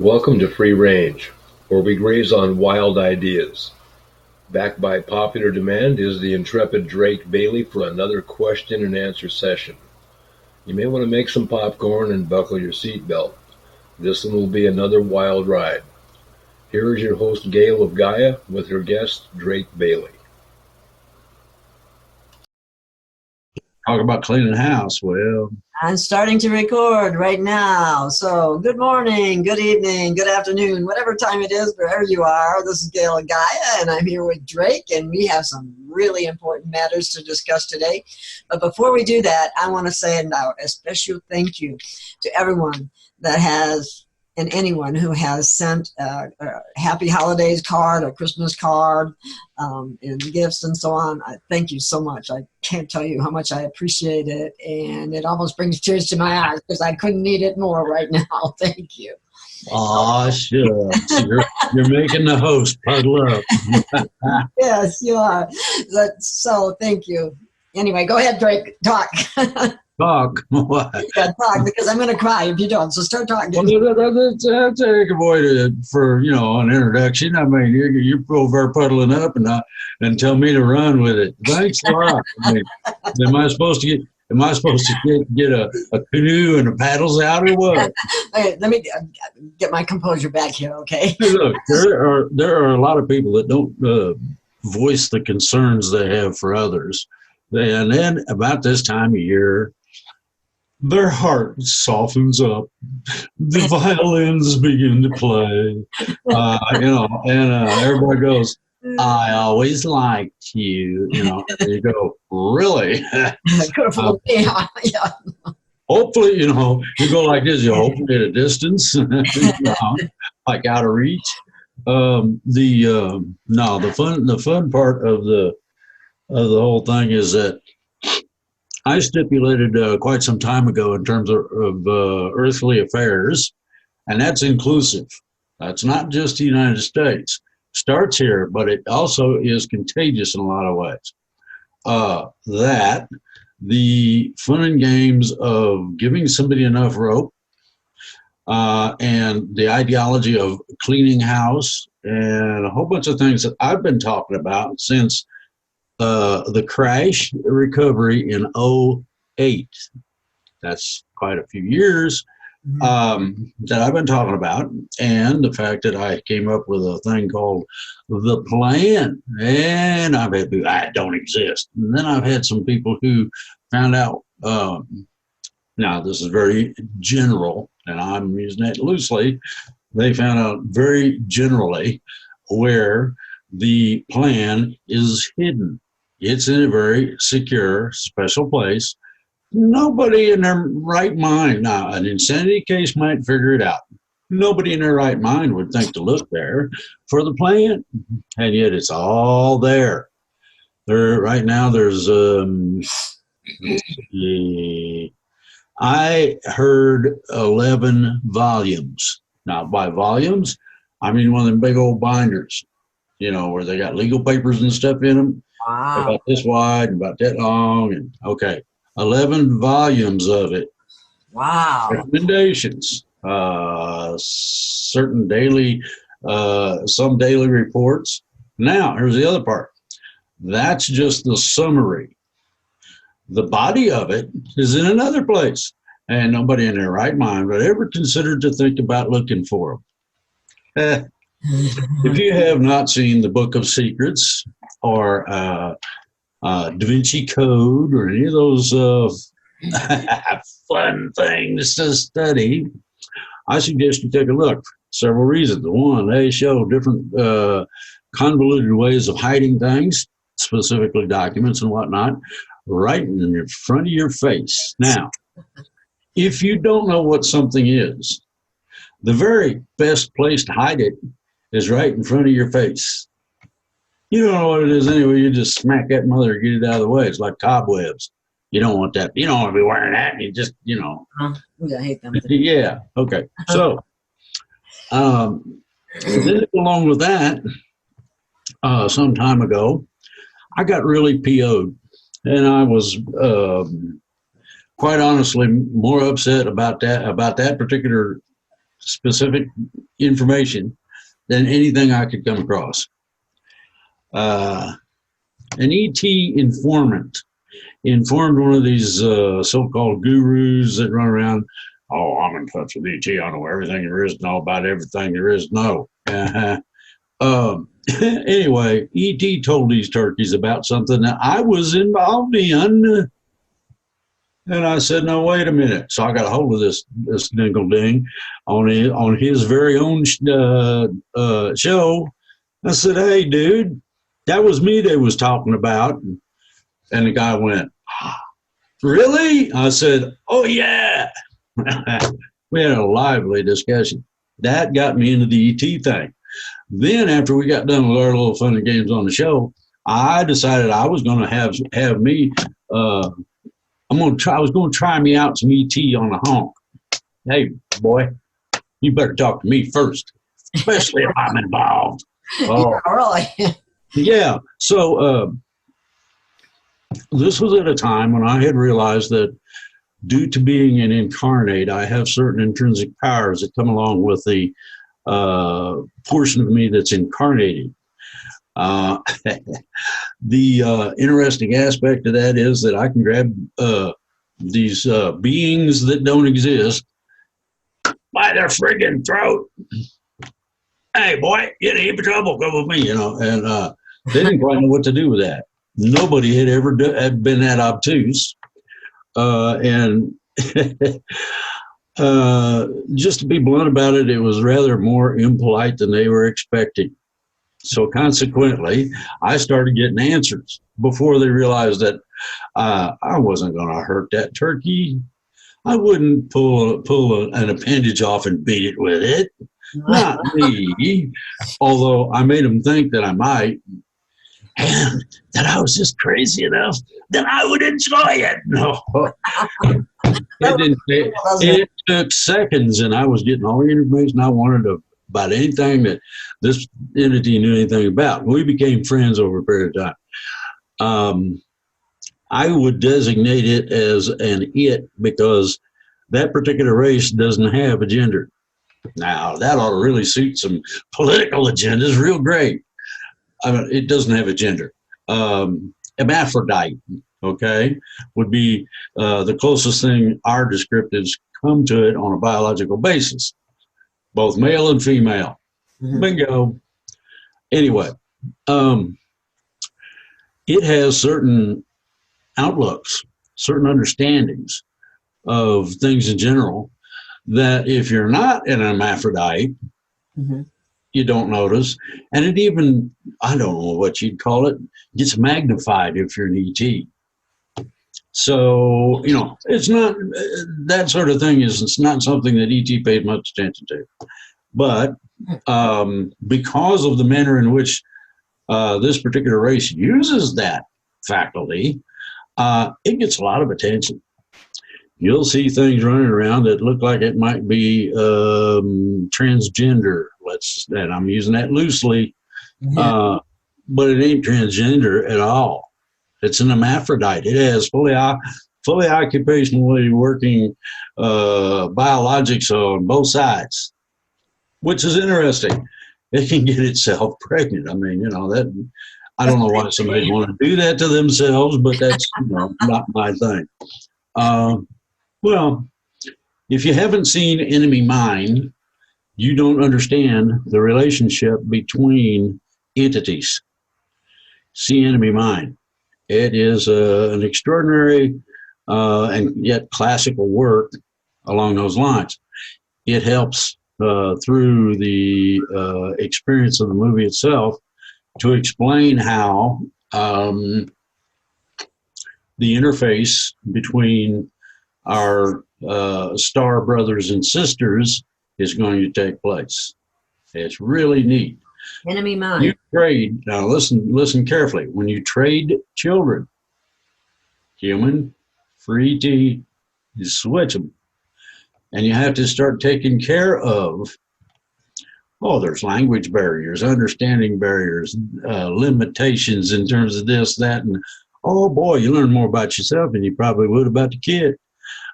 Welcome to Free Range, where we graze on wild ideas. Backed by popular demand is the intrepid Drake Bailey for another question and answer session. You may want to make some popcorn and buckle your seatbelt. This one will be another wild ride. Here is your host Gail of Gaia with her guest Drake Bailey. Talk about cleaning house. Well, I'm starting to record right now. So good morning, good evening, good afternoon, whatever time it is, wherever you are. This is Gail of Gaia, and I'm here with Drake, and we have some really important matters to discuss today. But before we do that, I want to say a special thank you to everyone that has, and anyone who has sent a happy holidays card, a Christmas card, and gifts and so on. Thank you so much. I can't tell you how much I appreciate it, and it almost brings tears to my eyes because I couldn't need it more right now. Thank you. aw, shucks. You're making the host puddle up. Yes, you are. So thank you. Anyway, go ahead, Drake. Talk. Talk. What? Yeah, talk, because I'm going to cry if you don't. So start talking. Well, that's a good way for an introduction. I mean, you're over puddling up and tell me to run with it. Thanks a lot. I mean, am I supposed to get a canoe and the paddles out or what? Okay, let me get my composure back here, okay? Hey, look, there are a lot of people that don't voice the concerns they have for others, and then about this time of year, their heart softens up. The violins begin to play, and everybody goes, "I always liked you." And you go, "Really?" Yeah. Hopefully, you go like this. You hopefully at a distance, like out of reach. The fun part of the whole thing is that I stipulated quite some time ago in terms of earthly affairs, and that's inclusive. That's not just the United States. Starts here, but it also is contagious in a lot of ways. That the fun and games of giving somebody enough rope and the ideology of cleaning house and a whole bunch of things that I've been talking about since the crash recovery in '08. That's quite a few years that I've been talking about, and the fact that I came up with a thing called the plan, and I've had people that don't exist, and then I've had some people who found out. Now this is very general, and I'm using that loosely. They found out very generally where the plan is hidden. It's in a very secure, special place. Nobody in their right mind, now an insanity case might figure it out. Nobody in their right mind would think to look there for the plan, and yet it's all there. Right now there's, I heard 11 volumes. Now by volumes, I mean one of them big old binders, where they got legal papers and stuff in them. Wow. About this wide and about that long, and 11 volumes of it. Wow. Recommendations, certain daily, some daily reports. Now, here's the other part. That's just the summary. The body of it is in another place, and nobody in their right mind would ever consider to think about looking for them. If you have not seen the Book of Secrets or Da Vinci Code or any of those fun things to study, I suggest you take a look. Several reasons. One, they show different convoluted ways of hiding things, specifically documents and whatnot, right in front of your face. Now, if you don't know what something is, the very best place to hide it is right in front of your face. You don't know what it is anyway. You just smack that mother and get it out of the way. It's like cobwebs. You don't want that. You don't want to be wearing that. You just, I hate them. Yeah. Okay. So, then along with that, some time ago, I got really PO'd, and I was quite honestly more upset about that particular specific information than anything I could come across. An ET informant informed one of these so-called gurus that run around, oh, I'm in touch with ET, I know everything there is to know about everything there is to know. Anyway, ET told these turkeys about something that I was involved in. And I said, no, wait a minute. So I got a hold of this dingle-ding on his very own show. I said, hey, dude, that was me they was talking about. And the guy went, really? I said, oh, yeah. We had a lively discussion. That got me into the ET thing. Then after we got done with our little fun and games on the show, I decided I was going to have me, I was going to try me out some ET on the honk. Hey, boy, you better talk to me first, especially if I'm involved. Yeah, really. Yeah. So this was at a time when I had realized that due to being an incarnate, I have certain intrinsic powers that come along with the portion of me that's incarnated. The interesting aspect of that is that I can grab these beings that don't exist by their friggin' throat. Hey, boy, get in trouble, come with me, and they didn't quite know what to do with that. Nobody had ever had been that obtuse. And just to be blunt about it, it was rather more impolite than they were expecting. So consequently, I started getting answers before they realized that I wasn't going to hurt that turkey. I wouldn't pull an appendage off and beat it with it. Not me. Although I made them think that I might. And that I was just crazy enough that I would enjoy it. No. It took seconds, and I was getting all the information I wanted about anything that this entity knew anything about. We became friends over a period of time. I would designate it as an it because that particular race doesn't have a gender. Now, that ought to really suit some political agendas real great. I mean, it doesn't have a gender. Hermaphrodite, okay, would be the closest thing our descriptives come to it on a biological basis. Both male and female. Mm-hmm. Bingo. Anyway, it has certain outlooks, certain understandings of things in general that if you're not an hermaphrodite, mm-hmm. you don't notice. And it even, I don't know what you'd call it, gets magnified if you're an ET. So, it's not, that sort of thing it's not something that ET paid much attention to. But because of the manner in which this particular race uses that faculty, it gets a lot of attention. You'll see things running around that look like it might be transgender. And I'm using that loosely, but it ain't transgender at all. It's an hermaphrodite. It has fully occupationally working biologics on both sides, which is interesting. It can get itself pregnant. I mean, that I don't know why somebody want to do that to themselves, but that's not my thing. Well, if you haven't seen Enemy Mine, you don't understand the relationship between entities. See Enemy Mine. It is an extraordinary and yet classical work along those lines. It helps through the experience of the movie itself to explain how the interface between our star brothers and sisters is going to take place. It's really neat. Enemy Mine. You trade, now listen carefully. When you trade children, human, free T, you switch them. And you have to start taking care of, there's language barriers, understanding barriers, limitations in terms of this, that, and oh boy, you learn more about yourself than you probably would about the kid.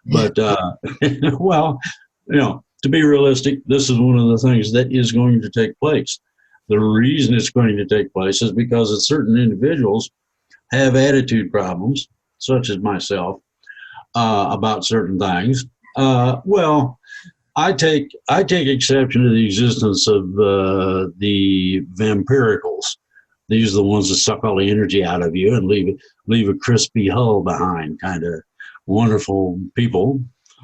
But, well, to be realistic, this is one of the things that is going to take place. The reason it's going to take place is because certain individuals have attitude problems, such as myself, about certain things. Well, I take exception to the existence of the vampiricals. These are the ones that suck all the energy out of you and leave a crispy hull behind, kind of wonderful people.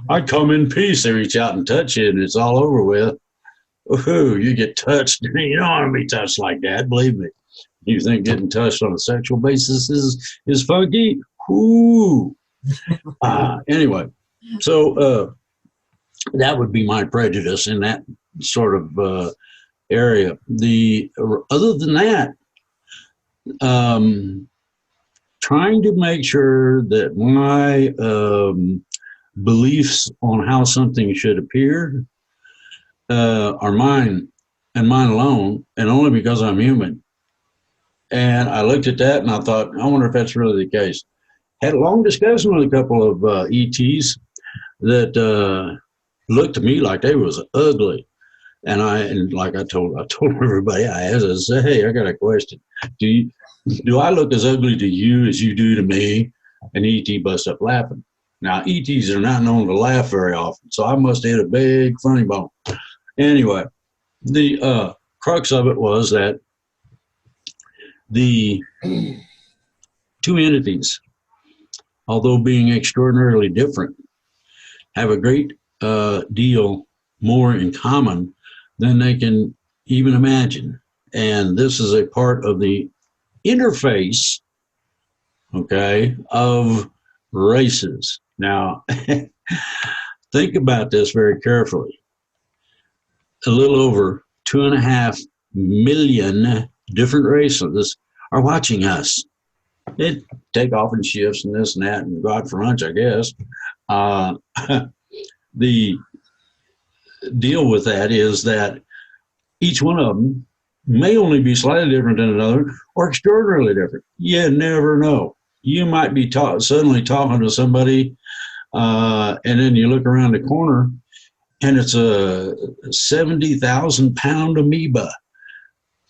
I come in peace. They reach out and touch you, and it's all over with. Ooh, you get touched. You don't want to be touched like that, believe me. You think getting touched on a sexual basis is funky? Ooh. Anyway, so that would be my prejudice in that sort of area. Other than that, trying to make sure that my beliefs on how something should appear are mine and mine alone, and only because I'm human. And I looked at that and I thought, I wonder if that's really the case. Had a long discussion with a couple of ETs that looked to me like they was ugly. And like I told everybody, I asked, I said, hey, I got a question. Do I look as ugly to you as you do to me? And ET bust up laughing. Now, ETs are not known to laugh very often, so I must have hit a big funny bone. Anyway, the crux of it was that the two entities, although being extraordinarily different, have a great deal more in common than they can even imagine. And this is a part of the interface, okay, of races. Now, think about this very carefully. A little over 2.5 million different races are watching us. They take off in shifts and this and that and go out for lunch, I guess. The deal with that is that each one of them may only be slightly different than another or extraordinarily different. You never know. You might be suddenly talking to somebody and then you look around the corner and it's a 70,000 pound amoeba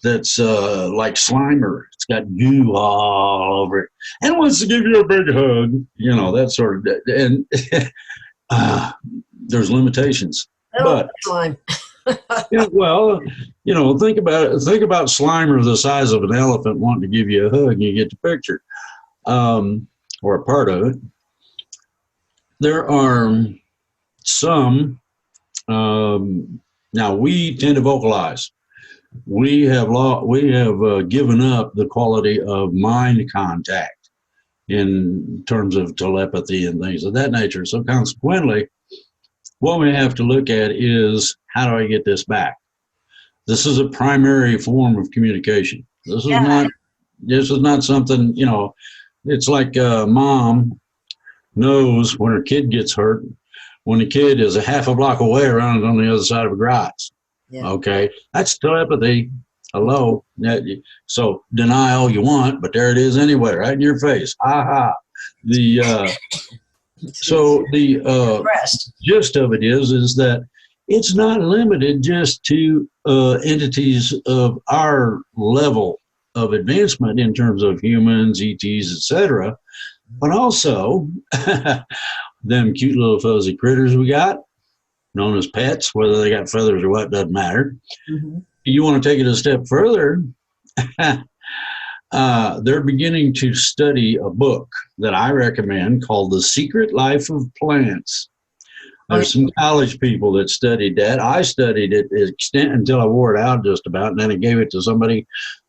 that's like Slimer. It's got goo all over it and wants to give you a big hug, you know, that sort of, and there's limitations. But yeah, well, you know, think about it. Think about Slimer the size of an elephant wanting to give you a hug, and you get the picture, or a part of it. There are some. Now we tend to vocalize. We have given up the quality of mind contact in terms of telepathy and things of that nature. So consequently, what we have to look at is, how do I get this back? This is a primary form of communication. This is not something, you know, it's like mom knows when her kid gets hurt when the kid is a half a block away around on the other side of a garage. Yeah. Okay, that's telepathy. Hello. So deny all you want, but there it is anyway, right in your face. Aha. So the gist of it is that it's not limited just to entities of our level of advancement in terms of humans, ETs, etc., but also them cute little fuzzy critters we got, known as pets, whether they got feathers or what, doesn't matter. Mm-hmm. You want to take it a step further, they're beginning to study a book that I recommend called The Secret Life of Plants. There's some college people that studied that. I studied it until I wore it out just about, and then I gave it to somebody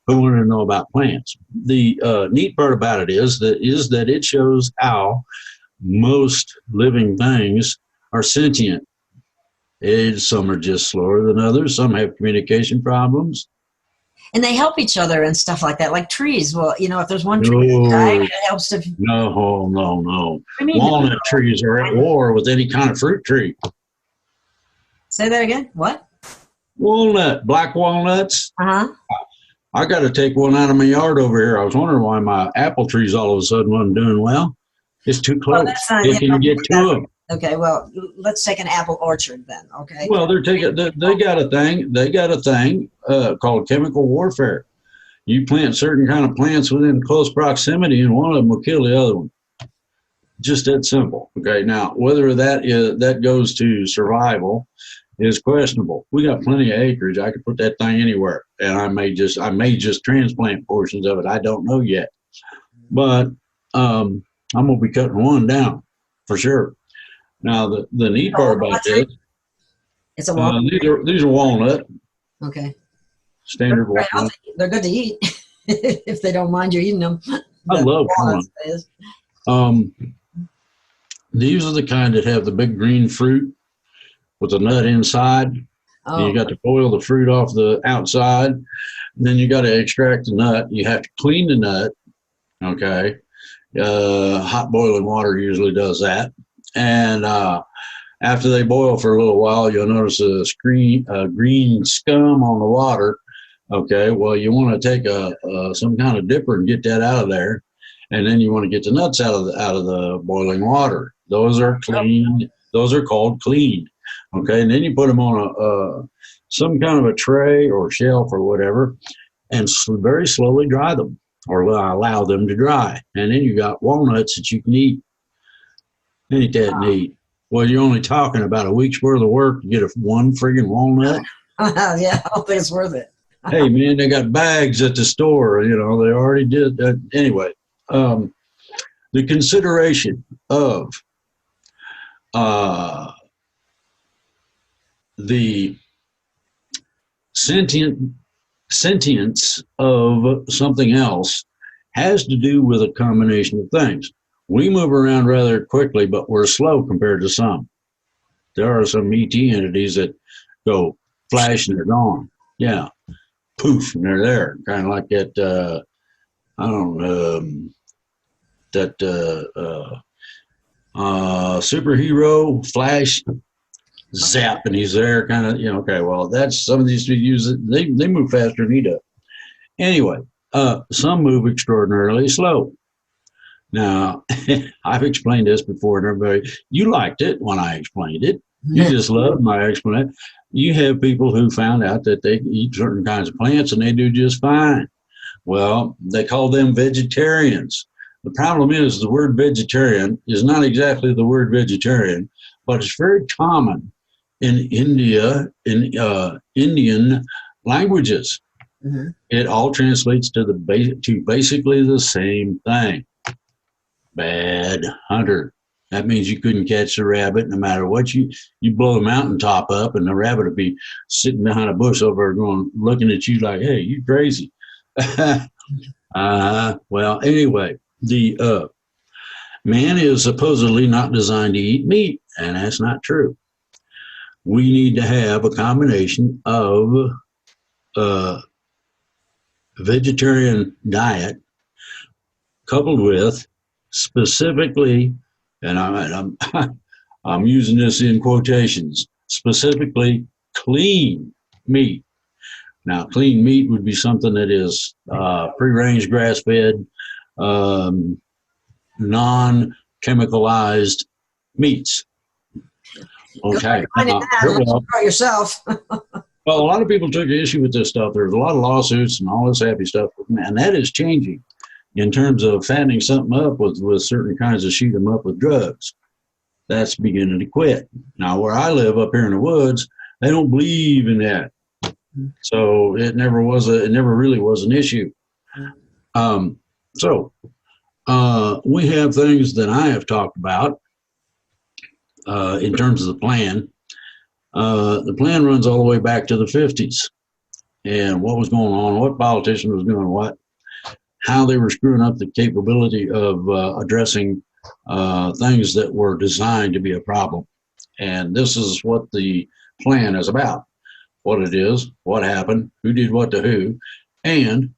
who wanted to know about plants. The neat part about it is that it shows how most living things are sentient. Some are just slower than others. Some have communication problems. And they help each other and stuff like that, like trees. Well, you know, if there's one tree that died, it helps to... No. Walnut trees are at war with any kind of fruit tree. Say that again? What? Black walnuts. Uh-huh. I got to take one out of my yard over here. I was wondering why my apple trees all of a sudden wasn't doing well. It's too close. It can get to them. Okay, well, let's take an apple orchard then, okay? Well, they're taking. They got a thing. They got a thing called chemical warfare. You plant certain kind of plants within close proximity, and one of them will kill the other one. Just that simple. Okay. Now, whether that goes to survival is questionable. We got plenty of acreage. I could put that thing anywhere, and I may just transplant portions of it. I don't know yet, but I'm gonna be cutting one down for sure. Now, the neat part about this, it's a walnut. These are walnut. Okay. Standard walnut. They're good to eat if they don't mind you eating them. I love walnuts. These are the kind that have the big green fruit with the nut inside. Oh. And you got to boil the fruit off the outside. And then you got to extract the nut. You have to clean the nut. Okay. Hot boiling water usually does that. And after they boil for a little while, you'll notice a green scum on the water. Okay, well, you want to take some kind of dipper and get that out of there, and then you want to get the nuts out of the boiling water. Those are cleaned. Those are called cleaned. Okay, and then you put them on some kind of a tray or shelf or whatever, and very slowly dry them or allow them to dry, and then you got walnuts that you can eat. Ain't that neat? Well, you're only talking about a week's worth of work to get one friggin' walnut. Yeah, I don't think it's worth it. Hey, man, they got bags at the store. You know, they already did that. Anyway, the consideration of the sentience of something else has to do with a combination of things. We move around rather quickly, but we're slow compared to some. There are some ET entities that go flash and they're gone. Yeah. Poof, and they're there. Kind of like that, superhero Flash, zap, and he's there kind of, okay, well, that's some of these use it. They move faster than he does. Anyway, some move extraordinarily slow. Now, I've explained this before, and everybody, you liked it when I explained it. You just loved my explanation. You have people who found out that they eat certain kinds of plants and they do just fine. Well, they call them vegetarians. The problem is the word vegetarian is not exactly the word vegetarian, but it's very common in India, in Indian languages. Mm-hmm. It all translates to basically the same thing. Bad hunter. That means you couldn't catch the rabbit no matter what. You blow the mountaintop up and the rabbit would be sitting behind a bush over there looking at you like, hey, you crazy. Well, anyway, the man is supposedly not designed to eat meat, and that's not true. We need to have a combination of vegetarian diet coupled with specifically, and I'm using this in quotations, specifically clean meat. Now, clean meat would be something that is free-range, grass-fed, non-chemicalized meats. Okay. Yourself. Well, a lot of people took issue with this stuff. There's a lot of lawsuits and all this happy stuff, and that is changing in terms of fattening something up with certain kinds of shoot them up with drugs. That's beginning to quit. Now, where I live up here in the woods, they don't believe in that. So it never really was an issue. We have things that I have talked about in terms of the plan. The plan runs all the way back to the 50s and what was going on, what politician was doing what, how they were screwing up the capability of addressing things that were designed to be a problem. And this is what the plan is about. What it is, what happened, who did what to who, and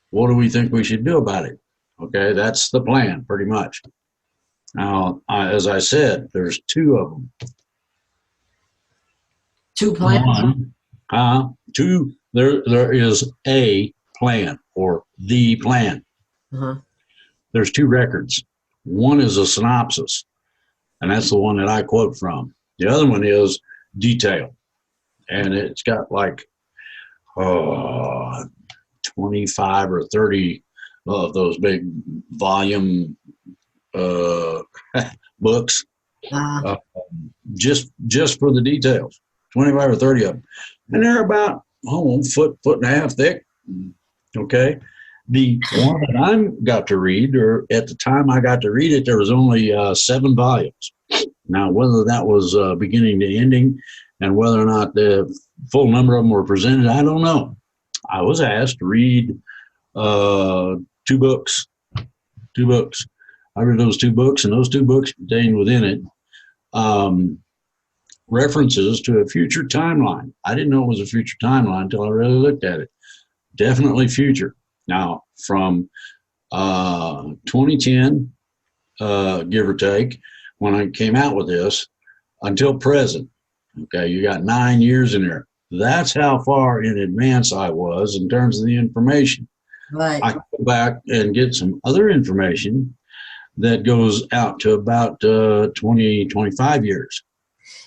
what do we think we should do about it? Okay, that's the plan, pretty much. Now, as I said, there's two of them. Two plans? There is a plan, or the plan. Uh-huh. There's two records. One is a synopsis. And that's the one that I quote from. The other one is detail. And it's got like 25 or 30 of those big volume books, just for the details, 25 or 30 of them. And they're about, foot and a half thick. Okay. The one that I got to read, or at the time I got to read it, there was only 7 volumes. Now, whether that was beginning to ending and whether or not the full number of them were presented, I don't know. I was asked to read 2 books. 2 books. I read those 2 books, and those 2 books contained within it references to a future timeline. I didn't know it was a future timeline until I really looked at it. Definitely future. Now, from 2010, give or take, when I came out with this, until present, okay, you got 9 years in there. That's how far in advance I was in terms of the information. Right. I go back and get some other information that goes out to about 20, 25 years.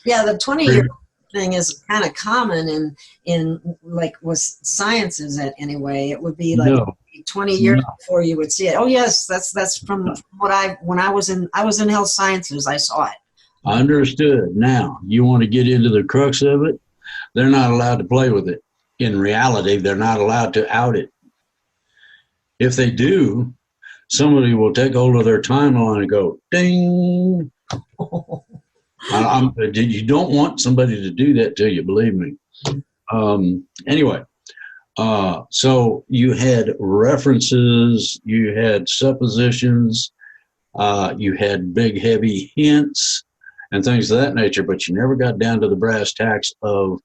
Yeah, the 20-year thing is kind of common in like with sciences anyway. It would be like 20 years before you would see it. Oh yes, that's from what when I was in health sciences, I saw it. Understood. Now you want to get into the crux of it. They're not allowed to play with it. In reality, they're not allowed to out it. If they do, somebody will take hold of their timeline and go ding. You don't want somebody to do that to you, believe me. Anyway, so you had references, you had suppositions, you had big, heavy hints and things of that nature, but you never got down to the brass tacks of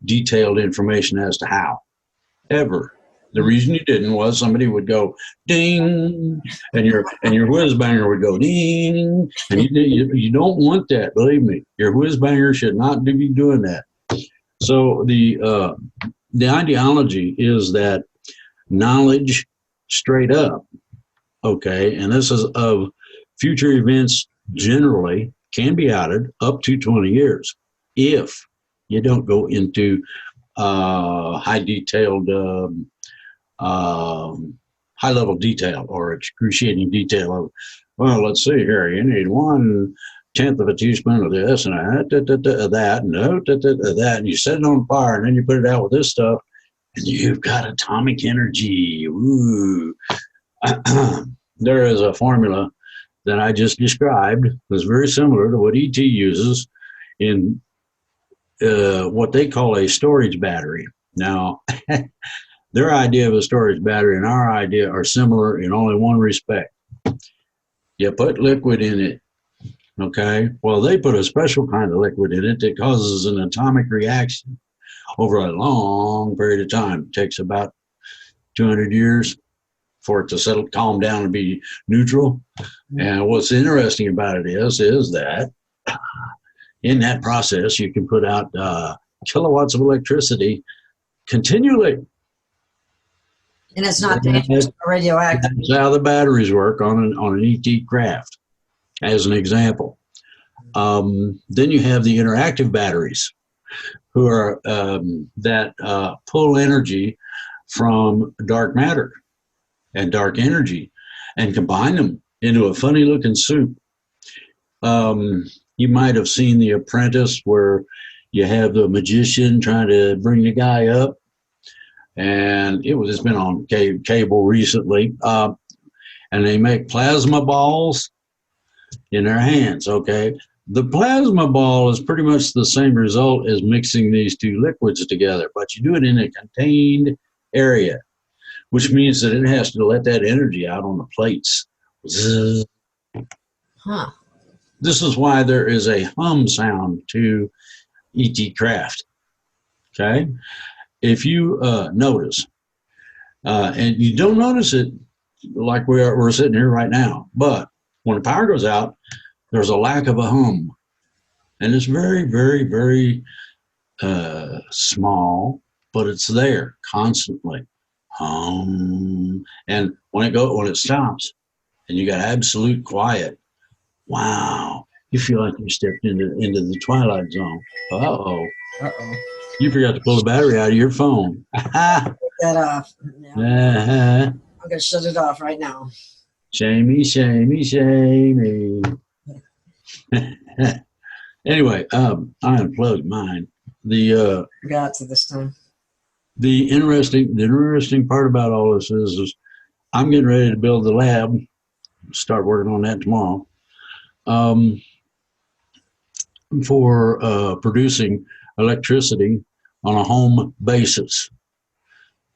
detailed information as to how, ever. The reason you didn't was somebody would go ding, and your whiz banger would go ding, and you don't want that. Believe me, your whiz banger should not be doing that. So the ideology is that knowledge straight up, okay, and this is of future events generally can be outed up to 20 years if you don't go into high detailed. High level detail or excruciating detail of, well, let's see here, you need 1/10 of a teaspoon of this and that, and you set it on fire and then you put it out with this stuff and you've got atomic energy. Ooh. There is a formula that I just described that's very similar to what ET uses in what they call a storage battery. Now, their idea of a storage battery and our idea are similar in only one respect. You put liquid in it, okay? Well, they put a special kind of liquid in it that causes an atomic reaction over a long period of time. It takes about 200 years for it to settle, calm down, and be neutral. And what's interesting about it is that in that process, you can put out kilowatts of electricity continually. And it's not dangerous or radioactive. That's how the batteries work on an ET craft, as an example. Then you have the interactive batteries, who are that pull energy from dark matter and dark energy, and combine them into a funny-looking soup. You might have seen The Apprentice, where you have the magician trying to bring the guy up. And it's been on cable recently, and they make plasma balls in their hands, okay? The plasma ball is pretty much the same result as mixing these 2 liquids together, but you do it in a contained area, which means that it has to let that energy out on the plates. Zzz. Huh. This is why there is a hum sound to ET craft, okay? If you notice, and you don't notice it like we're sitting here right now, but when the power goes out, there's a lack of a hum. And it's very, very, very small, but it's there constantly. Hum. And when it stops and you got absolute quiet, wow, You feel like you stepped into the twilight zone. Uh-oh. Uh-oh. You forgot to pull the battery out of your phone. Take that off. Yeah. I'm going to shut it off right now. Shamey, shamey, shamey. Anyway, I unplugged mine. Got to this time. The interesting part about all this is I'm getting ready to build the lab. Start working on that tomorrow. For producing electricity on a home basis.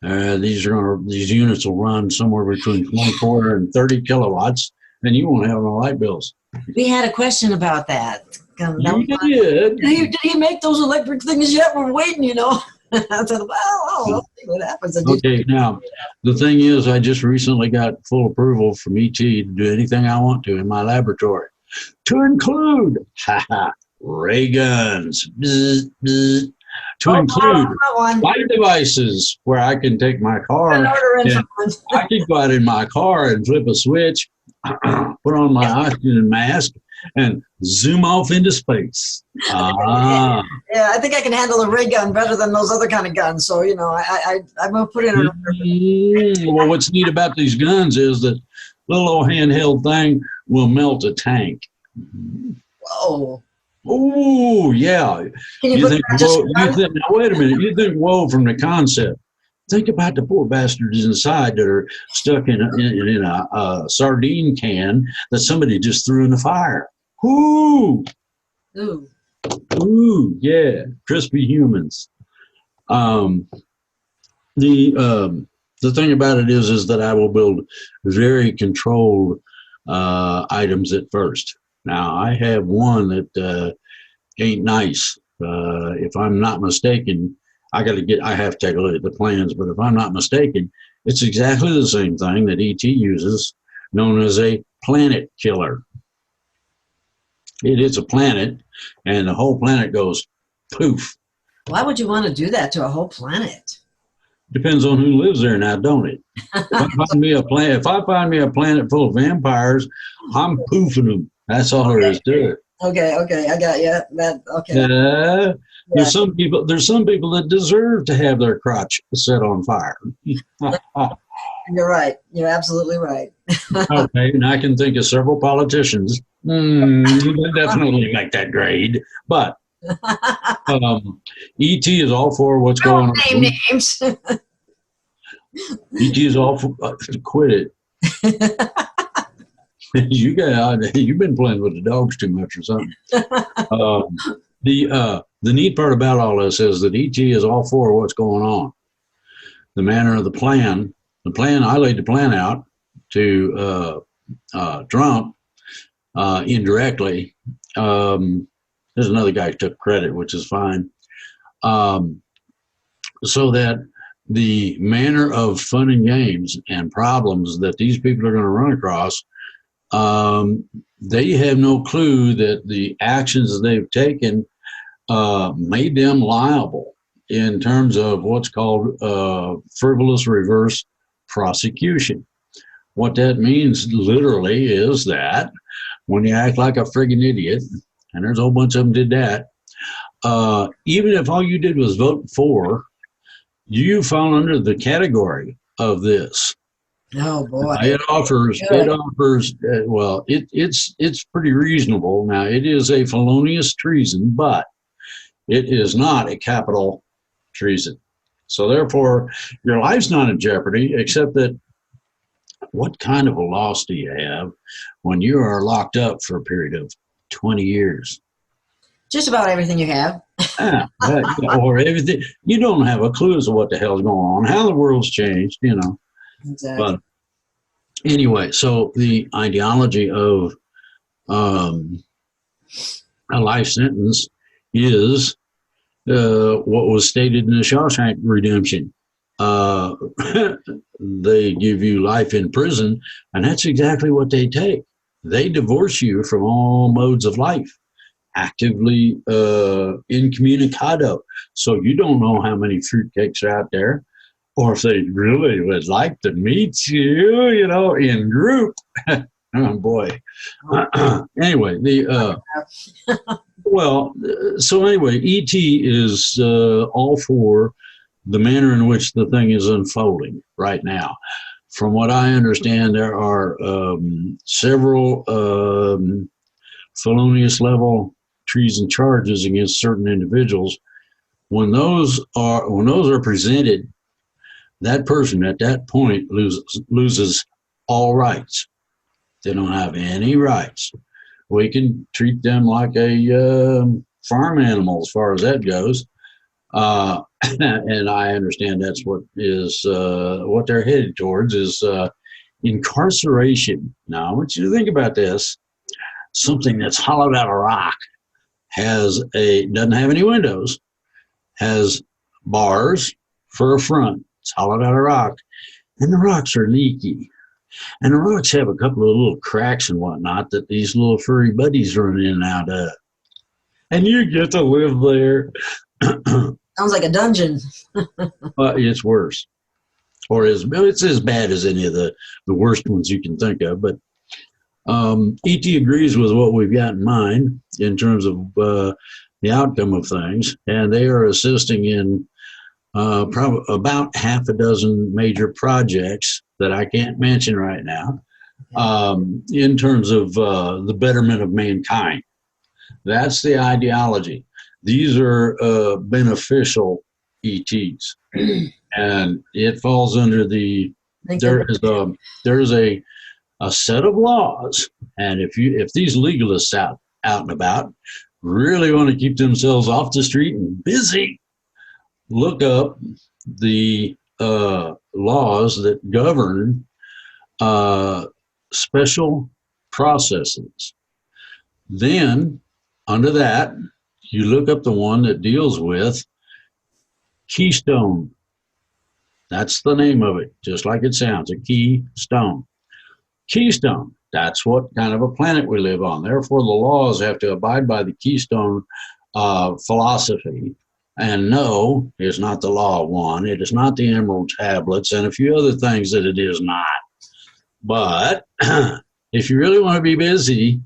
These units will run somewhere between 24 and 30 kilowatts, and you won't have no light bills. We had a question about that. You did. Did he make those electric things yet? We're waiting, I said, well, let's see what happens. Okay, now, the thing is, I just recently got full approval from ET to do anything I want to in my laboratory, to include ray guns, to include light devices where I can take my car and I can go out in my car and flip a switch, put on my oxygen mask, and zoom off into space. Yeah, I think I can handle a ray gun better than those other kind of guns. So, I'm going to put in a... Well, what's neat about these guns is that little old handheld thing will melt a tank. Whoa. Oh, yeah. Now, wait a minute. You think, whoa, from the concept. Think about the poor bastards inside that are stuck in a sardine can that somebody just threw in the fire. Ooh. Ooh, yeah. Crispy humans. The thing about it is that I will build very controlled items at first. Now, I have one that ain't nice. If I'm not mistaken, I have to take a look at the plans, but if I'm not mistaken, it's exactly the same thing that ET uses, known as a planet killer. It is a planet, and the whole planet goes poof. Why would you want to do that to a whole planet? Depends on who lives there now, don't it? If I find me a planet full of vampires, I'm poofing them. That's all there is to it. Okay, I got you. There's some people that deserve to have their crotch set on fire. You're right. You're absolutely right. Okay, and I can think of several politicians that definitely make that grade. But ET is all for what's going on. Name names. ET is all for quit it. You've been playing with the dogs too much or something. The neat part about all this is that ET is all for what's going on. The manner of the plan, I laid the plan out to Trump indirectly. There's another guy who took credit, which is fine. So that the manner of fun and games and problems that these people are going to run across, they have no clue that the actions that they've taken made them liable in terms of what's called frivolous reverse prosecution. What that means literally is that when you act like a friggin' idiot, and there's a whole bunch of them did that, even if all you did was vote for, you fall under the category of this. Oh boy! It offers. Well, it's pretty reasonable. Now, it is a felonious treason, but it is not a capital treason. So therefore, your life's not in jeopardy, except that what kind of a loss do you have when you are locked up for a period of 20 years? Just about everything you have. Or everything. You don't have a clue as to what the hell's going on, how the world's changed, Exactly. But anyway, so the ideology of a life sentence is what was stated in the Shawshank Redemption. They give you life in prison, and that's exactly what they take. They divorce you from all modes of life, actively incommunicado. So you don't know how many fruitcakes are out there, or if they really would like to meet you, in group. Oh boy. Anyway, so anyway, ET is all for the manner in which the thing is unfolding right now. From what I understand, there are several felonious level treason charges against certain individuals. When those are presented, that person at that point loses all rights. They don't have any rights. We can treat them like a farm animal as far as that goes. And I understand that's what they're headed towards is incarceration. Now, I want you to think about this. Something that's hollowed out of rock doesn't have any windows, has bars for a front. It's hollowed out of rock, and the rocks are leaky. And the rocks have a couple of little cracks and whatnot that these little furry buddies run in and out of. And you get to live there. Sounds like a dungeon. It's worse. Or it's as bad as any of the worst ones you can think of. But ET agrees with what we've got in mind in terms of the outcome of things. And they are assisting in probably about half a dozen major projects that I can't mention right now, in terms of the betterment of mankind. That's the ideology. These are beneficial ETs, and it falls under there is a set of laws, and if these legalists out and about really want to keep themselves off the street and busy, look up the laws that govern special processes. Then, under that, you look up the one that deals with keystone. That's the name of it, just like it sounds, a keystone. Keystone, that's what kind of a planet we live on. Therefore, the laws have to abide by the keystone philosophy. And no, it's not the law of one. It is not the Emerald Tablets and a few other things that it is not. But if you really want to be busy,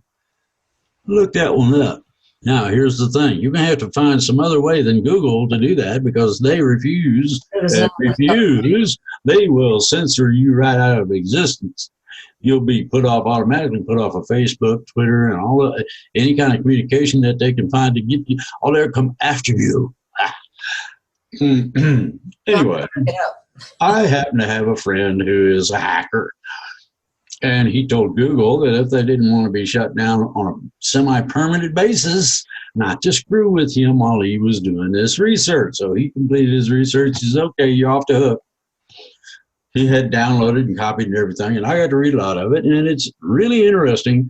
look that one up. Now, here's the thing. You're going to have to find some other way than Google to do that because they refuse. They will censor you right out of existence. You'll be automatically put off of Facebook, Twitter, and all any kind of communication that they can find to get you. All they'll come after you. Anyway, I happen to have a friend who is a hacker, and he told Google that if they didn't want to be shut down on a semi-permanent basis, not to screw with him while he was doing this research. So he completed his research. He says, okay, you're off the hook. He had downloaded and copied and everything, and I got to read a lot of it, and it's really interesting,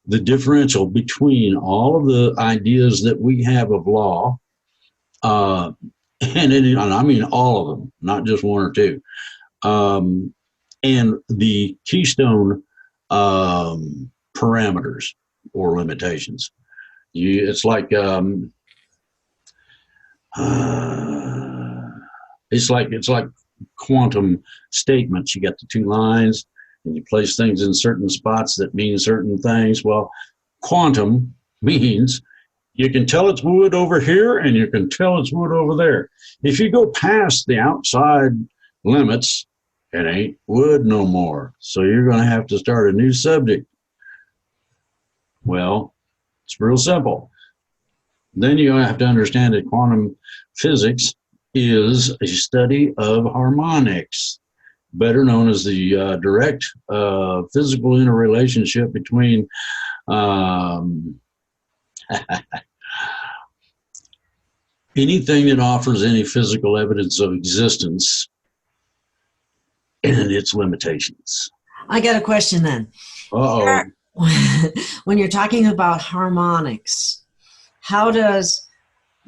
the differential between all of the ideas that we have of law, and I mean all of them, not just one or two, and the keystone parameters or limitations. It's like quantum statements. You got the two lines, and you place things in certain spots that mean certain things. Well, quantum means you can tell it's wood over here, and you can tell it's wood over there. If you go past the outside limits, it ain't wood no more. So you're going to have to start a new subject. Well, it's real simple. Then you have to understand that quantum physics is a study of harmonics, better known as the direct physical interrelationship between anything that offers any physical evidence of existence and its limitations. I got a question then. Uh-oh. When you're talking about harmonics, how does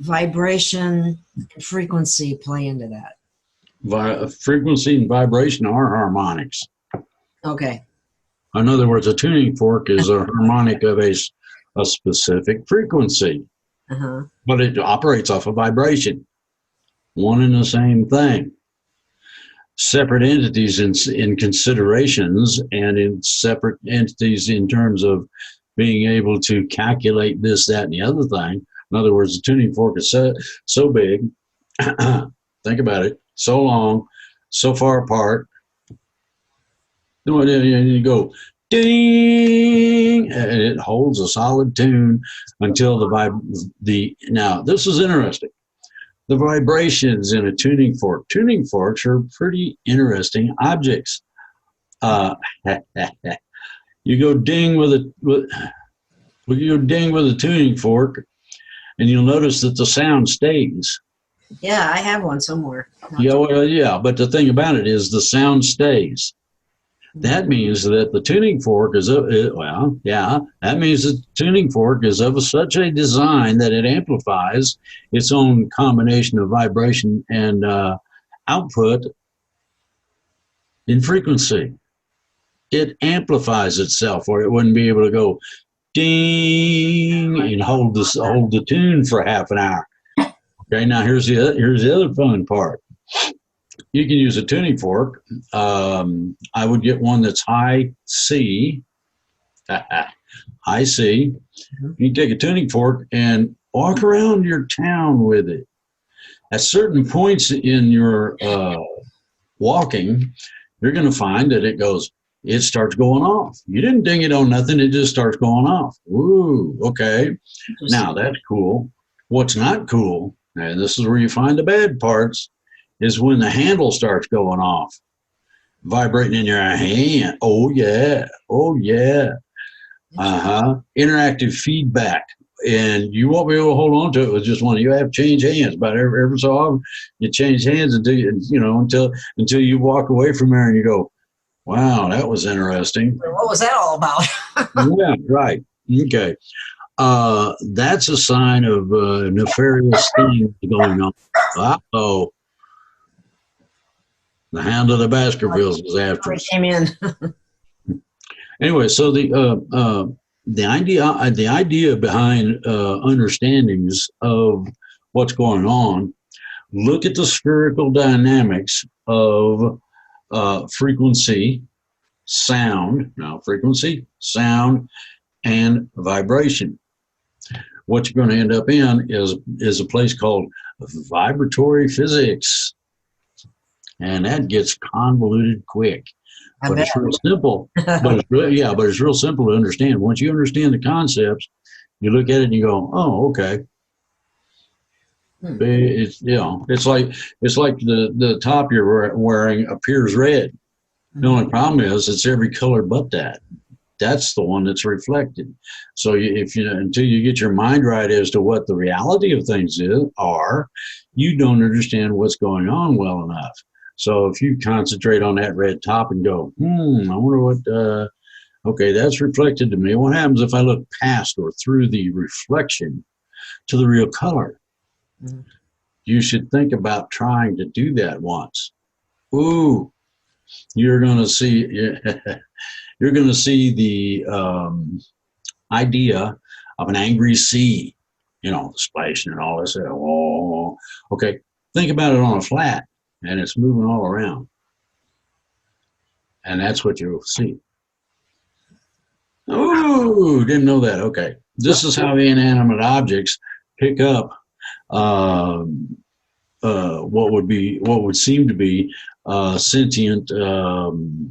vibration and frequency play into that? Frequency and vibration are harmonics. Okay. In other words, a tuning fork is a harmonic of a specific frequency, but it operates off of vibration. One and the same thing. separate entities in considerations and in separate entities in terms of being able to calculate this, that, and the other thing. In other words, the tuning fork is so big, think about it, so long, so far apart, and you go ding, and it holds a solid tune until now this is interesting. The vibrations in a tuning fork. Tuning forks are pretty interesting objects. You go ding with a tuning fork, and you'll notice that the sound stays. Yeah, I have one somewhere. Yeah, well, yeah, but the thing about it is the sound stays. That means that the tuning fork is that means the tuning fork is of such a design that it amplifies its own combination of vibration and output in frequency. It amplifies itself, or it wouldn't be able to go ding and hold the tune for half an hour. Okay, now here's the other fun part. You can use a tuning fork. I would get one that's high C. High C. You take a tuning fork and walk around your town with it. At certain points in your walking, you're going to find that it starts going off. You didn't ding it on nothing. It just starts going off. Ooh, okay. Now that's cool. What's not cool, and this is where you find the bad parts, is when the handle starts going off, vibrating in your hand. Oh, yeah. Oh, yeah. Interactive feedback. And you won't be able to hold on to it with just one. You have to change hands about every so often. You change hands until you walk away from there and you go, wow, that was interesting. What was that all about? Yeah, right. Okay. That's a sign of nefarious things going on. Uh-oh. The Hound of the Baskervilles is after us. Came in. Anyway, so the idea behind understandings of what's going on, look at the spherical dynamics of frequency, sound, and vibration. What you're going to end up in is a place called vibratory physics. And that gets convoluted quick. But it's real simple. But it's real simple to understand. Once you understand the concepts, you look at it and you go, oh, okay. It's like the top you're wearing appears red. The only problem is it's every color but that. That's the one that's reflected. So until you get your mind right as to what the reality of things are, you don't understand what's going on well enough. So if you concentrate on that red top and go, I wonder what, okay, that's reflected to me. What happens if I look past or through the reflection to the real color? Mm-hmm. You should think about trying to do that once. Ooh, you're going to see the idea of an angry sea, splashing and all this. Oh, okay. Think about it on a flat, and it's moving all around. And that's what you'll see. Oh, didn't know that. Okay. This is how inanimate objects pick up what would seem to be sentient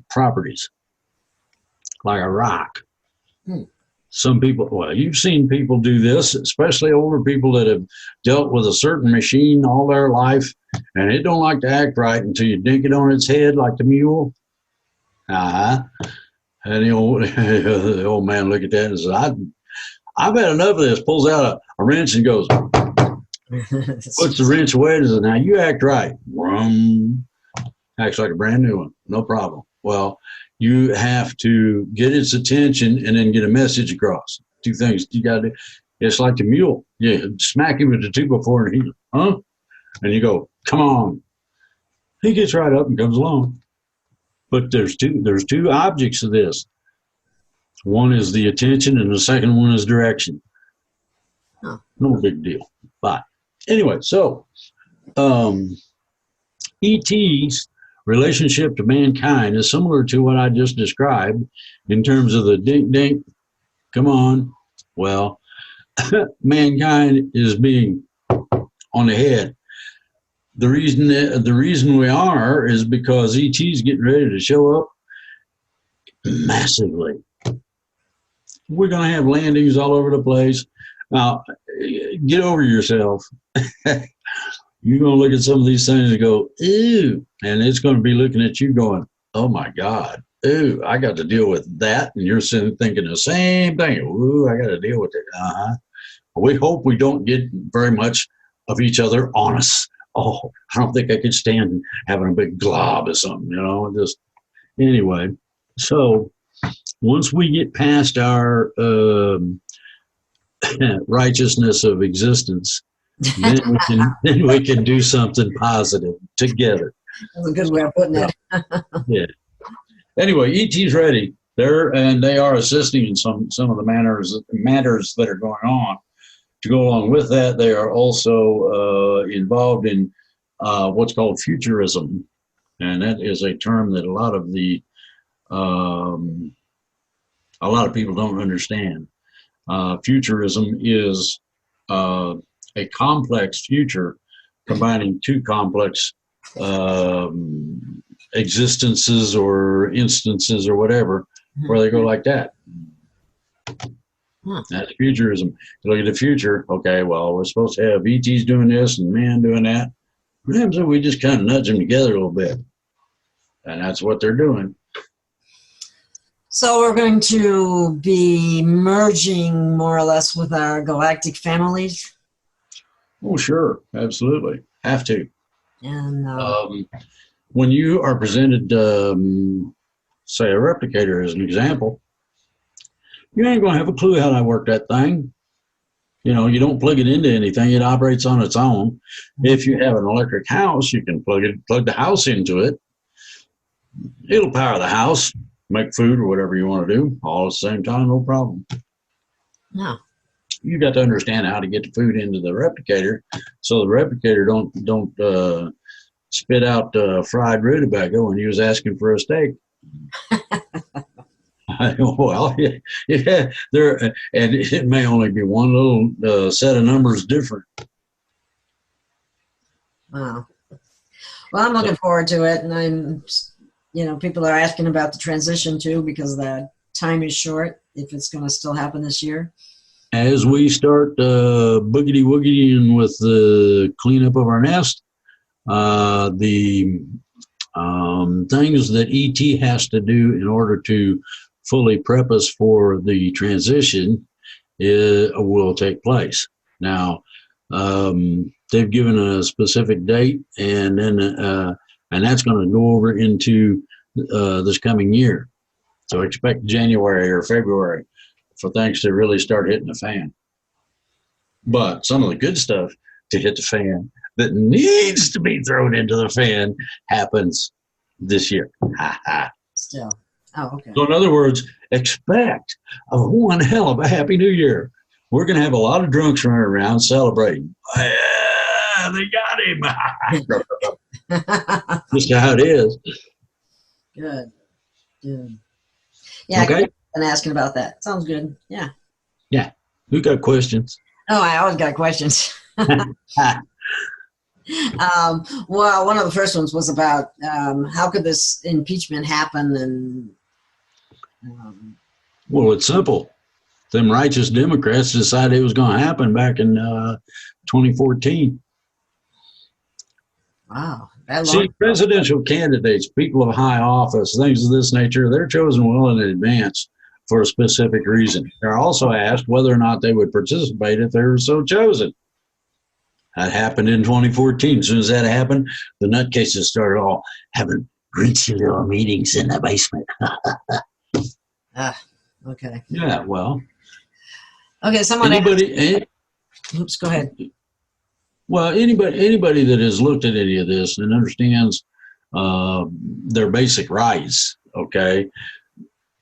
properties, like a rock. Some people, you've seen people do this, especially older people that have dealt with a certain machine all their life, and it don't like to act right until you dink it on its head like the mule. And the old man look at that and says, I've had enough of this. Pulls out a wrench and goes, puts the wrench away and says, now you act right. Vroom. Acts like a brand new one. No problem. Well, you have to get its attention and then get a message across. Two things you got to do. It's like the mule. You smack him with the 2x4 and he, and you go, come on. He gets right up and comes along. But there's two objects of this. One is the attention and the second one is direction. No big deal. But anyway, so ETs relationship to mankind is similar to what I just described in terms of the dink dink. Come on. Well, mankind is being on the head. The reason we are is because ET's getting ready to show up massively. We're going to have landings all over the place. Now, get over yourself. You're going to look at some of these things and go, ew, and it's going to be looking at you going, oh my God, ooh, I got to deal with that. And you're sitting thinking the same thing. Ooh, I got to deal with it. We hope we don't get very much of each other on us. Oh, I don't think I could stand having a big glob or something, just anyway. So once we get past our righteousness of existence, then we can do something positive together. That's a good way of putting it. Yeah. Anyway, ET's ready. They are assisting in some of the matters that are going on. To go along with that, they are also involved in what's called futurism, and that is a term that a lot of people don't understand. Futurism is a complex future combining two complex existences or instances or whatever, where they go like that. That's futurism. You look at the future, okay, well, we're supposed to have ETs doing this and man doing that. What happens if we just kind of nudge them together a little bit? And that's what they're doing. So we're going to be merging more or less with our galactic families? Oh, sure. Absolutely. Have to. And when you are presented, say, a replicator as an example, you ain't going to have a clue how to work that thing. You don't plug it into anything. It operates on its own. If you have an electric house, you can plug the house into it. It'll power the house, make food or whatever you want to do, all at the same time, no problem. No. You got to understand how to get the food into the replicator, so the replicator don't spit out fried rutabaga when you was asking for a steak. Well, yeah, and it may only be one little set of numbers different. Wow. Well, I'm looking forward to it, and people are asking about the transition too, because the time is short, if it's going to still happen this year. As we start boogity-woogitying with the cleanup of our nest, the things that ET has to do in order to fully prep us for the transition will take place. Now, they've given a specific date, and then and that's going to go over into this coming year. So expect January or February for things to really start hitting the fan. But some of the good stuff to hit the fan that needs to be thrown into the fan happens this year. Still. Oh, okay. So in other words, expect one hell of a happy new year. We're going to have a lot of drunks running around celebrating. Yeah, they got him. Just how it is. Good. Yeah, okay. And asking about that. Sounds good. Yeah. Yeah. Who got questions? Oh, I always got questions. Well, one of the first ones was about how could this impeachment happen? And well, it's simple. Them righteous Democrats decided it was going to happen back in 2014. Wow. See, presidential candidates, people of high office, things of this nature, they're chosen well in advance for a specific reason. They're also asked whether or not they would participate if they were so chosen. That happened in 2014. As soon as that happened, the nutcases started all having greasy little meetings in the basement. Okay. Yeah, well. Okay, oops, go ahead. Well, anybody that has looked at any of this and understands their basic rights, okay,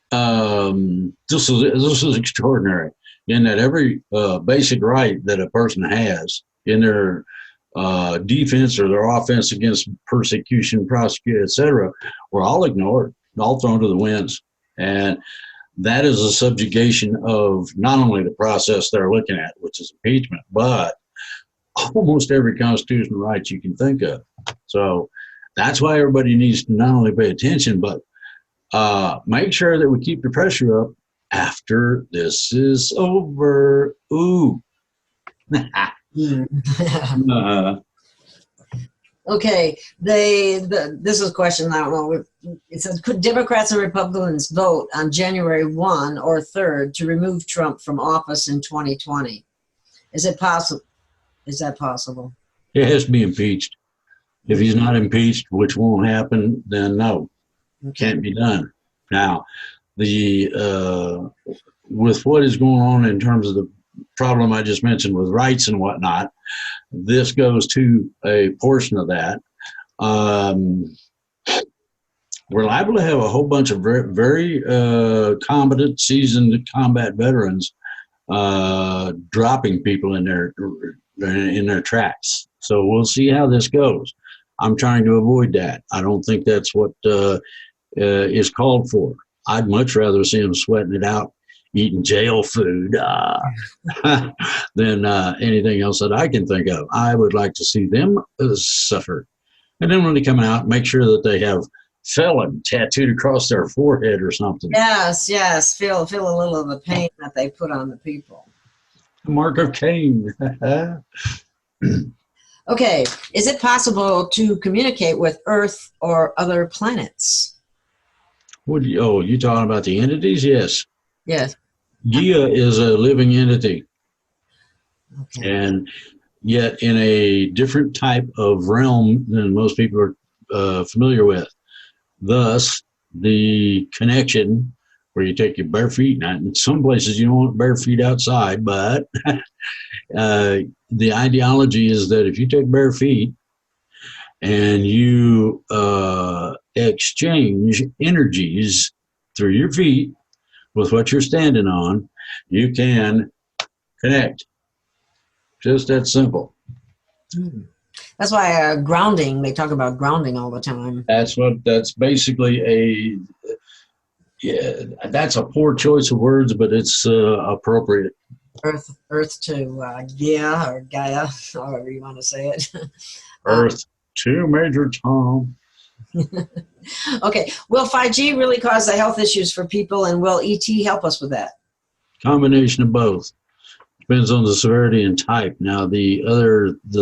this is extraordinary in that every basic right that a person has in their defense or their offense against persecution, prosecute, etc., were all ignored, all thrown to the winds. And that is a subjugation of not only the process they're looking at, which is impeachment, but almost every constitutional right you can think of. So that's why everybody needs to not only pay attention, but make sure that we keep the pressure up after this is over. Ooh. Okay, this is a question, I don't know. It says, could Democrats and Republicans vote on January 1 or 3rd to remove Trump from office in 2020? Is it possible? Is that possible? It has to be impeached. If he's not impeached, which won't happen, then no, can't be done. Now, with what is going on in terms of the problem I just mentioned with rights and whatnot, this goes to a portion of that. We're liable to have a whole bunch of very, very competent, seasoned combat veterans dropping people in their tracks. So we'll see how this goes. I'm trying to avoid that. I don't think that's what is called for. I'd much rather see them sweating it out, eating jail food than anything else that I can think of. I would like to see them suffer. And then when they come out, make sure that they have felon tattooed across their forehead or something. Yes, yes. Feel a little of the pain that they put on the people. The mark of Cain. Okay, is it possible to communicate with Earth or other planets? You talking about the entities? Yes. Yes. Gaia is a living entity. Okay. And yet in a different type of realm than most people are familiar with. Thus, the connection where you take your bare feet, now in some places you don't want bare feet outside, but the ideology is that if you take bare feet and you exchange energies through your feet with what you're standing on, you can connect. Just that simple. That's why grounding, they talk about grounding all the time. That's basically that's a poor choice of words, but it's appropriate. Earth to Gaia or Gaia, however you want to say it. Earth to Major Tom. Okay, will 5G really cause the health issues for people, and will ET help us with that? Combination of both. Depends on the severity and type. Now, the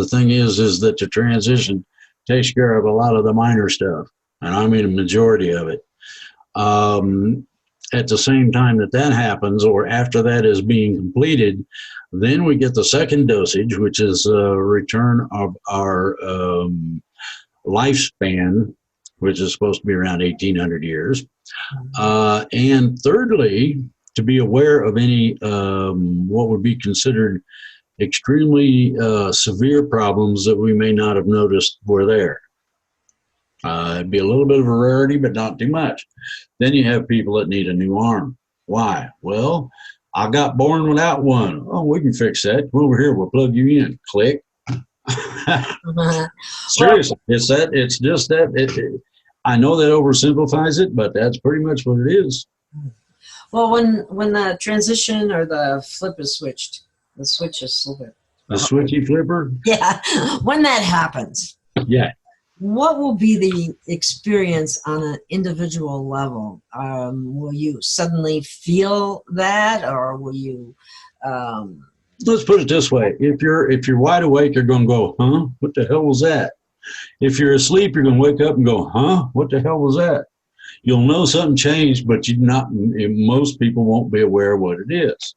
thing is that the transition takes care of a lot of the minor stuff, and I mean a majority of it. At the same time that happens, or after that is being completed, then we get the second dosage, which is a return of our lifespan, which is supposed to be around 1,800 years. And thirdly, to be aware of any what would be considered extremely severe problems that we may not have noticed were there. It'd be a little bit of a rarity, but not too much. Then you have people that need a new arm. Why? Well, I got born without one. Oh, we can fix that. Come over here, we'll plug you in. Click. Seriously, it's just that. I know that oversimplifies it, but that's pretty much what it is. Well, when the transition or the flip is switched, the switch is flipped. The switchy flipper? Yeah. When that happens. Yeah. What will be the experience on an individual level? Will you suddenly feel that, or will you? Let's put it this way: if you're wide awake, you're going to go, "Huh? What the hell was that?" If you're asleep, you're going to wake up and go, "Huh? What the hell was that?" You'll know something changed, but most people won't be aware of what it is.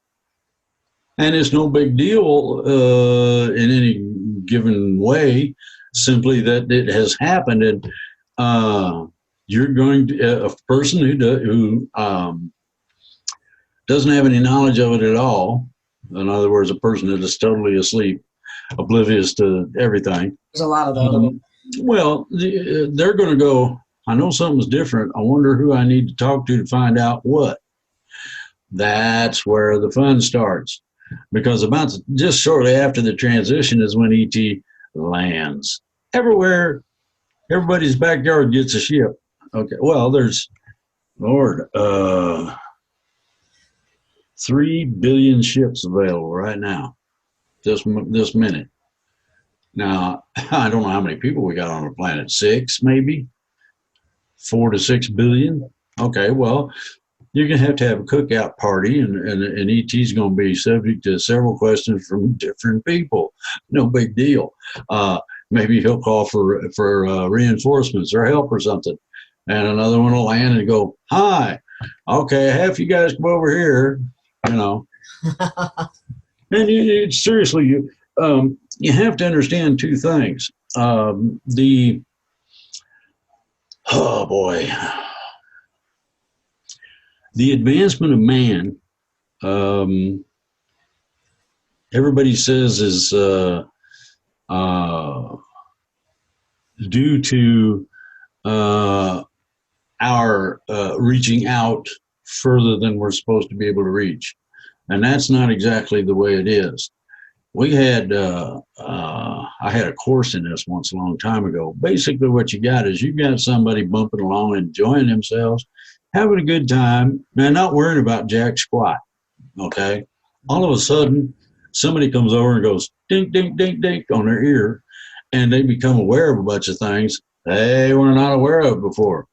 And it's no big deal in any given way. Simply that it has happened, and you're going to a person who doesn't have any knowledge of it at all. In other words, a person that is totally asleep, oblivious to everything. There's a lot of those. Well, they're going to go, I know something's different. I wonder who I need to talk to find out what. That's where the fun starts, because just shortly after the transition is when ET lands. Everywhere, everybody's backyard gets a ship. Okay, well, there's, Lord, 3 billion ships available right now, this minute. Now, I don't know how many people we got on the planet. 6, maybe? 4 to 6 billion? Okay, well, you're going to have a cookout party, and ET's going to be subject to several questions from different people. No big deal. Maybe he'll call for reinforcements or help or something. And another one will land and go, hi, okay, half you guys come over here, you know. And seriously, you have to understand two things. Oh, boy. The advancement of man, everybody says is due to our reaching out further than we're supposed to be able to reach. And that's not exactly the way it is. We had, I had a course in this once a long time ago. Basically what you got is you've got somebody bumping along, enjoying themselves, having a good time, and not worrying about jack squat, okay? All of a sudden, somebody comes over and goes dink, dink, dink, dink on their ear, and they become aware of a bunch of things they were not aware of before.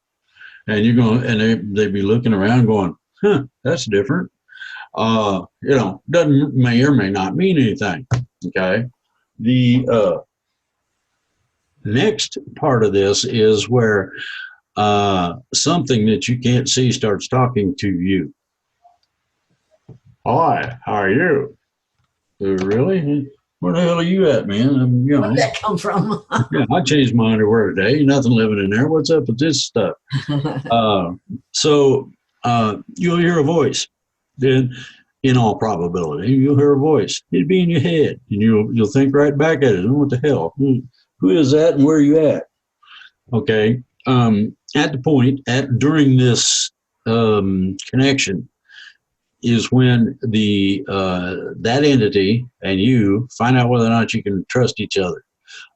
And you're going, and they be looking around going, huh, that's different. May or may not mean anything, okay? The next part of this is where something that you can't see starts talking to you. Hi, how are you? Really? Where the hell are you at, man? Where did that come from? Yeah, I changed my underwear today. Nothing living in there. What's up with this stuff? So you'll hear a voice. Then, in all probability, you'll hear a voice. It'll be in your head, and you'll think right back at it. What the hell? Who is that, and where are you at? Okay. At the point during this connection is when that entity and you find out whether or not you can trust each other.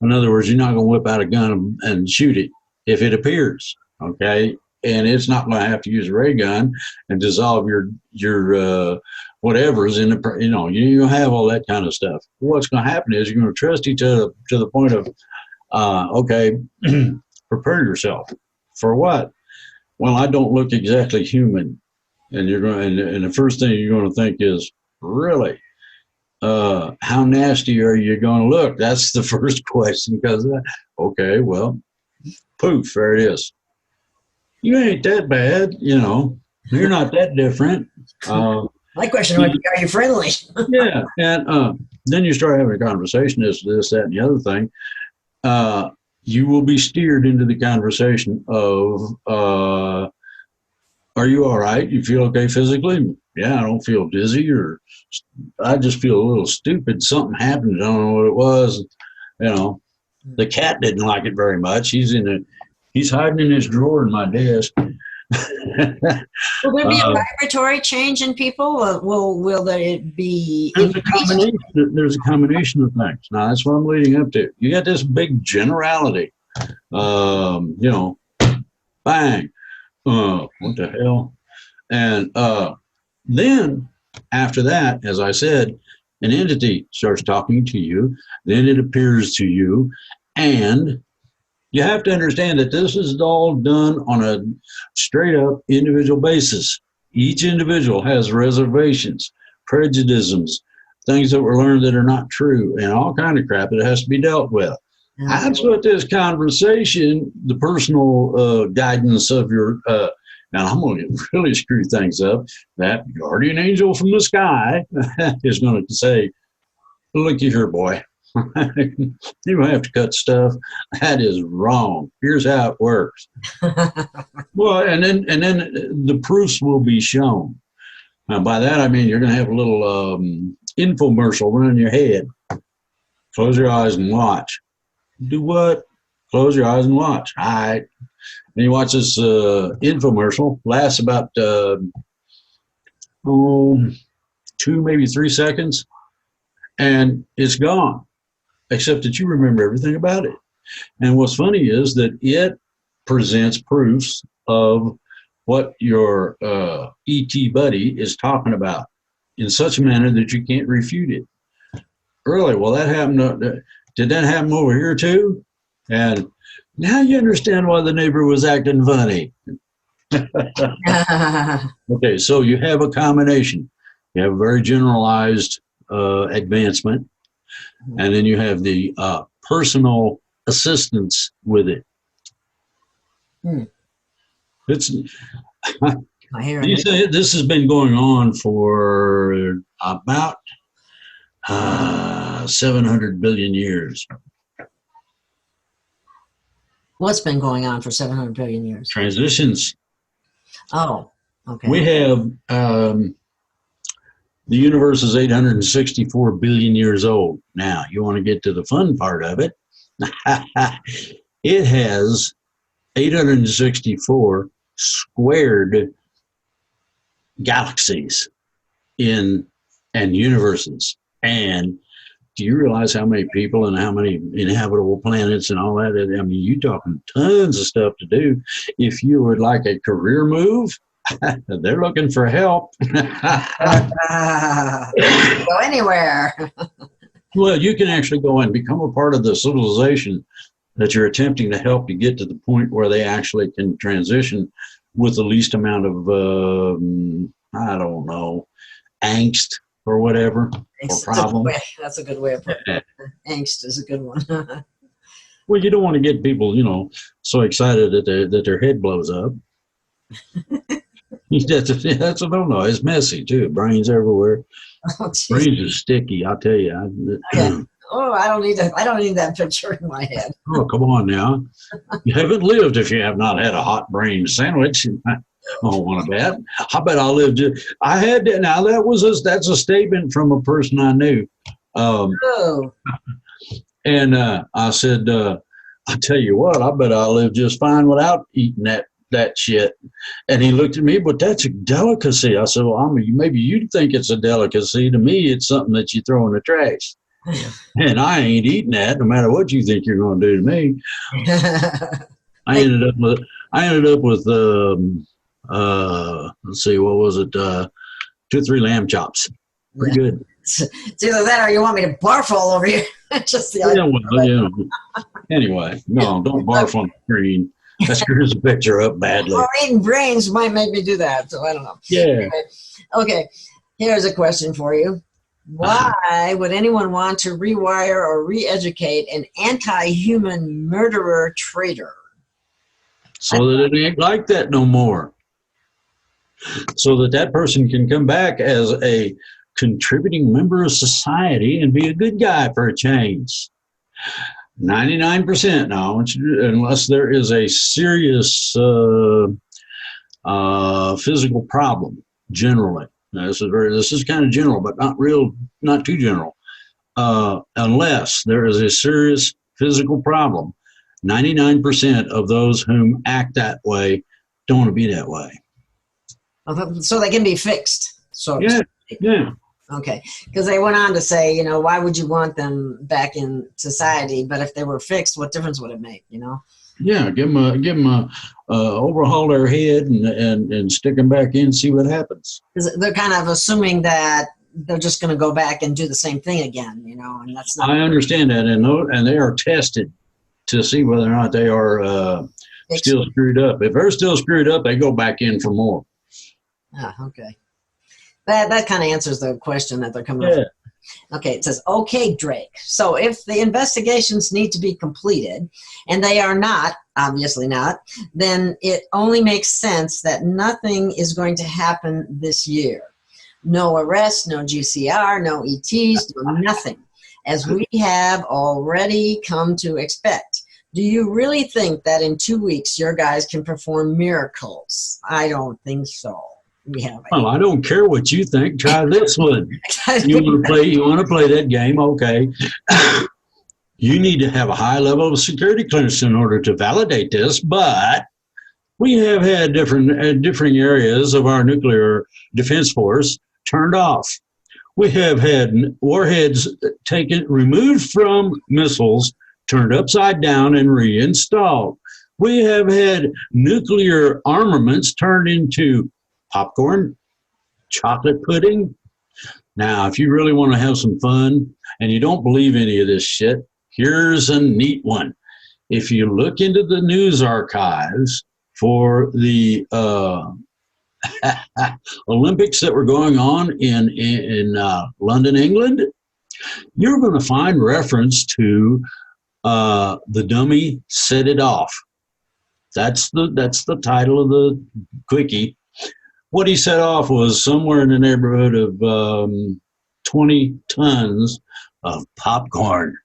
In other words, you're not going to whip out a gun and shoot it if it appears. Okay. And it's not going to have to use a ray gun and dissolve your whatever's in the, you have all that kind of stuff. What's going to happen is you're going to trust each other to the point of, okay, prepare yourself for what? Well, I don't look exactly human. And you're going, and the first thing you're going to think is, really, how nasty are you going to look? That's the first question. Because, okay, well, poof, there it is. You ain't that bad, you're not that different. My question would be, are you friendly? Yeah, and then you start having a conversation as to this, that, and the other thing. You will be steered into the conversation of, are you all right? You feel okay physically? Yeah, I don't feel dizzy, or I just feel a little stupid. Something happened. I don't know what it was. The cat didn't like it very much. He's hiding in his drawer in my desk. Will there be a vibratory change in people? Will there be? There's a combination of things. Now that's what I'm leading up to. You got this big generality. Bang. What the hell? And then after that, as I said, an entity starts talking to you. Then it appears to you, and you have to understand that this is all done on a straight up individual basis. Each individual has reservations, prejudices, things that were learned that are not true, and all kind of crap that has to be dealt with. Mm-hmm. That's what this conversation, the personal guidance of your, now I'm going to really screw things up, that guardian angel from the sky is going to say, looky here, boy. You have to cut stuff. That is wrong. Here's how it works. Well, and then the proofs will be shown. Now, by that I mean you're going to have a little infomercial run in your head. Close your eyes and watch. Do what? Close your eyes and watch. All right. And you watch this infomercial. Lasts about 2, maybe 3 seconds, and it's gone. except that you remember everything about it. And what's funny is that it presents proofs of what your ET buddy is talking about in such a manner that you can't refute it. Really? Well, that happened. Did that happen over here too? And now you understand why the neighbor was acting funny. Okay, so you have a combination. You have a very generalized advancement, and then you have the personal assistance with it. It's you say this has been going on for about 700 billion years. What's been going on for 700 billion years? Transitions. Oh, okay. We have the universe is 864 billion years old. Now, you want to get to the fun part of it. It has 864 squared galaxies and universes. And do you realize how many people and how many inhabitable planets and all that? I mean, you're talking tons of stuff to do. If you would like a career move, they're looking for help. Go anywhere. Well, you can actually go and become a part of the civilization that you're attempting to help to get to the point where they actually can transition with the least amount of, I don't know, angst or whatever, or problem. That's a good way of putting it. Angst is a good one. Well, you don't want to get people, so excited that their head blows up. That's a no. It's messy too. Brains everywhere. Oh, brains are sticky. I'll tell you. Oh, I don't need that picture in my head. Oh, come on now. You haven't lived if you have not had a hot brain sandwich. I don't want that. I bet I lived. I had that. Now that's a statement from a person I knew. And I said, I tell you what, I bet I lived just fine without eating that shit. And he looked at me, but that's a delicacy. I said, well, maybe you think it's a delicacy. To me, it's something that you throw in the trash. And I ain't eating that, no matter what you think you're going to do to me. I ended up with let's see, what was it? 2 or 3 lamb chops. Pretty good. It's either that or you want me to barf all over you. Just the Anyway, no, don't barf on the screen. That screws the picture up badly. Or eating brains might make me do that, so I don't know. Yeah. Anyway, okay, here's a question for you. Why would anyone want to rewire or re-educate an anti-human murderer traitor? So that it ain't like that no more. So that person can come back as a contributing member of society and be a good guy for a change. 99% now, unless there is a serious physical problem, generally. Now, this is kind of general, but not too general. Unless there is a serious physical problem, 99% of those whom act that way don't want to be that way. So they can be fixed. Yeah. Okay, because they went on to say, why would you want them back in society? But if they were fixed, what difference would it make? Yeah, give them overhaul their head and stick them back in, see what happens. Because they're kind of assuming that they're just going to go back and do the same thing again, and that's not. I understand that, and they are tested to see whether or not they are still screwed up. If they're still screwed up, they go back in for more. Okay. That kind of answers the question that they're coming up with. Okay, it says, okay, Drake. So if the investigations need to be completed, and they are not, obviously not, then it only makes sense that nothing is going to happen this year. No arrests, no GCR, no ETs, no nothing, as we have already come to expect. Do you really think that in 2 weeks your guys can perform miracles? I don't think so. Well, I don't care what you think. Try this one. You want to play that game? Okay. You need to have a high level of security clearance in order to validate this, but we have had different areas of our nuclear defense force turned off. We have had warheads removed from missiles, turned upside down and reinstalled. We have had nuclear armaments turned into popcorn, chocolate pudding. Now, if you really want to have some fun and you don't believe any of this shit, here's a neat one. If you look into the news archives for the Olympics that were going on in London, England, you're going to find reference to the dummy set it off. That's the title of the quickie. What he set off was somewhere in the neighborhood of 20 tons of popcorn.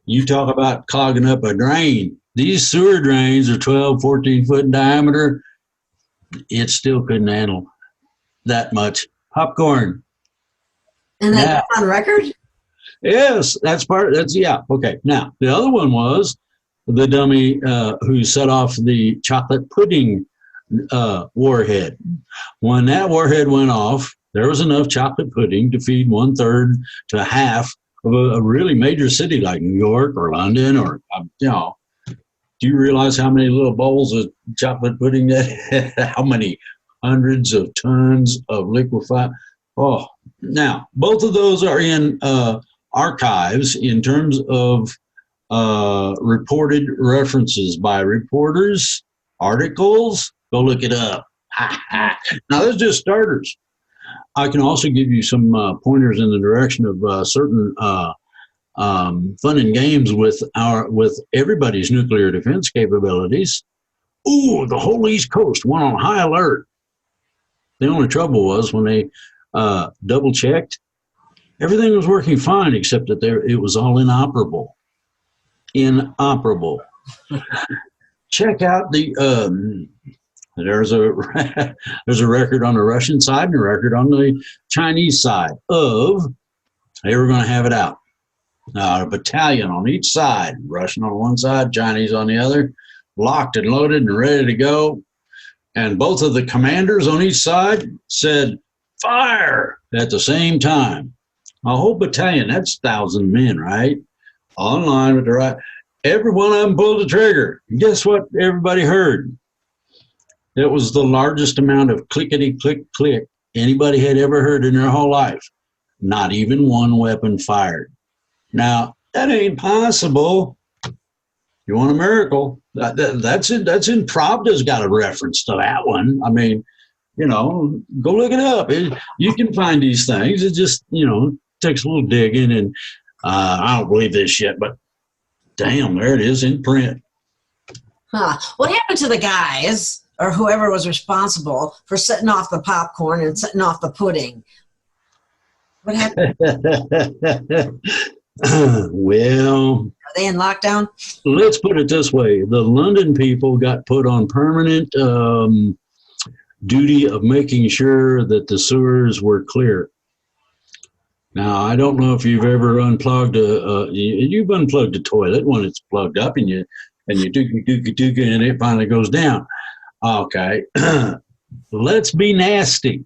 You talk about clogging up a drain. These sewer drains are 12, 14 foot in diameter. It still couldn't handle that much popcorn. And that's on record? Yes, yeah. Okay. Now, the other one was the dummy who set off the chocolate pudding warhead. When that warhead went off, there was enough chocolate pudding to feed 1/3 to half of a really major city like New York or London or, do you realize how many little bowls of chocolate pudding that had? How many hundreds of tons of liquefied? Oh, now, both of those are in archives in terms of reported references by reporters, articles. Go look it up. Now, that's just starters. I can also give you some pointers in the direction of certain fun and games with everybody's nuclear defense capabilities. Ooh, the whole East Coast went on high alert. The only trouble was when they double checked, everything was working fine except that it was all inoperable. Inoperable. Check out the there's a record on the Russian side and a record on the Chinese side of they were going to have it out. A battalion on each side, Russian on one side, Chinese on the other, locked and loaded and ready to go. And both of the commanders on each side said, fire, at the same time. A whole battalion, that's 1,000 men, right? Online with the right. Every one of them pulled the trigger. And guess what everybody heard? It was the largest amount of clickety-click-click anybody had ever heard in their whole life. Not even one weapon fired. Now, that ain't possible. You want a miracle? That's in Pravda's got a reference to that one. I mean, go look it up. You can find these things. It just, takes a little digging. And I don't believe this shit, but damn, there it is in print. Huh. What happened to the guys or whoever was responsible for setting off the popcorn and setting off the pudding? What happened? Well, are they in lockdown? Let's put it this way. The London people got put on permanent duty of making sure that the sewers were clear. Now, I don't know if you've ever unplugged you've unplugged a toilet when it's plugged up and you dookie and it finally goes down. Okay. Let's be nasty.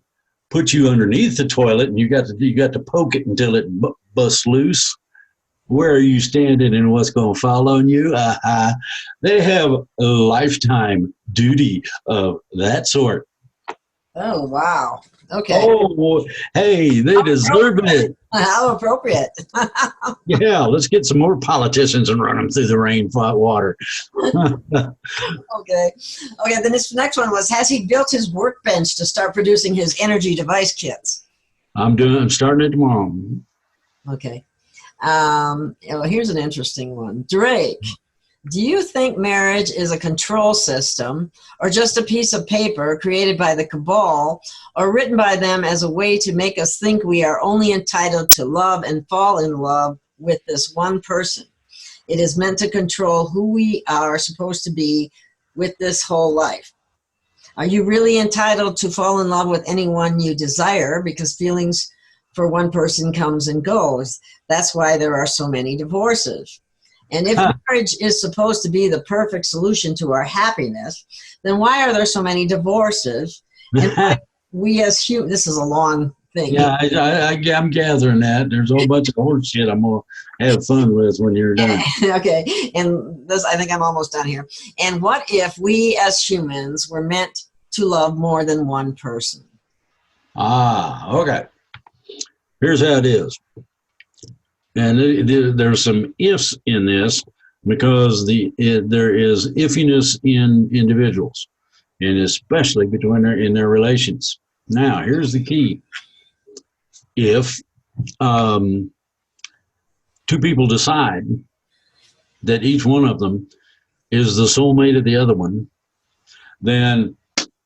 Put you underneath the toilet and you got to poke it until it busts loose. Where are you standing and what's going to fall on you? They have a lifetime duty of that sort. Oh, wow. Okay. Oh, hey, they deserve it. How appropriate. Yeah, let's get some more politicians and run them through the rain-fought water. Okay. Then this next one was, has he built his workbench to start producing his energy device kits? I'm starting it tomorrow. Okay. Here's an interesting one. Drake, do you think marriage is a control system or just a piece of paper created by the cabal or written by them as a way to make us think we are only entitled to love and fall in love with this one person? It is meant to control who we are supposed to be with this whole life. Are you really entitled to fall in love with anyone you desire because feelings for one person comes and goes? That's why there are so many divorces. And if marriage is supposed to be the perfect solution to our happiness, then why are there so many divorces? And why we as humans, this is a long thing. Yeah, I'm gathering that. There's a whole bunch of horse shit I'm going to have fun with when you're done. Okay, and this, I think I'm almost done here. And what if we as humans were meant to love more than one person? Okay. Here's how it is. And there's some ifs in this because there is iffiness in individuals, and especially in their relations. Now, here's the key. If two people decide that each one of them is the soulmate of the other one, then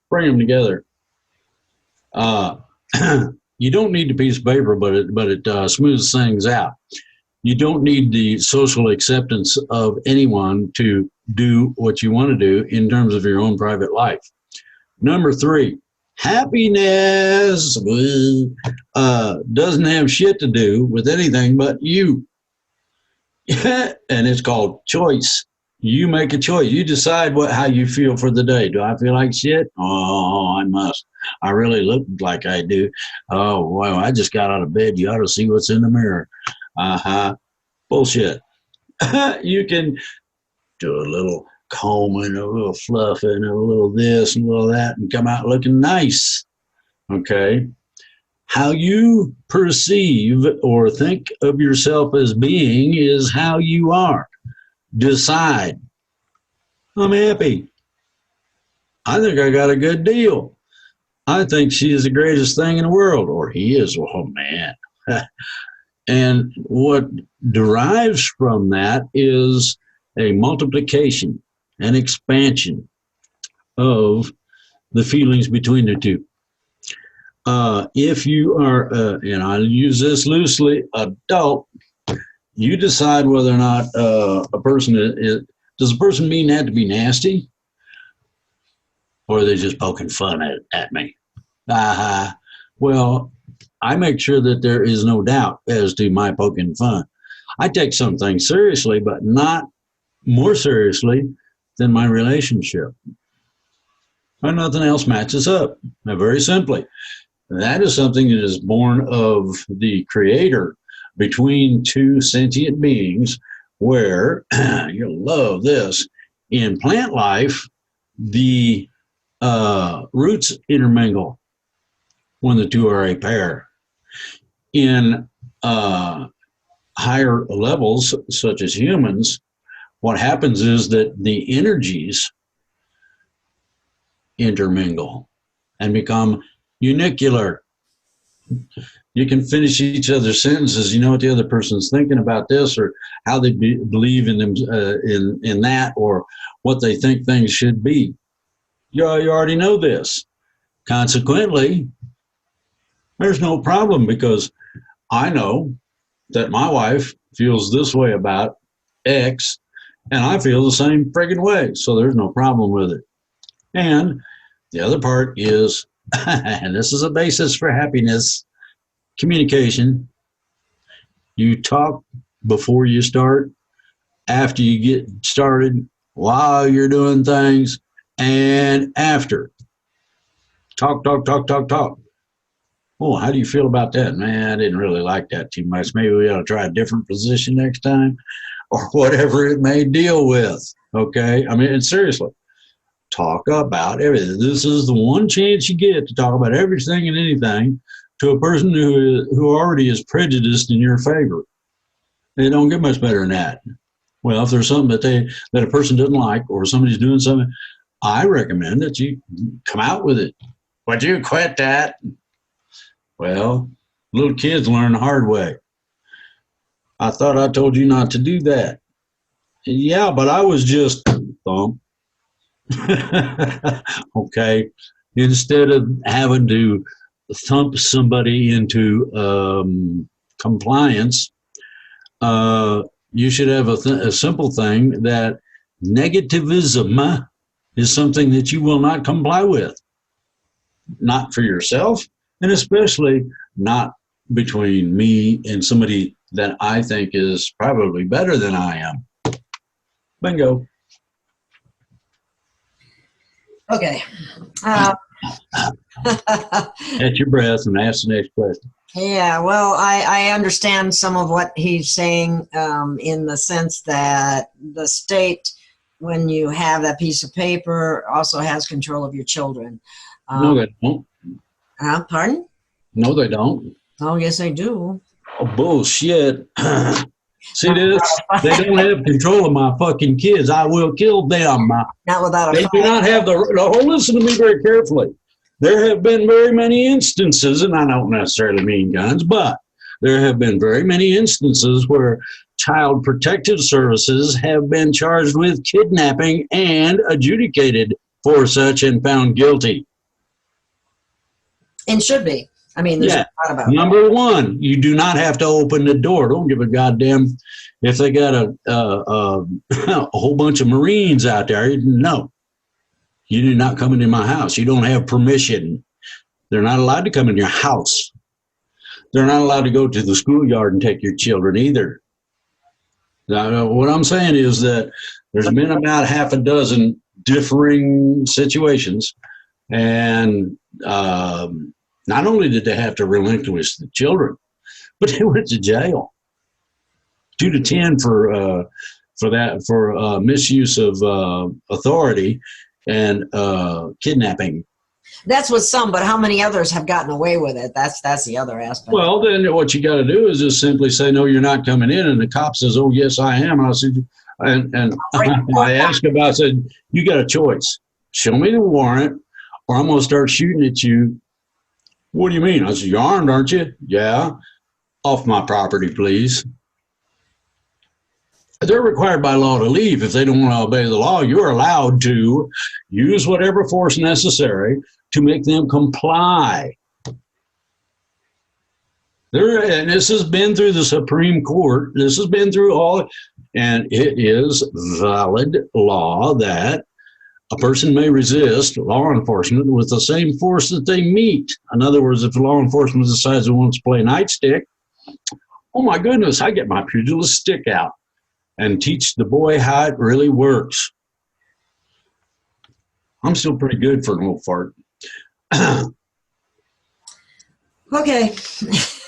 bring them together. You don't need a piece of paper, but it smooths things out. You don't need the social acceptance of anyone to do what you want to do in terms of your own private life. Number 3, happiness doesn't have shit to do with anything but you. And it's called choice. You make a choice. You decide how you feel for the day. Do I feel like shit? Oh, I must. I really look like I do. Oh, well, I just got out of bed. You ought to see what's in the mirror. Bullshit. You can do a little combing, a little fluffing, a little this and a little that, and come out looking nice. Okay? How you perceive or think of yourself as being is how you are. Decide. I'm happy. I think I got a good deal. I think she is the greatest thing in the world, or he is. Oh, man. And what derives from that is a multiplication, an expansion of the feelings between the two. If you are, and I use this loosely, adult, you decide whether or not a person does a person mean that to be nasty, or are they just poking fun at me? Well, I make sure that there is no doubt as to my poking fun. I take some things seriously, but not more seriously than my relationship. And nothing else matches up. Now, very simply, that is something that is born of the Creator between two sentient beings, where you'll love this. In plant life, the roots intermingle when the two are a pair. In higher levels, such as humans, what happens is that the energies intermingle and become unicular. You can finish each other's sentences. You know what the other person's thinking about this, or how they believe in them, in that, or what they think things should be. You already know this. Consequently, there's no problem, because I know that my wife feels this way about X, and I feel the same friggin' way. So there's no problem with it. And the other part is, and this is a basis for happiness, communication. You talk before you start, after you get started, while you're doing things, and after. Talk. Oh, how do you feel about that? Man, I didn't really like that too much. Maybe we ought to try a different position next time, or whatever it may deal with. Okay? I mean, and seriously, talk about everything. This is the one chance you get to talk about everything and anything to a person who already is prejudiced in your favor. They don't get much better than that. Well, if there's something that a person doesn't like, or somebody's doing something, I recommend that you come out with it. Would you quit that? Well, little kids learn the hard way. I thought I told you not to do that. Yeah, but I was just thump. Okay. Instead of having to thump somebody into compliance, you should have a simple thing that negativism is something that you will not comply with. Not for yourself, and especially not between me and somebody that I think is probably better than I am. Bingo. Okay. Catch your breath and ask the next question. Yeah, well, I understand some of what he's saying in the sense that the state, when you have that piece of paper, also has control of your children. No, they don't. Pardon? No, they don't. Oh, yes, they do. Oh, bullshit. See this? They don't have control of my fucking kids. I will kill them. Not without a They fight. do not have listen to me very carefully. There have been very many instances, and I don't necessarily mean guns, but there have been very many instances where child protective services have been charged with kidnapping and adjudicated for such and found guilty. And should be. I mean, there's a lot about Number one, you do not have to open the door. Don't give a goddamn if they got a whole bunch of Marines out there. No, you do not come into my house. You don't have permission. They're not allowed to come in your house. They're not allowed to go to the schoolyard and take your children either. Now, what I'm saying is that there's been about half a dozen differing situations, and not only did they have to relinquish the children, but they went to jail. 2 to 10 for misuse of authority and kidnapping. That's with some, but how many others have gotten away with it? That's the other aspect. Well, then what you got to do is just simply say, no, you're not coming in. And the cop says, oh, yes, I am. And I said, and I asked him, I said, you got a choice. Show me the warrant or I'm going to start shooting at you. What do you mean? I said, you're armed, aren't you? Yeah. Off my property, please. They're required by law to leave. If they don't want to obey the law, you're allowed to use whatever force necessary to make them comply. And this has been through the Supreme Court. This has been through all, and it is valid law that a person may resist law enforcement with the same force that they meet. In other words, if law enforcement decides it wants to play nightstick, oh my goodness, I get my pugilist stick out and teach the boy how it really works. I'm still pretty good for an old fart. Okay.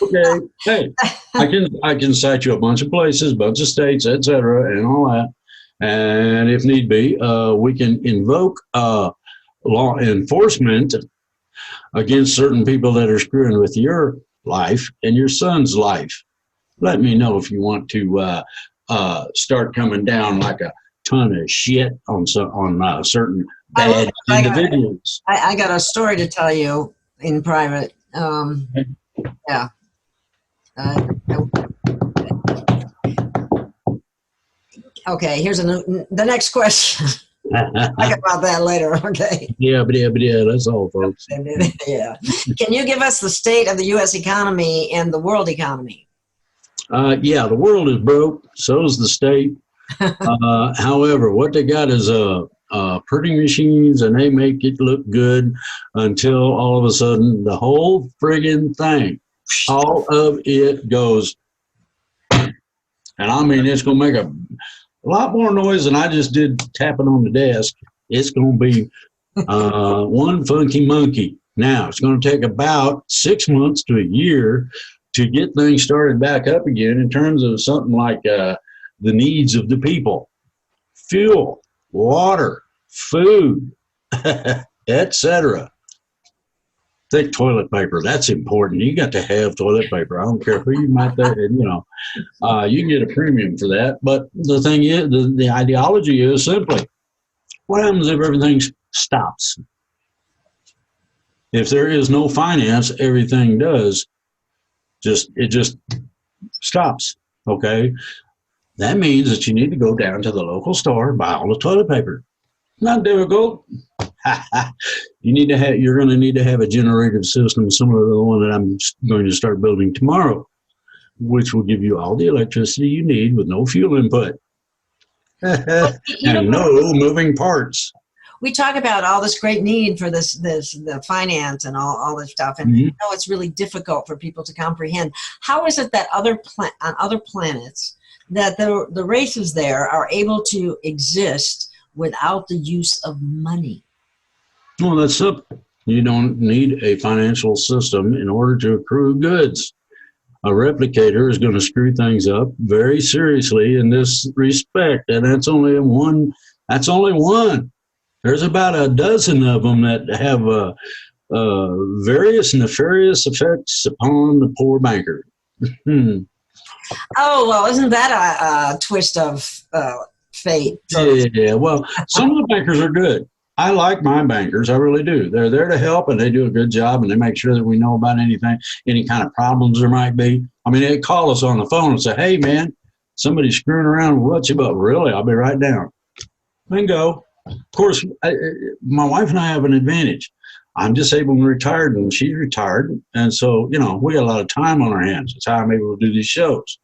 Okay. Hey, I can cite you a bunch of places, a bunch of states, etc., and all that. And if need be, we can invoke law enforcement against certain people that are screwing with your life and your son's life. Let me know if you want to start coming down like a ton of shit on certain bad individuals. I got a story to tell you in private. Yeah. Okay, here's the next question. Talk about that later, okay? Yeah, that's all, folks. Yeah. Can you give us the state of the U.S. economy and the world economy? Yeah, the world is broke. So is the state. However, what they got is printing machines, and they make it look good until all of a sudden the whole friggin' thing, all of it goes. And I mean, it's going to make a lot more noise than I just did tapping on the desk. It's going to be one funky monkey. Now, it's going to take about 6 months to a year to get things started back up again in terms of something like the needs of the people. Fuel, water, food, etc. Thick toilet paper, that's important. You got to have toilet paper. I don't care who you might, you can get a premium for that. But the thing is, the ideology is simply, what happens if everything stops? If there is no finance, everything does. It just stops, okay? That means that you need to go down to the local store, buy all the toilet paper. Not difficult. You're going to need to have a generative system similar to the one that I'm going to start building tomorrow, which will give you all the electricity you need with no fuel input and no moving parts. We talk about all this great need for the finance and all this stuff, and you know it's really difficult for people to comprehend. How is it that on other planets that the races there are able to exist without the use of money? Well, that's simple. You don't need a financial system in order to accrue goods. A replicator is going to screw things up very seriously in this respect, and that's only one. That's only one. There's about a dozen of them that have various nefarious effects upon the poor banker. Oh, well, isn't that a twist of fate? Yeah, well, some of the bankers are good. I like my bankers. I really do. They're there to help, and they do a good job, and they make sure that we know about anything, any kind of problems there might be. I mean, they call us on the phone and say, hey, man, somebody's screwing around with you, but really, I'll be right down. Bingo. Of course, my wife and I have an advantage. I'm disabled and retired, and she's retired. And so, you know, we got a lot of time on our hands. That's how I'm able to do these shows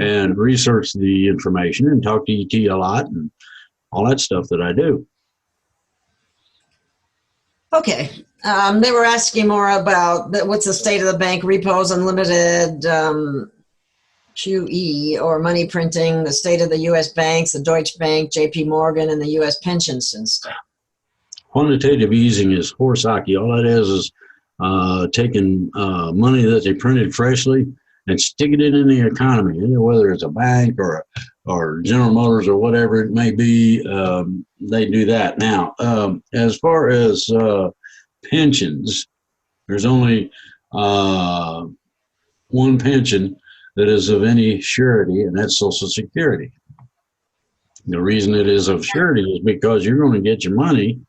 and research the information and talk to ET a lot and all that stuff that I do. Okay. They were asking more about what's the state of the bank repos, unlimited QE or money printing, the state of the U.S. banks, the Deutsche Bank, J.P. Morgan, and the U.S. pension system. Quantitative easing is horse hockey. All that is taking money that they printed freshly and sticking it in the economy, whether it's a bank or General Motors or whatever it may be. They do that. Now, as far as pensions, there's only one pension that is of any surety, and that's Social Security. The reason it is of surety is because you're going to get your money.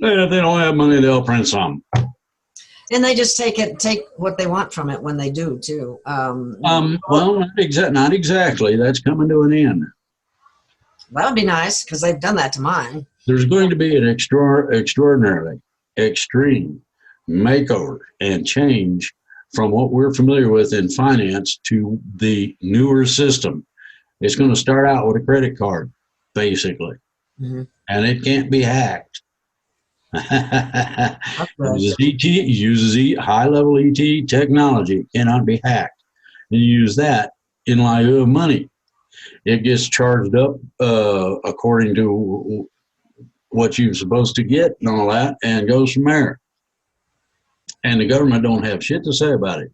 And if they don't have money, they'll print some. And they just take what they want from it when they do too. Well, not exactly. That's coming to an end. That would be nice because they've done that to mine. There's going to be an extraordinarily extreme makeover and change from what we're familiar with in finance to the newer system. It's going to start out with a credit card, basically, and it can't be hacked. Uses high-level ET technology. It cannot be hacked. And you use that in lieu of money. It gets charged up according to what you're supposed to get and all that, and goes from there. And the government don't have shit to say about it.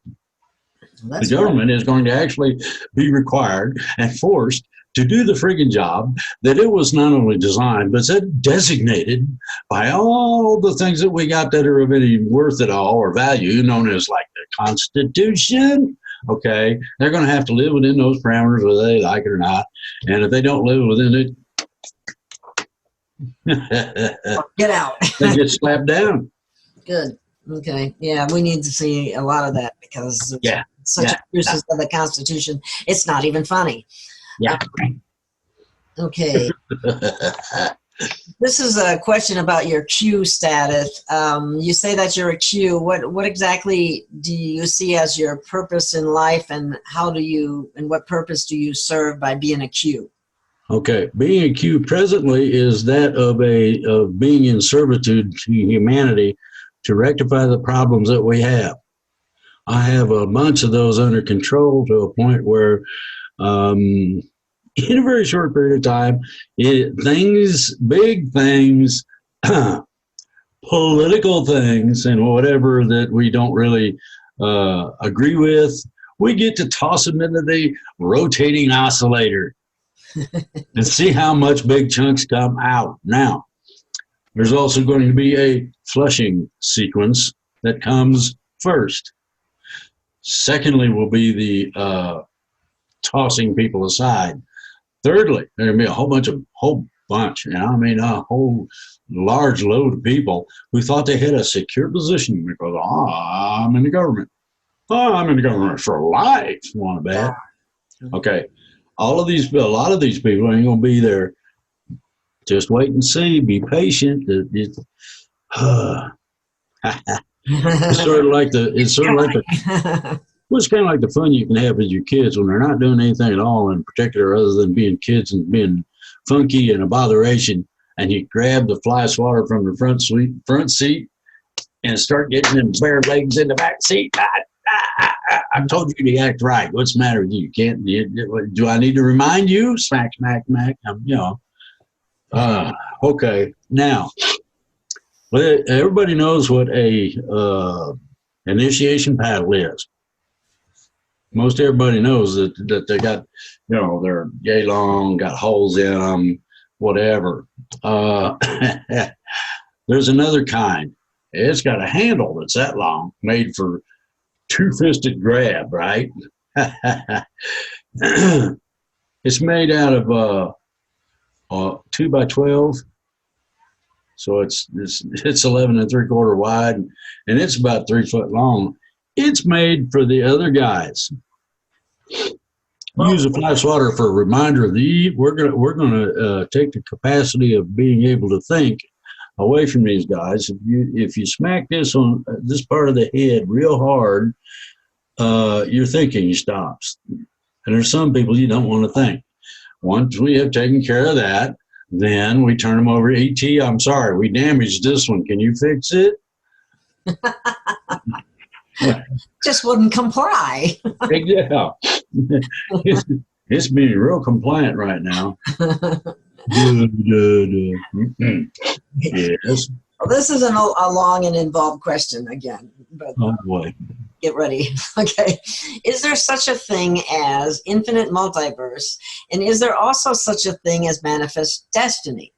The government is going to actually be required and forced to do the friggin' job that it was not only designed, but designated by all the things that we got that are of any worth at all or value, known as like the Constitution. Okay, they're going to have to live within those parameters whether they like it or not. And if they don't live within it, get out. They get slapped down. Good. Okay. Yeah, we need to see a lot of that because such abuses of the Constitution. It's not even funny. Yeah. Okay. This is a question about your Q status. You say that you're a Q. What exactly do you see as your purpose in life, and what purpose do you serve by being a Q? Okay, being a Q presently is that of being in servitude to humanity to rectify the problems that we have. I have a bunch of those under control to a point where in a very short period of time, big things, political things, and whatever that we don't really agree with, we get to toss them into the rotating oscillator and see how much big chunks come out. Now, there's also going to be a flushing sequence that comes first. Secondly will be the tossing people aside. Thirdly, there's going to be a whole bunch, a whole large load of people who thought they had a secure position because, I'm in the government. I'm in the government for life. Want to bet? Okay. A lot of these people ain't going to be there. Just wait and see. Be patient. It's sort of like it's kind of like the fun you can have with your kids when they're not doing anything at all in particular other than being kids and being funky and a botheration, and you grab the fly swatter from the front seat and start getting them bare legs in the back seat. I told you to act right. What's the matter with you? Do I need to remind you? Smack, smack, smack. Okay. Now, Well, everybody knows what a initiation paddle is. Most everybody knows that they got, they're yay long, got holes in them, whatever. There's another kind. It's got a handle that's that long, made for two-fisted grab, right? It's made out of 2 by 12, so it's 11 3/4 wide, and it's about 3 foot long. It's made for the other guys. Use a fly swatter for a reminder of the. We're gonna take the capacity of being able to think away from these guys. If you smack this on this part of the head real hard, your thinking stops. And there's some people you don't want to think. Once we have taken care of that, then we turn them over to ET. I'm sorry, we damaged this one. Can you fix it? Just wouldn't comply. Yeah. It's being real compliant right now. Yes. Well, this is a long and involved question again, but oh boy, get ready. Okay. Is there such a thing as infinite multiverse? And is there also such a thing as manifest destiny?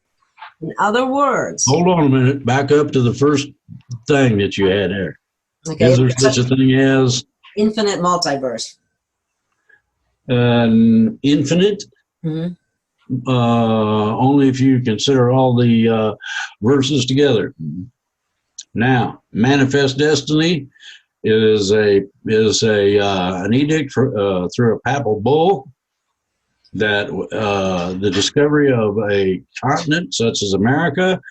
In other words, hold on a minute. Back up to the first thing that you had there. Okay. Is there such a thing as infinite multiverse? Infinite? Mm-hmm. Only if you consider all the verses together. Now, manifest destiny is an edict through a papal bull that the discovery of a continent such as America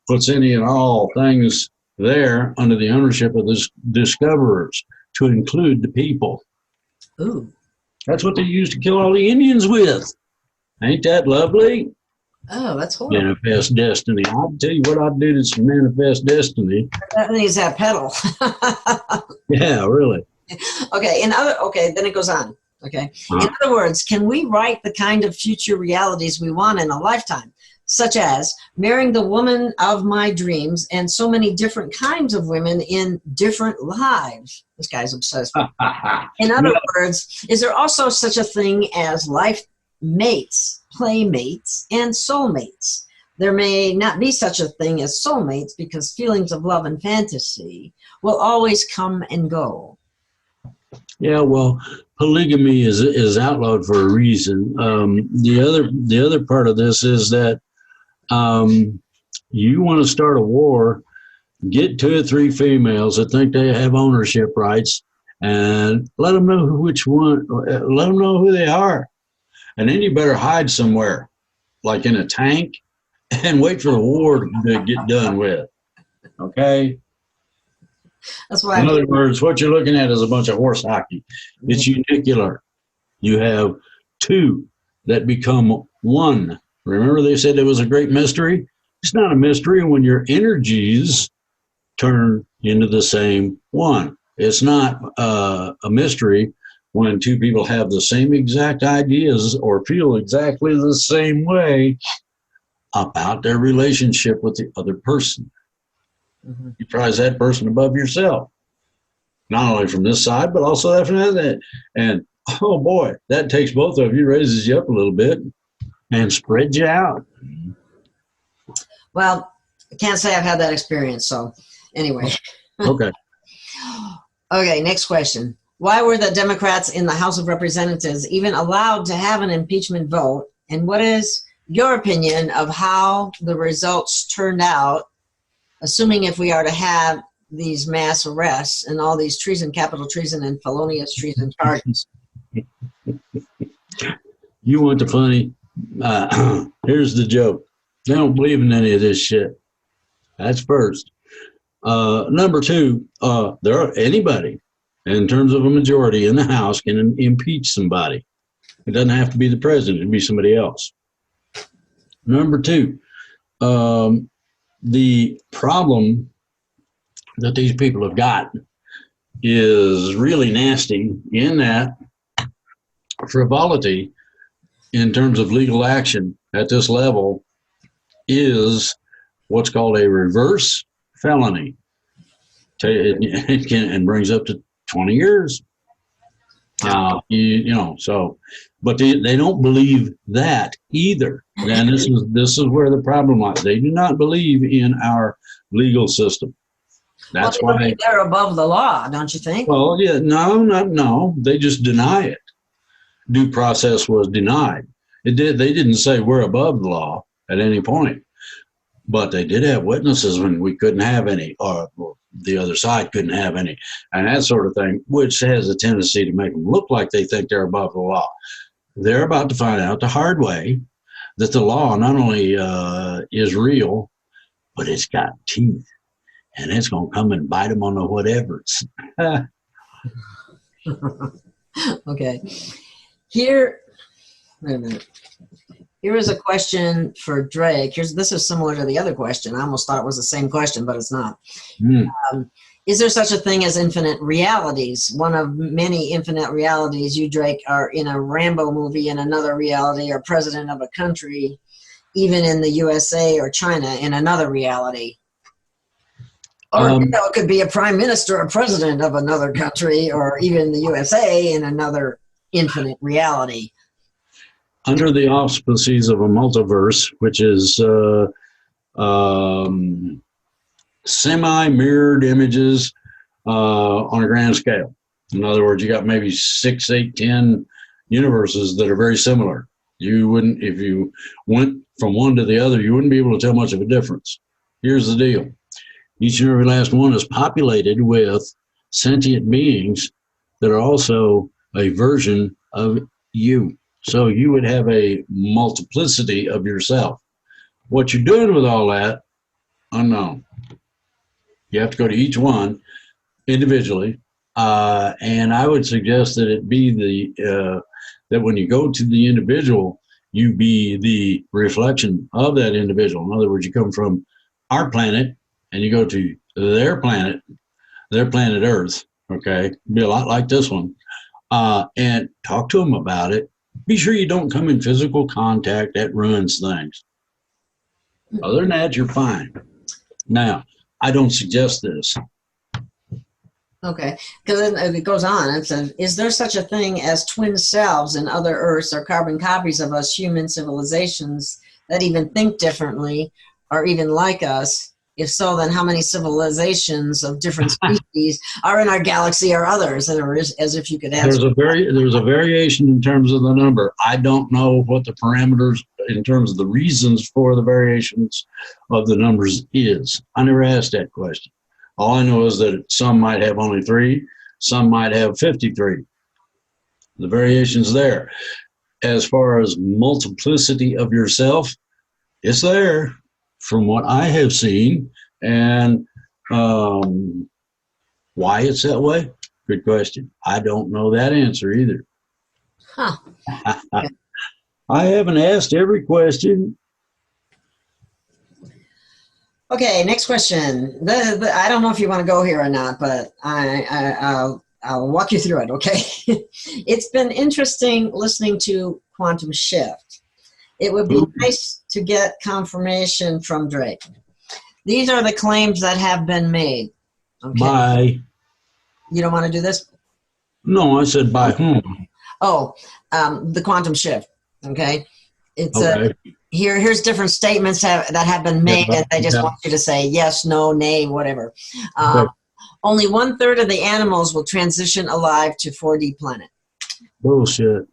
puts any and all things there under the ownership of the discoverers, to include the people. Ooh. That's what they used to kill all the Indians with. Ain't that lovely? Oh, that's horrible. Manifest destiny. I'll tell you what I'd do to some manifest destiny. That needs that pedal. Yeah, really. Okay. Then it goes on. Okay. In other words, can we write the kind of future realities we want in a lifetime, such as marrying the woman of my dreams and so many different kinds of women in different lives? This guy's obsessed with. In other words, is there also such a thing as life mates, playmates, and soulmates? There may not be such a thing as soulmates because feelings of love and fantasy will always come and go. Yeah, well, polygamy is outlawed for a reason. The other part of this is that you want to start a war, get 2 or 3 females that think they have ownership rights, and let them know which one. Let them know who they are. And then you better hide somewhere, like in a tank, and wait for the war to get done with. Okay? That's why. In other words, what you're looking at is a bunch of horse hockey. It's unicular. You have 2 that become 1. Remember they said it was a great mystery? It's not a mystery when your energies turn into the same one. It's not a mystery when 2 people have the same exact ideas or feel exactly the same way about their relationship with the other person. Mm-hmm. You prize that person above yourself, not only from this side, but also from that. And oh boy, that takes both of you, raises you up a little bit, and spreads you out. Well, I can't say I've had that experience. So anyway. Okay. Okay, next question. Why were the Democrats in the House of Representatives even allowed to have an impeachment vote? And what is your opinion of how the results turned out, assuming if we are to have these mass arrests and all these treason, capital treason, and felonious treason charges? You want the funny? Here's the joke. They don't believe in any of this shit. That's first. Number 2, there are anybody, in terms of a majority in the House, can impeach somebody. It doesn't have to be the president. It can be somebody else. Number 2, the problem that these people have got is really nasty in that frivolity in terms of legal action at this level is what's called a reverse felony. And brings up to 20 years. So, but they don't believe that either. And this is where the problem lies. They do not believe in our legal system. That's why they're above the law, don't you think? Well, yeah, no. They just deny it. Due process was denied. They didn't say we're above the law at any point, but they did have witnesses when we couldn't have any, or the other side couldn't have any, and that sort of thing, which has a tendency to make them look like they think they're above the law. They're about to find out the hard way that the law not only is real, but it's got teeth, and it's going to come and bite them on the whatevers. Okay. Wait a minute. Here is a question for Drake. This is similar to the other question. I almost thought it was the same question, but it's not. Is there such a thing as infinite realities? One of many infinite realities. You, Drake, are in a Rambo movie in another reality, or president of a country, even in the USA or China in another reality. Or it could be a prime minister or president of another country, or even the USA in another infinite reality. Under the auspices of a multiverse, which is semi-mirrored images on a grand scale. In other words, you got maybe 6, 8, 10 universes that are very similar. You wouldn't, if you went from one to the other, you wouldn't be able to tell much of a difference. Here's the deal. Each and every last one is populated with sentient beings that are also a version of you. So you would have a multiplicity of yourself. What you're doing with all that, unknown. You have to go to each one individually. And I would suggest that it be that when you go to the individual, you be the reflection of that individual. In other words, you come from our planet and you go to their planet Earth, okay? Be a lot like this one. And talk to them about it. Be sure you don't come in physical contact. That ruins things. Other than that, you're fine. Now, I don't suggest this. Okay, because it goes on. It says, is there such a thing as twin selves in other Earths or carbon copies of us human civilizations that even think differently or even like us? If so, then how many civilizations of different species are in our galaxy or others? And as if you could answer. There's a variation in terms of the number. I don't know what the parameters in terms of the reasons for the variations of the numbers is. I never asked that question. All I know is that some might have only 3, some might have 53. The variation's there. As far as multiplicity of yourself, it's there from what I have seen. And why it's that way? Good question. I don't know that answer either. Huh. I haven't asked every question. Okay, next question. I don't know if you want to go here or not, but I'll walk you through it, okay? It's been interesting listening to Quantum Shift. It would be nice to get confirmation from Drake. These are the claims that have been made. Okay. By? You don't want to do this? No, I said by whom? Oh, the Quantum Shift, okay? It's okay. Here's different statements that have been made, and they just want you to say yes, no, nay, whatever. Okay. Only 1/3 of the animals will transition alive to 4D planet. Bullshit.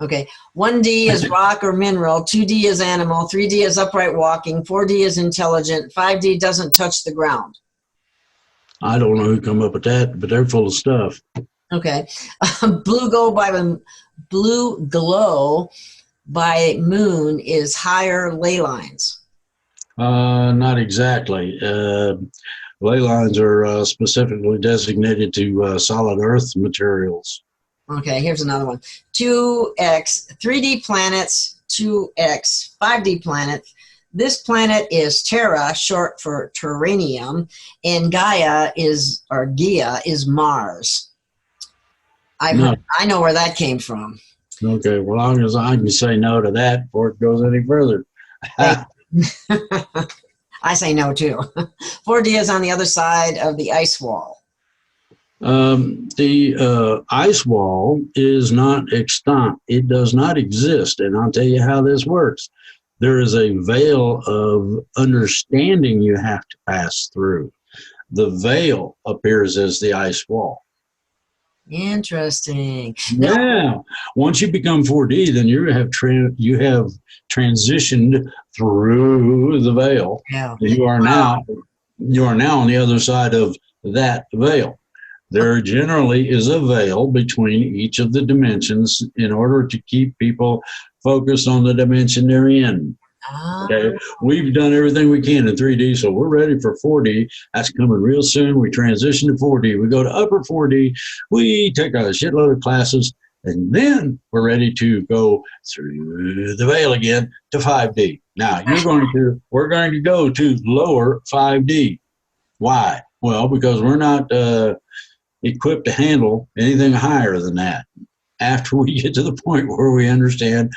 Okay, 1D is rock or mineral, 2D is animal, 3D is upright walking, 4D is intelligent, 5D doesn't touch the ground. I don't know who come up with that, but they're full of stuff. Okay, blue glow by moon is higher ley lines. Not exactly. Ley lines are specifically designated to solid earth materials. Okay, here's another one. 2x, 3D planets, 2x, 5D planets. This planet is Terra, short for Terranium, and Gaia is Mars. I know where that came from. Okay, well, as long as I can say no to that before it goes any further. I say no too. 4D is on the other side of the ice wall. The ice wall is not extant. It does not exist. And I'll tell you how this works. There is a veil of understanding you have to pass through. The veil appears as the ice wall. Interesting. Yeah. Once you become 4D, then you have transitioned through the veil. Yeah. You are now on the other side of that veil. There generally is a veil between each of the dimensions in order to keep people focused on the dimension they're in. Okay, we've done everything we can in 3D, so we're ready for 4D. That's coming real soon. We transition to 4D. We go to upper 4D. We take a shitload of classes, and then we're ready to go through the veil again to 5D. Now, we're going to go to lower 5D. Why? Well, because we're not equipped to handle anything higher than that. After we get to the point where we understand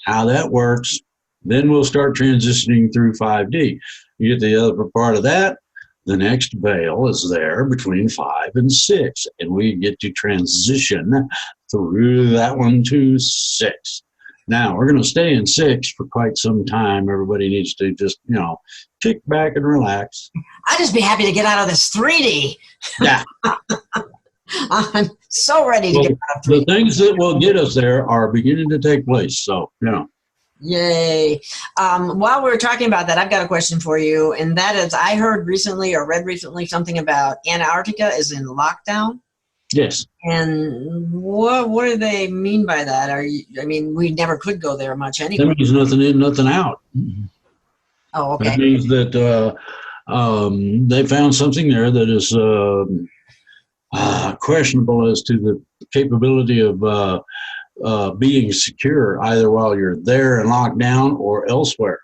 how that works, then we'll start transitioning through 5D. You get the other part of that, the next veil is there between 5 and 6, and we get to transition through that one to 6. Now, we're going to stay in 6 for quite some time. Everybody needs to just, kick back and relax. I'd just be happy to get out of this 3D. Yeah. I'm so ready to get out of 3D. The things that will get us there are beginning to take place, so, Yay. While we're talking about that, I've got a question for you, and that is, I heard recently or read recently something about Antarctica is in lockdown. Yes. And what do they mean by that? We never could go there much anyway. That means nothing in, nothing out. Oh, okay. That means that they found something there that is questionable as to the capability of being secure, either while you're there and locked down or elsewhere.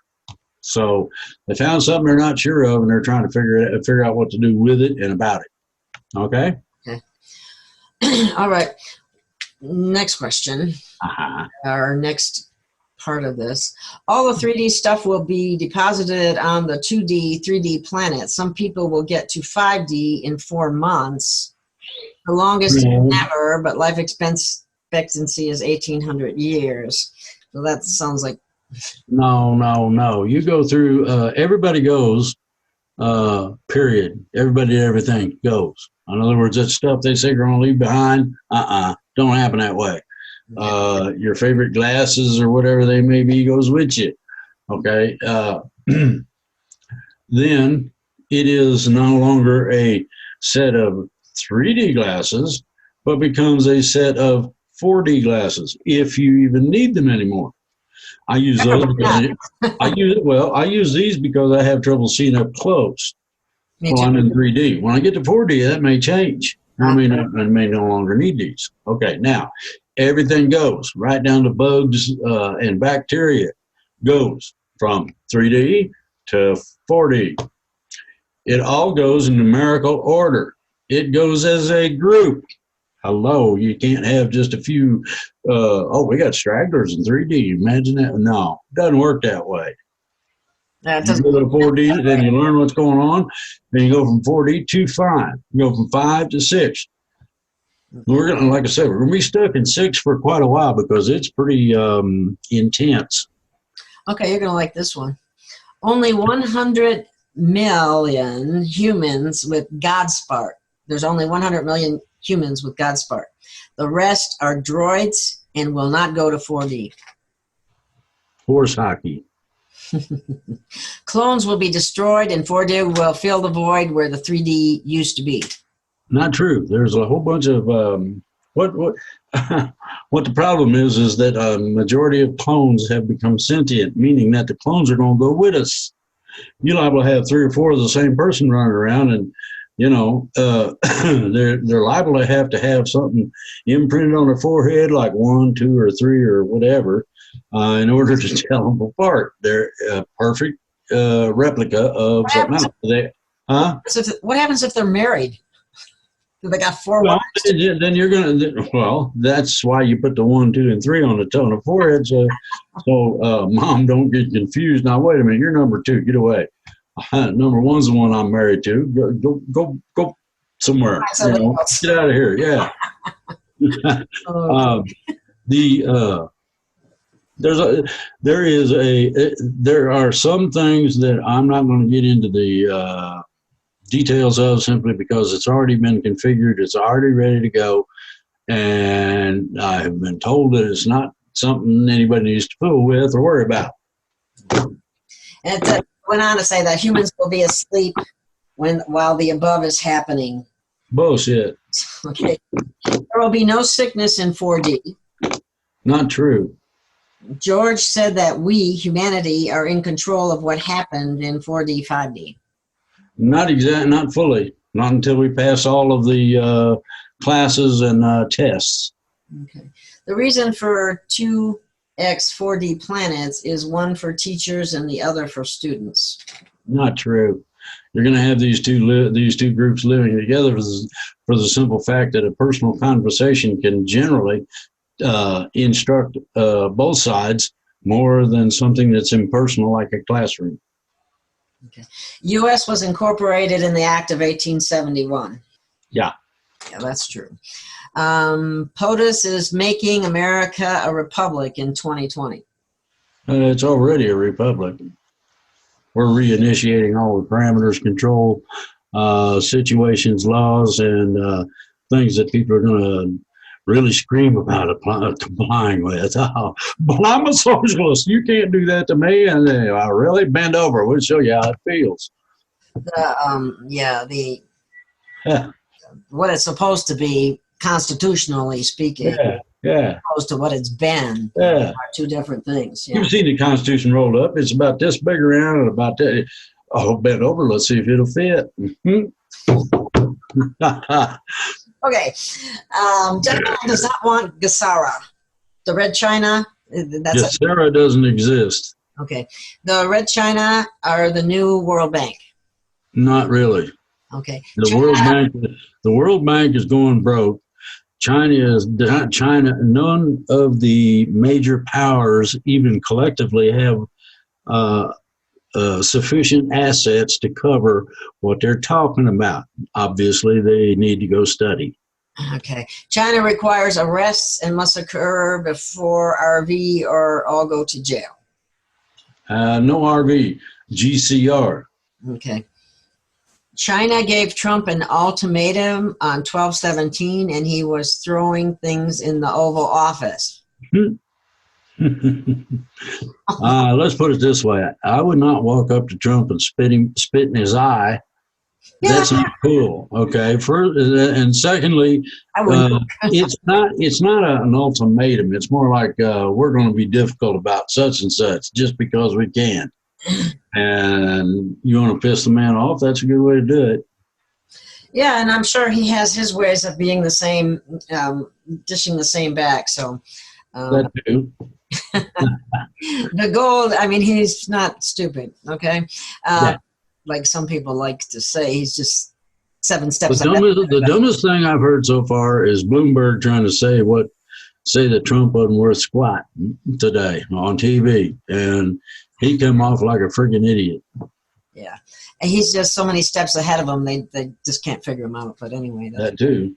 So they found something they're not sure of, and they're trying to figure out what to do with it and about it. Okay? All right. Next question. Uh-huh. Our next part of this. All the 3D stuff will be deposited on the 2D, 3D planet. Some people will get to 5D in 4 months. The longest never, but life expectancy is 1,800 years. So that sounds like... No. You go through, everybody goes, period. Everybody, everything goes. In other words, that stuff they say you're going to leave behind, don't happen that way. Your favorite glasses or whatever they may be goes with you. Okay? Then it is no longer a set of 3D glasses, but becomes a set of 4D glasses, if you even need them anymore. I use those because I use these because I have trouble seeing up close. Well, I'm in 3D. When I get to 4D, that may change. I may no longer need these. Okay, now everything goes right down to bugs and bacteria goes from 3D to 4D. It all goes in numerical order. It goes as a group. Hello, you can't have just a few, we got stragglers in 3D. Imagine that. No, it doesn't work that way. You go to 4D, then you learn what's going on. Then you go from 4D to 5. You go from 5 to 6. We're going to, like I said, we're going to be stuck in 6 for quite a while because it's pretty intense. Okay, you're going to like this one. Only 100 million humans with God spark. There's only 100 million humans with God spark. The rest are droids and will not go to 4D. Horse hockey. Clones will be destroyed and 4D will fill the void where the 3D used to be. Not true. There's a whole bunch of what what the problem is that a majority of clones have become sentient, meaning that the clones are going to go with us. You're liable to have 3 or 4 of the same person running around, and they're liable to have something imprinted on their forehead, like 1, 2, or 3, or whatever, in order to tell them apart. They're a perfect replica of something else. What happens if they're married? Do they got 4 wives? Then you're gonna. That's why you put the 1, 2, and 3 on the forehead, so mom don't get confused. Now wait a minute, you're number 2. Get away. Number one's the one I'm married to. Go somewhere. You know, get out of here. Yeah. There are some things that I'm not going to get into the details of, simply because it's already been configured, it's already ready to go, and I have been told that it's not something anybody needs to fool with or worry about. And it went on to say that humans will be asleep while the above is happening. Bullshit. Okay. There will be no sickness in 4D. Not true. George said that we, humanity, are in control of what happened in 4D, 5D. Not fully. Not until we pass all of the classes and tests. Okay. The reason for 2x 4D planets is one for teachers and the other for students. Not true. You're going to have these two groups living together for the simple fact that a personal conversation can generally instruct both sides more than something that's impersonal like a classroom. Okay. U.S. was incorporated in the Act of 1871. Yeah. Yeah, that's true. POTUS is making America a republic in 2020. It's already a republic. We're reinitiating all the parameters, control, situations, laws, and things that people are going to really scream about complying with. Oh, but I'm a socialist. You can't do that to me. And I really bend over. We'll show you how it feels. What it's supposed to be, constitutionally speaking, opposed to what it's been, are two different things. Yeah. You've seen the Constitution rolled up. It's about this big around and about that. Oh, bend over. Let's see if it'll fit. Okay. Japan does not want Gasara. The red China. Gasara doesn't exist. Okay. The red China are the new World Bank. Not really. Okay. The World Bank is going broke. China. None of the major powers, even collectively, have sufficient assets to cover what they're talking about. Obviously, they need to go study. Okay. China requires arrests and must occur before RV or all go to jail. No RV. GCR. Okay. China gave Trump an ultimatum on 12/17, and he was throwing things in the Oval Office. Let's put it this way. I would not walk up to Trump and spit in his eye. That's not cool. Okay. And secondly, it's not an ultimatum. It's more like we're going to be difficult about such and such just because we can. And you want to piss the man off, that's a good way to do it. Yeah, and I'm sure he has his ways of being the same, dishing the same back. So that too. The goal, I mean, he's not stupid, okay? Like some people like to say, he's just 7 steps ahead. The dumbest thing I've heard so far is Bloomberg trying to say that Trump wasn't worth squat today on TV. And he came off like a freaking idiot. Yeah. And he's just so many steps ahead of him, they just can't figure him out. But anyway. That too.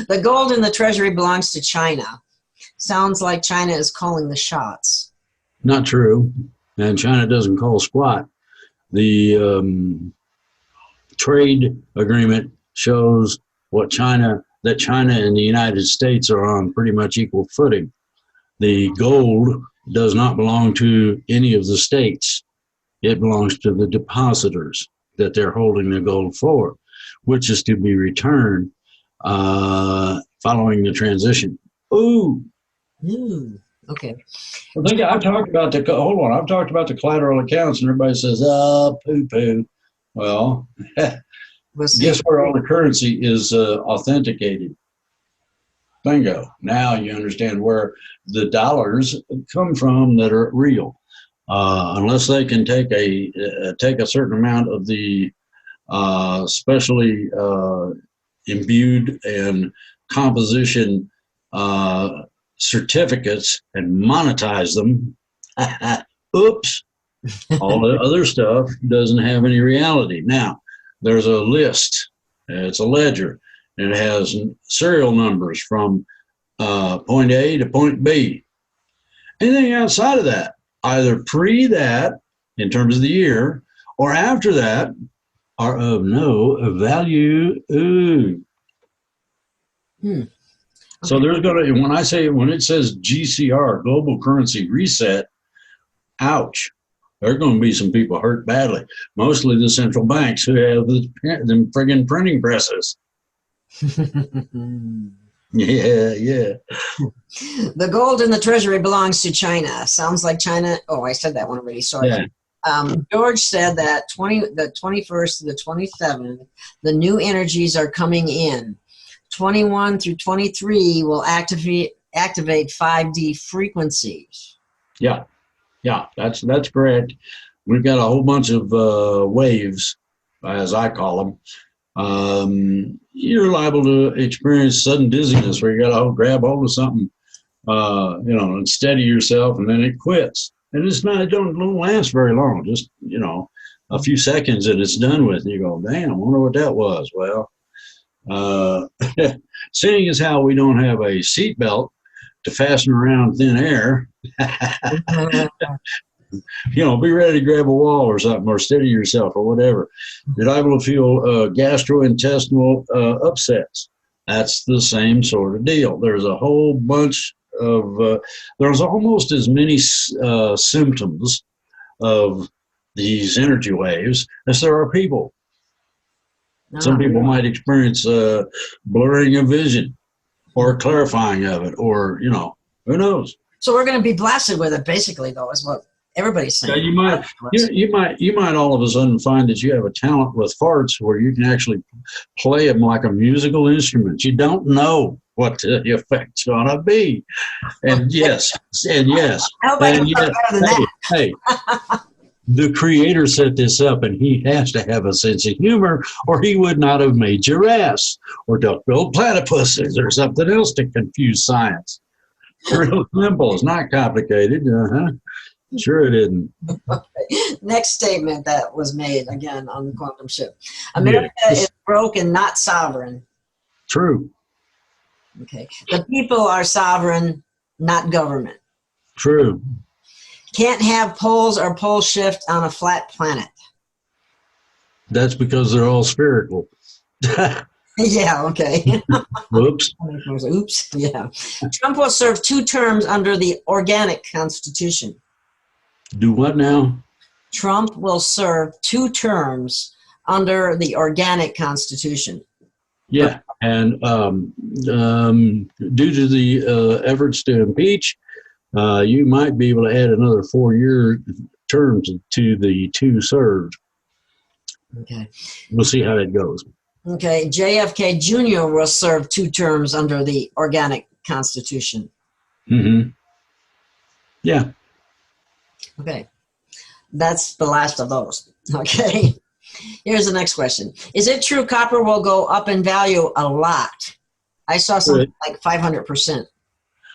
The gold in the treasury belongs to China. Sounds like China is calling the shots. Not true. And China doesn't call squat. The trade agreement shows that China and the United States are on pretty much equal footing. The gold does not belong to any of the states. It belongs to the depositors that they're holding the gold for, which is to be returned following the transition. Ooh. Okay. I've talked about the collateral accounts, and everybody says, poo-poo. Well, guess where all the currency is authenticated? Bingo. Now you understand where the dollars come from that are real. Unless they can take a certain amount of the specially imbued and composition certificates and monetize them. Oops. All the other stuff doesn't have any reality. Now, there's a list. It's a ledger. And it has serial numbers from point A to point B. Anything outside of that, either pre that in terms of the year, or after that, are of no value. Ooh. Okay. So there's going to, when it says GCR, global currency reset, ouch. There are going to be some people hurt badly. Mostly the central banks who have them friggin' printing presses. Yeah. The gold in the treasury belongs to China. Sounds like China. Oh, I said that one already. Sorry. Yeah. George said that the 21st to the 27th, the new energies are coming in. 21 through 23 will activate 5D frequencies. Yeah, that's correct. We've got a whole bunch of waves, as I call them. You're liable to experience sudden dizziness where you got to grab hold of something, and steady yourself, and then it quits. And it don't last very long. Just a few seconds, and it's done with. You go, damn, I wonder what that was. Well. Seeing as how we don't have a seatbelt to fasten around thin air, be ready to grab a wall or something, or steady yourself or whatever. You're liable to feel gastrointestinal upsets. That's the same sort of deal. There's a whole bunch of, there's almost as many symptoms of these energy waves as there are people. Some people might experience blurring of vision or clarifying of it, or, who knows? So we're going to be blasted with it, basically, though, is what everybody's saying. Yeah, you might all of a sudden find that you have a talent with farts where you can actually play them like a musical instrument. You don't know what the effect's going to be. And yes. I hope I can do better than that. Hey. The creator set this up, and he has to have a sense of humor, or he would not have made giraffes or duck-billed platypuses or something else to confuse science. It's real simple. It's not complicated. Sure it isn't. Okay. Next statement that was made, again, on the quantum ship. America is broke and not sovereign. True. Okay. The people are sovereign, not government. True. Can't have poles or pole shift on a flat planet. That's because they're all spherical. Yeah, okay. Whoops. Oops, yeah. Trump will serve 2 terms under the organic constitution. Do what now? Trump will serve 2 terms under the organic constitution. Yeah, and due to the efforts to impeach, you might be able to add another 4-year terms to the 2 served. Okay. We'll see how that goes. Okay. JFK Jr. will serve 2 terms under the organic constitution. Mm-hmm. Yeah. Okay. That's the last of those. Okay. Here's the next question. Is it true copper will go up in value a lot? I saw something like 500%.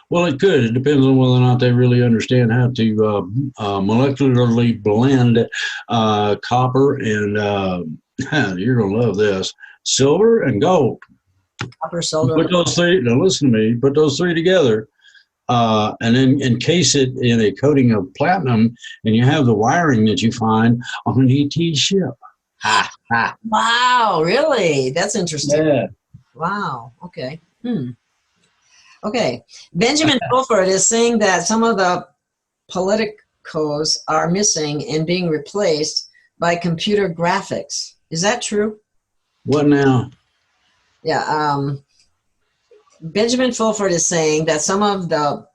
Well, it could. It depends on whether or not they really understand how to molecularly blend copper and, you're going to love this, silver and gold. Copper, silver. Put those 3, now listen to me, put those 3 together and then encase it in a coating of platinum, and you have the wiring that you find on an ET ship. Wow, really? That's interesting. Yeah. Wow, okay. Okay. Benjamin Fulford is saying that some of the politicos are missing and being replaced by computer graphics. Is that true? What now? Yeah. Benjamin Fulford is saying that some of the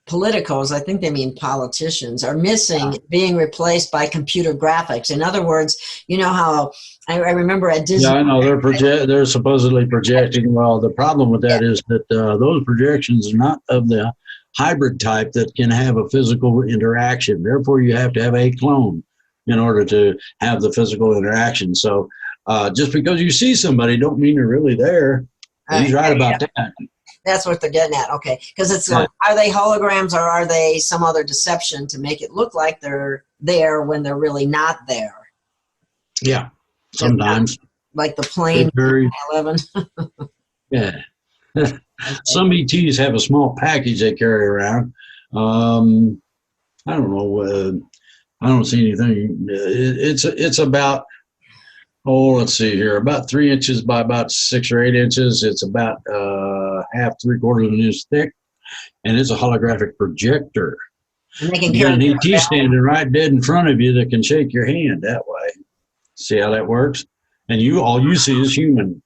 politicos, I think they mean politicians, are missing being replaced by computer graphics. In other words, you know how I remember at Disney. Yeah, I know they're supposedly projecting. Well, the problem with that is that those projections are not of the hybrid type that can have a physical interaction. Therefore, you have to have a clone in order to have the physical interaction. So just because you see somebody don't mean they're really there. He's right about that. That's what they're getting at. Okay. Because it's like, are they holograms or are they some other deception to make it look like they're there when they're really not there. Yeah, sometimes. Like the plane Very, 11. yeah. Okay. Some ETs have a small package they carry around. I don't know. I don't see anything. It's about, let's see here, about 3 inches by about 6 or 8 inches. It's about half, 3/4 of an inch thick, and it's a holographic projector. And they can You got an carry ET standing right dead in front of you that can shake your hand that way. See how that works? And all you see is human.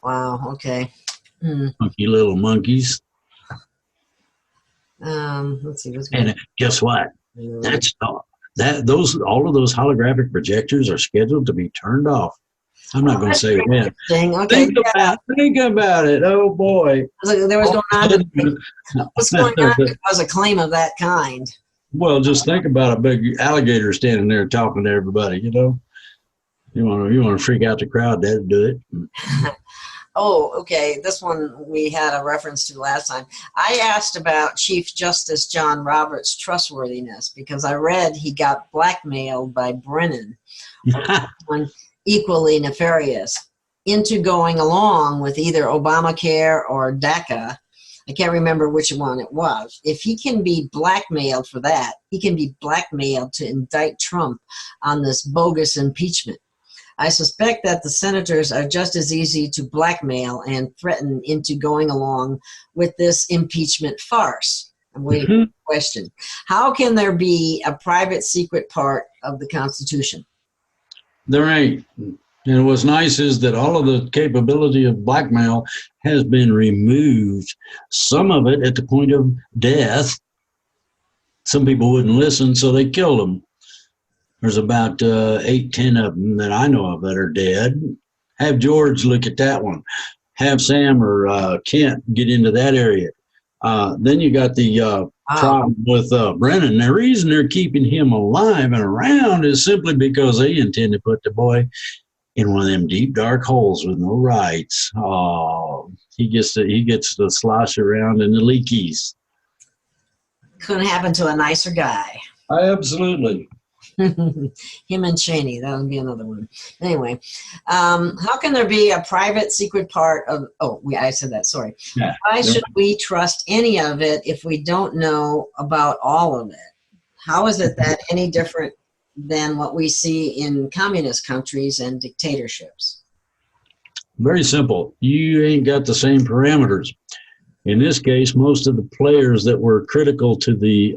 Wow. Okay. Funky little monkeys. Let's see what's going And guess what? That's all. All of those holographic projectors are scheduled to be turned off. I'm not going to say when. Okay. Think about it. Oh boy. There was going on. What's going on? It was a claim of that kind. Well, just think about a big alligator standing there talking to everybody. You want to freak out the crowd. That'd do it. Oh, okay. This one we had a reference to last time. I asked about Chief Justice John Roberts' trustworthiness because I read he got blackmailed by Brennan, one equally nefarious, into going along with either Obamacare or DACA. I can't remember which one it was. If he can be blackmailed for that, he can be blackmailed to indict Trump on this bogus impeachment. I suspect that the senators are just as easy to blackmail and threaten into going along with this impeachment farce. I'm waiting for the question. How can there be a private secret part of the Constitution? There ain't. And what's nice is that all of the capability of blackmail has been removed. Some of it at the point of death. Some people wouldn't listen, so they killed them. There's about 8, 10 of them that I know of that are dead. Have George look at that one. Have Sam or Kent get into that area. Then you got the problem with Brennan. The reason they're keeping him alive and around is simply because they intend to put the boy in one of them deep, dark holes with no rights. Oh, he gets to slosh around in the leakies. Couldn't happen to a nicer guy. Absolutely. Him and Cheney, that would be another one. Anyway, how can there be a private secret part of, I said that, sorry. Yeah. Why should we trust any of it if we don't know about all of it? How is it that any different than what we see in communist countries and dictatorships? Very simple. You ain't got the same parameters. In this case, most of the players that were critical to the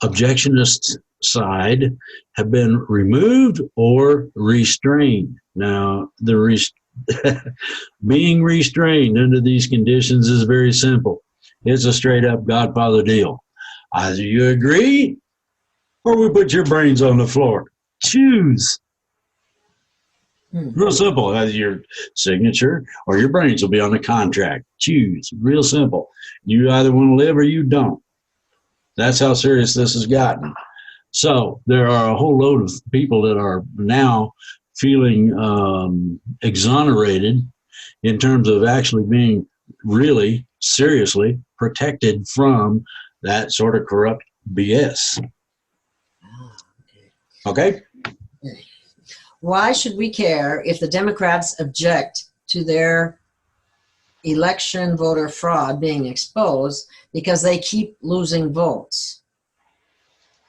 objectionist side have been removed or restrained. Now, being restrained under these conditions is very simple. It's a straight up Godfather deal. Either you agree or we put your brains on the floor. Choose. Real simple. Either your signature or your brains will be on the contract. Choose. Real simple. You either want to live or you don't. That's how serious this has gotten. So there are a whole load of people that are now feeling exonerated in terms of actually being really seriously protected from that sort of corrupt BS. Okay? Why should we care if the Democrats object to their election voter fraud being exposed because they keep losing votes?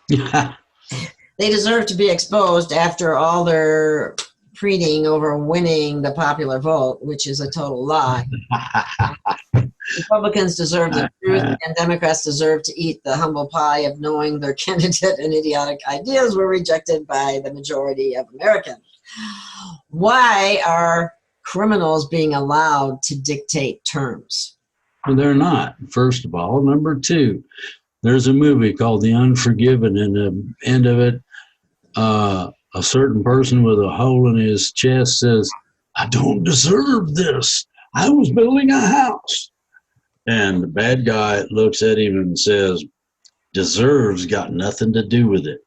They deserve to be exposed after all their preening over winning the popular vote, which is a total lie. Republicans deserve the truth, and Democrats deserve to eat the humble pie of knowing their candidate and idiotic ideas were rejected by the majority of Americans. Why are criminals being allowed to dictate terms? Well, they're not, first of all. Number two, there's a movie called The Unforgiven, and at the end of it, a certain person with a hole in his chest says, "I don't deserve this. I was building a house." And the bad guy looks at him and says, "Deserves got nothing to do with it."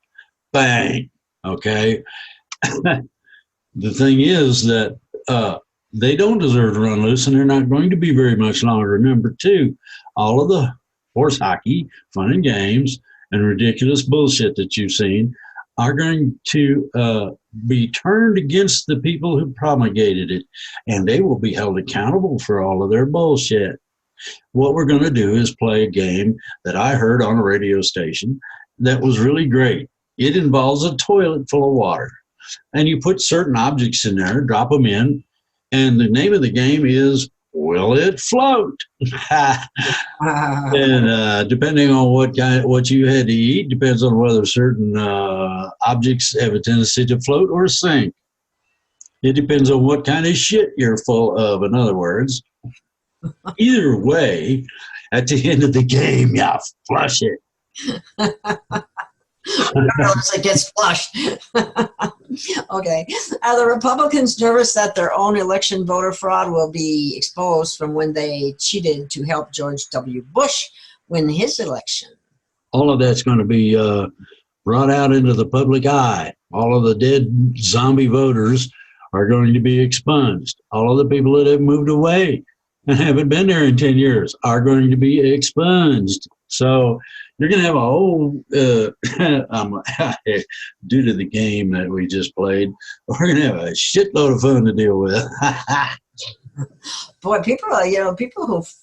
Bang. Okay. The thing is that they don't deserve to run loose, and they're not going to be very much longer. Number two, all of the horse hockey, fun and games, and ridiculous bullshit that you've seen are going to be turned against the people who promulgated it, and they will be held accountable for all of their bullshit. What we're going to do is play a game that I heard on a radio station that was really great. It involves a toilet full of water, and you put certain objects in there, drop them in, and the name of the game is Will It Float? And depending on what you had to eat, depends on whether certain objects have a tendency to float or sink. It depends on what kind of shit you're full of, in other words. Either way, at the end of the game, you flush it. Regardless, it gets flushed. Okay. Are the Republicans nervous that their own election voter fraud will be exposed from when they cheated to help George W. Bush win his election? All of that's going to be brought out into the public eye. All of the dead zombie voters are going to be expunged. All of the people that have moved away and haven't been there in 10 years are going to be expunged. So you're going to have a whole, due to the game that we just played, we're going to have a shitload of fun to deal with. Boy, people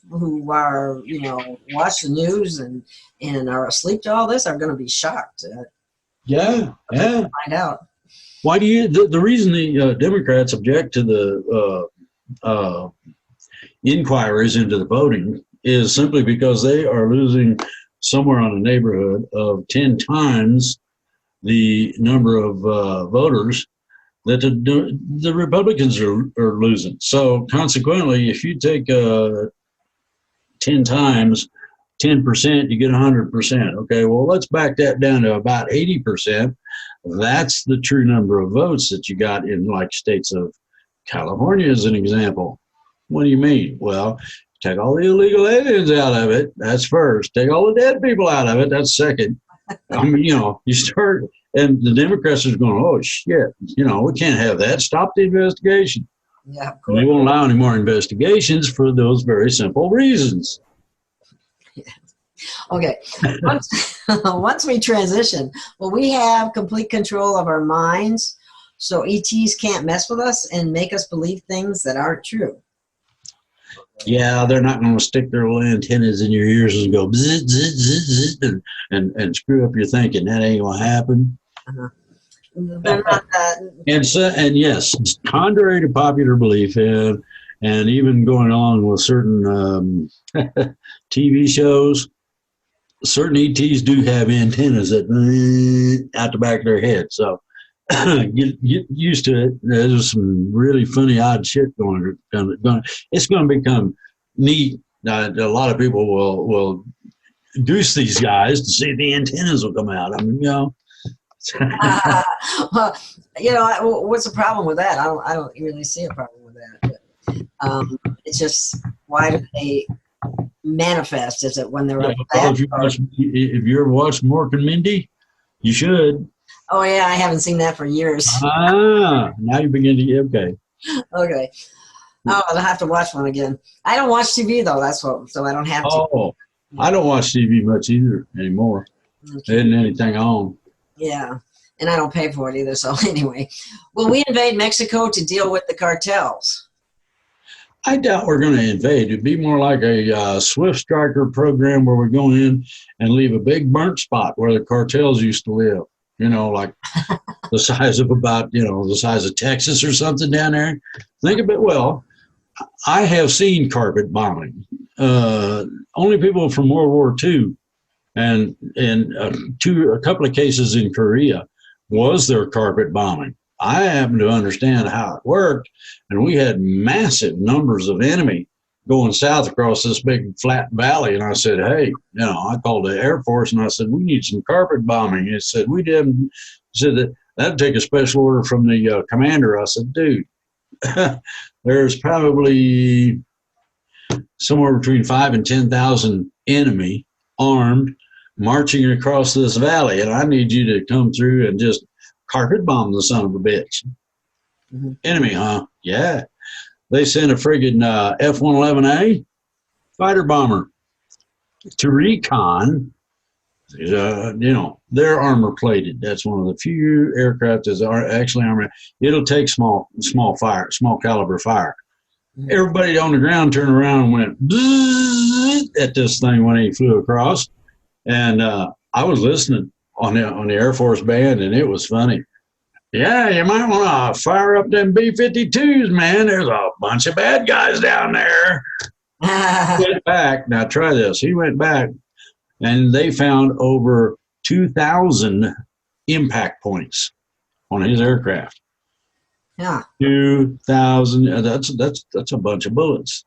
who are, watch the news and are asleep to all this are going to be shocked. Yeah. Find out. Why do the reason the Democrats object to the inquiries into the voting is simply because they are losing somewhere on a neighborhood of 10 times the number of voters that the Republicans are losing. So consequently, if you take 10 times 10%, you get 100%. Okay, well, let's back that down to about 80%. That's the true number of votes that you got in like states of California as an example. What do you mean? Well, take all the illegal aliens out of it. That's first. Take all the dead people out of it. That's second. I mean, you start, and the Democrats are going, oh, shit, we can't have that. Stop the investigation. Yeah, of course. They won't allow any more investigations for those very simple reasons. Yeah. Okay. Once we transition, will we have complete control of our minds so ETs can't mess with us and make us believe things that aren't true? Yeah, they're not going to stick their little antennas in your ears and go bzz, bzz, bzz, and screw up your thinking. That ain't going to happen. Uh-huh. They're not that. And yes, contrary to popular belief, and even going along with certain TV shows, certain ETs do have antennas that out the back of their head. So get used to it. There's some really funny, odd shit going. It's going to become neat. A lot of people will goose these guys to see if the antennas will come out. I mean, well, what's the problem with that? I don't really see a problem with that. But, it's just, why do they manifest? Is it when they're up if you ever watched Mork and Mindy, you should. Oh yeah, I haven't seen that for years. Now you begin to get okay. Okay. Oh, I'll have to watch one again. I don't watch TV though. So I don't have to. Oh, I don't watch TV much either anymore. Okay. There isn't anything on. Yeah, and I don't pay for it either. So anyway, will we invade Mexico to deal with the cartels? I doubt we're going to invade. It'd be more like a Swift Striker program where we go in and leave a big burnt spot where the cartels used to live. Like the size of the size of Texas or something down there. Think of it. Well, I have seen carpet bombing. Only people from World War II and a couple of cases in Korea was there carpet bombing. I happen to understand how it worked, and we had massive numbers of enemy going south across this big flat valley. And I said, hey, I called the Air Force and I said, we need some carpet bombing. It said, we didn't. Said that'd take a special order from the commander. I said, dude, there's probably somewhere between 5,000 and 10,000 enemy armed marching across this valley. And I need you to come through and just carpet bomb the son of a bitch. Mm-hmm. Enemy, huh? Yeah. They sent a friggin' F-111A fighter bomber to recon They're armor plated. That's one of the few aircraft that are actually armored. It'll take small caliber fire. Everybody on the ground turned around and went at this thing when he flew across. And I was listening on the Air Force band, and it was funny. Yeah, you might want to fire up them B-52s, man. There's a bunch of bad guys down there. He went back. Now try this. He went back, and they found over 2,000 impact points on his aircraft. Yeah. 2,000. That's a bunch of bullets.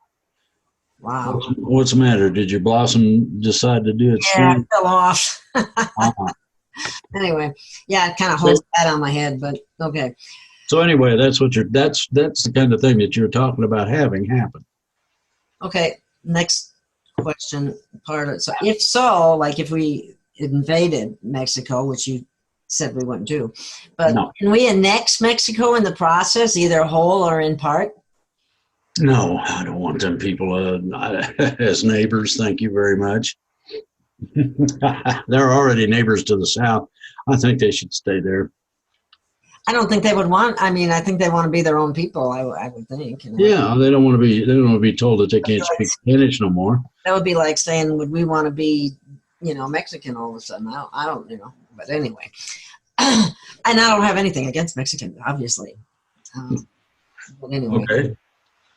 Wow. What's the matter? Did your blossom decide to do its thing? It fell off. Anyway, yeah, it kind of holds that on my head, but okay. So anyway, that's the kind of thing that you're talking about having happen. Okay, next question part of it. So if so, like if we invaded Mexico, which you said we wouldn't do, but No. Can we annex Mexico in the process, either whole or in part? No, I don't want them people as neighbors. Thank you very much. They're already neighbors to the south. I think they should stay there. I don't think they would want. I mean, I think they want to be their own people. I would think. Yeah, they don't want to be. They don't want to be told that they can't speak Spanish no more. That would be like saying, "Would we want to be, Mexican all of a sudden?" I don't. But anyway, and I don't have anything against Mexicans, obviously. But anyway, Okay.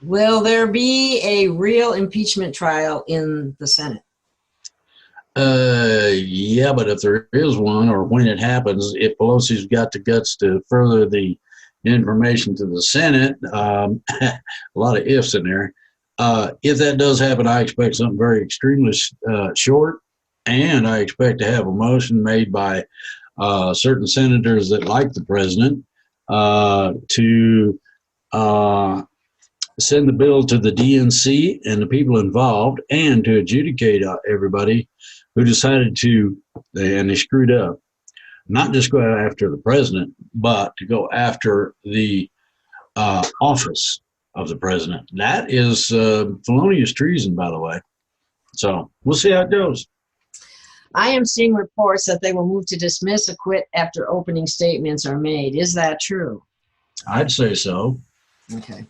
Will there be a real impeachment trial in the Senate? Yeah, but if there is one, or when it happens, if Pelosi's got the guts to further the information to the Senate, a lot of ifs in there. If that does happen, I expect something very extremely short, and I expect to have a motion made by certain senators that like the president to send the bill to the DNC and the people involved, and to adjudicate everybody who decided to, and they screwed up, not just go after the president, but to go after the office of the president. That is felonious treason, by the way. So we'll see how it goes. I am seeing reports that they will move to dismiss, acquit after opening statements are made. Is that true? I'd say so. Okay.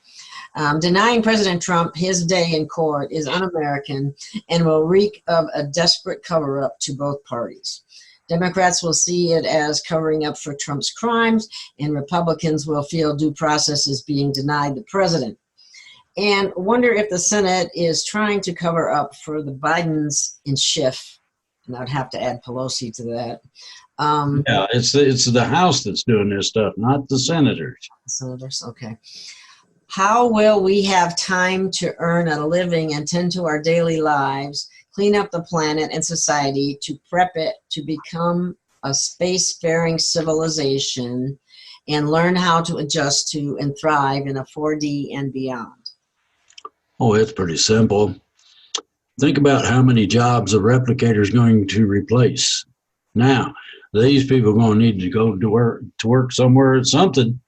Denying President Trump his day in court is un-American and will reek of a desperate cover-up to both parties. Democrats will see it as covering up for Trump's crimes, and Republicans will feel due process is being denied the president. And wonder if the Senate is trying to cover up for the Bidens in Schiff, and I'd have to add Pelosi to that. Yeah, it's the House that's doing this stuff, not the senators. Senators, okay. How will we have time to earn a living and tend to our daily lives, clean up the planet and society to prep it to become a spacefaring civilization and learn how to adjust to and thrive in a 4D and beyond? Oh, it's pretty simple. Think about how many jobs a replicator is going to replace. Now, these people are going to need to go to work somewhere at something.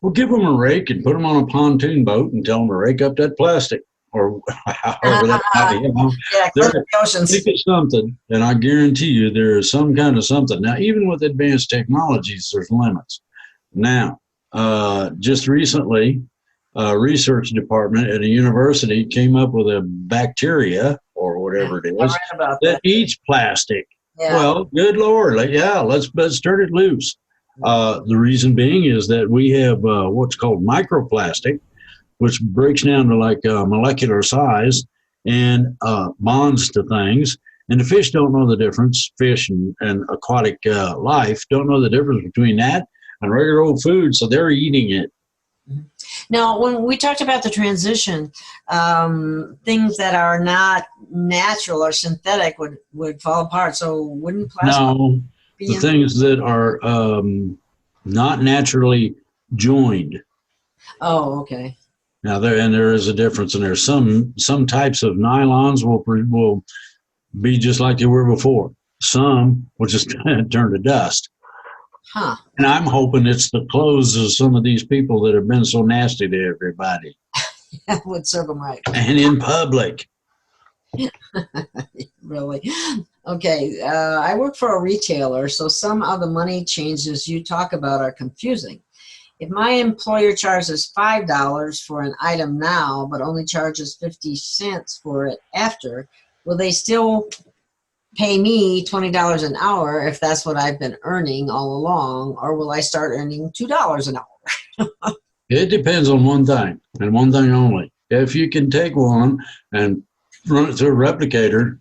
We'll give them a rake and put them on a pontoon boat and tell them to rake up that plastic, or however that Yeah, clean the oceans. Think of something, and I guarantee you there is some kind of something. Now, even with advanced technologies, there's limits. Now, just recently, a research department at a university came up with a bacteria, or whatever it is, that eats plastic. Yeah. Well, good Lord, let's turn it loose. The reason being is that we have what's called microplastic, which breaks down to like molecular size and bonds to things. And the fish don't know the difference. Fish and aquatic life don't know the difference between that and regular old food, so they're eating it. Now, when we talked about the transition, things that are not natural or synthetic would fall apart. So wouldn't plastic? No, the things that are not naturally joined. Oh, okay. Now there is a difference, and there's some types of nylons will be just like they were before. Some will just turn to dust. Huh. And I'm hoping it's the clothes of some of these people that have been so nasty to everybody. That would serve them right. And in public. Really. Okay, I work for a retailer, so some of the money changes you talk about are confusing. If my employer charges $5 for an item now, but only charges 50 cents for it after, will they still pay me $20 an hour if that's what I've been earning all along, or will I start earning $2 an hour? It depends on one thing and one thing only. If you can take one and run it through a replicator,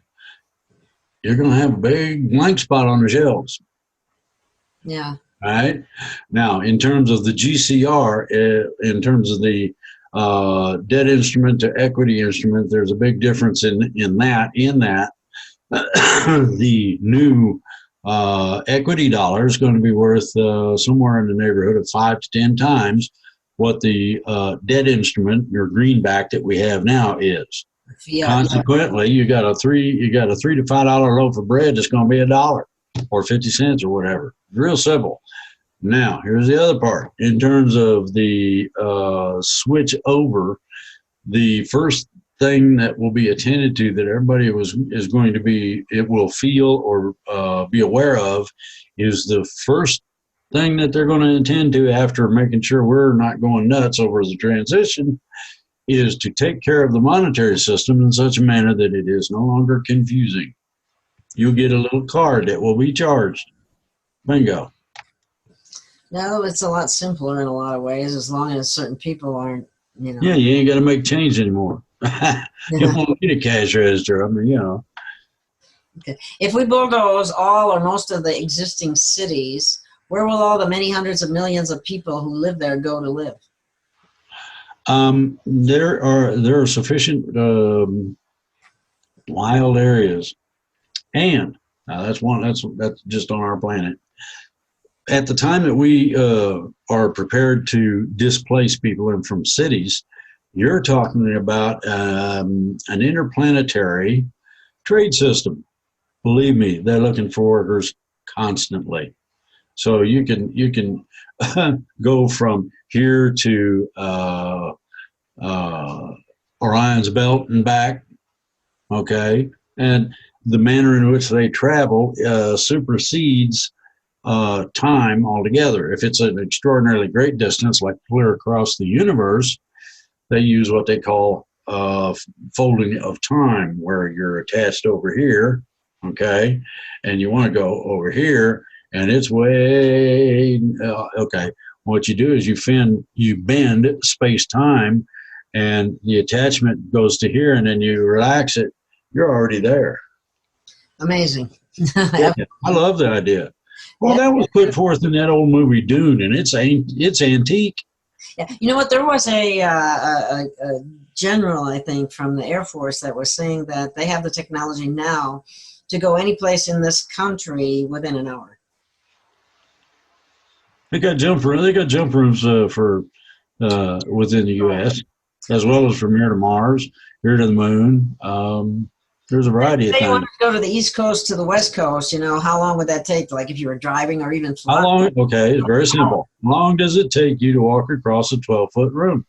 you're going to have a big blank spot on the shelves. Yeah. All right. Now, in terms of the GCR, in terms of the debt instrument to equity instrument, there's a big difference in that. The new equity dollar is going to be worth somewhere in the neighborhood of 5 to 10 times what the debt instrument, your greenback that we have now, is. Yeah. Consequently, you got a $3 to $5 loaf of bread that's going to be $1 or 50 cents or whatever. Real simple. Now, here's the other part. In terms of the switch over, the first thing that will be attended to that everybody is going to be, it will feel or be aware of, is the first thing that they're going to attend to after making sure we're not going nuts over the transition is to take care of the monetary system in such a manner that it is no longer confusing. You'll get a little card that will be charged. Bingo. No, it's a lot simpler in a lot of ways, as long as certain people aren't, you know. Yeah, you ain't got to make change anymore. You won't need a cash register. I mean, you know. Okay. If we bulldoze all or most of the existing cities, where will all the many hundreds of millions of people who live there go to live? There are sufficient wild areas, and that's just on our planet. At the time that we are prepared to displace people from cities, you're talking about an interplanetary trade system. Believe me, they're looking for workers constantly. So you can go from here to Orion's belt and back, okay? And the manner in which they travel supersedes time altogether. If it's an extraordinarily great distance, like clear across the universe, they use what they call folding of time, where you're attached over here, okay, and you want to go over here, and it's way okay. What you do is you bend space-time, and the attachment goes to here, and then you relax it. You're already there. Amazing. Yeah, I love the idea. Well, that was put forth in that old movie Dune, and it's antique. Yeah. You know what? There was a general, I think, from the Air Force that was saying that they have the technology now to go any place in this country within an hour. They got jump rooms for within the U.S. as well as from here to Mars, here to the moon. There's a variety of things. If you want to go to the East Coast to the West Coast, you know, how long would that take? Like if you were driving or even flying? How long? Okay, it's very simple. How long does it take you to walk across a 12-foot room?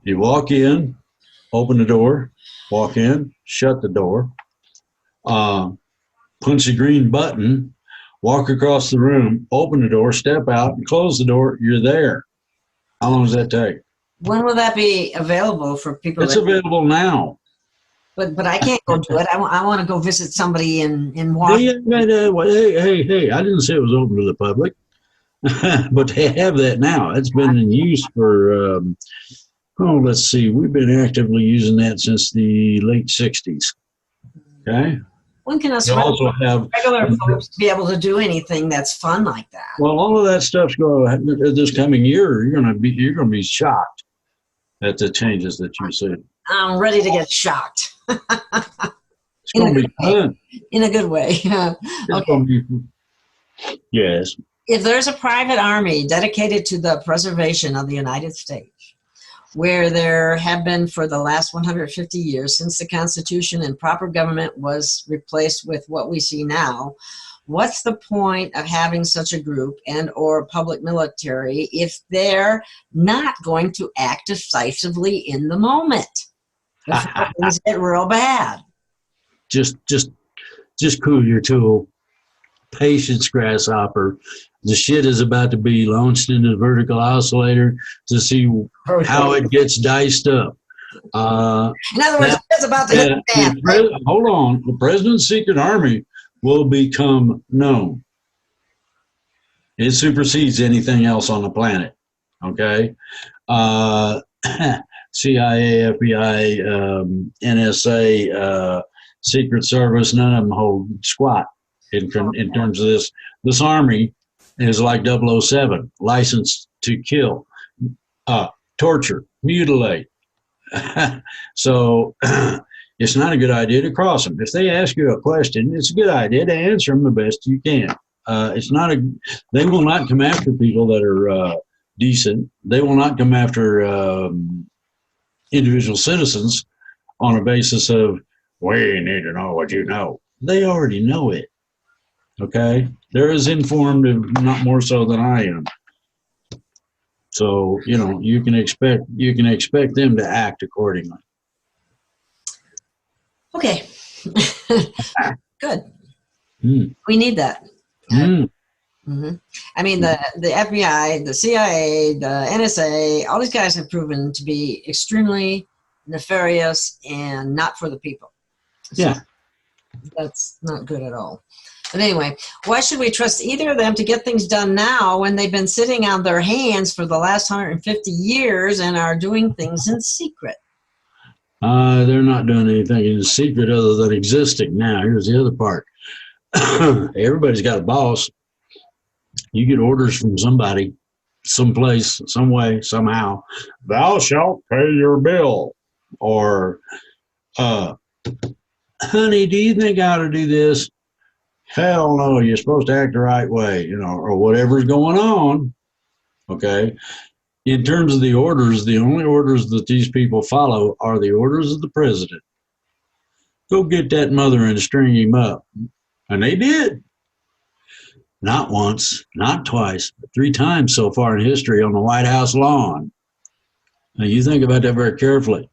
You walk in, open the door, walk in, shut the door, punch the green button, walk across the room, open the door, step out, and close the door. You're there. How long does that take? When will that be available for people? It's available now. But I can't go do it. I want to go visit somebody in Washington. Hey, I didn't say it was open to the public. But they have that now. It's been in use for, let's see, we've been actively using that since the late 60s. Okay? When can us regular folks be able to do anything that's fun like that? Well, all of that stuff's going this coming year. You're going to be shocked at the changes that you see. I'm ready to get shocked. It's going to be fun. In a good way. Okay. Yes. If there's a private army dedicated to the preservation of the United States, where there have been for the last 150 years since the Constitution and proper government was replaced with what we see now, what's the point of having such a group and or public military if they're not going to act decisively in the moment? Before things get real bad. Just just cool your tool. Patience, grasshopper. The shit is about to be launched into the vertical oscillator to see how it gets diced up. In other words, it's about to hit the fan. Hold on. The president's secret army will become known. It supersedes anything else on the planet. Okay? CIA, FBI, NSA, Secret Service, none of them hold squat in terms of this. This army is like 007, licensed to kill, torture, mutilate. So it's not a good idea to cross them. If they ask you a question, it's a good idea to answer them the best you can. They will not come after people that are decent. They will not come after individual citizens on a basis of, we need to know what you know. They already know it. Okay? They're as informed, if not more so than I am. So, you can expect them to act accordingly. Okay. Good. We need that. Mm-hmm. I mean, the FBI, the CIA, the NSA, all these guys have proven to be extremely nefarious and not for the people. So yeah. That's not good at all. But anyway, why should we trust either of them to get things done now when they've been sitting on their hands for the last 150 years and are doing things in secret? They're not doing anything in secret other than existing. Now, here's the other part. Everybody's got a boss. You get orders from somebody, someplace, some way, somehow. Thou shalt pay your bill. Or, honey, do you think I ought to do this? Hell no, you're supposed to act the right way, or whatever's going on. Okay. In terms of the orders, the only orders that these people follow are the orders of the president. Go get that mother and string him up. And they did. Not once, not twice, but 3 times so far in history on the White House lawn. Now you think about that very carefully.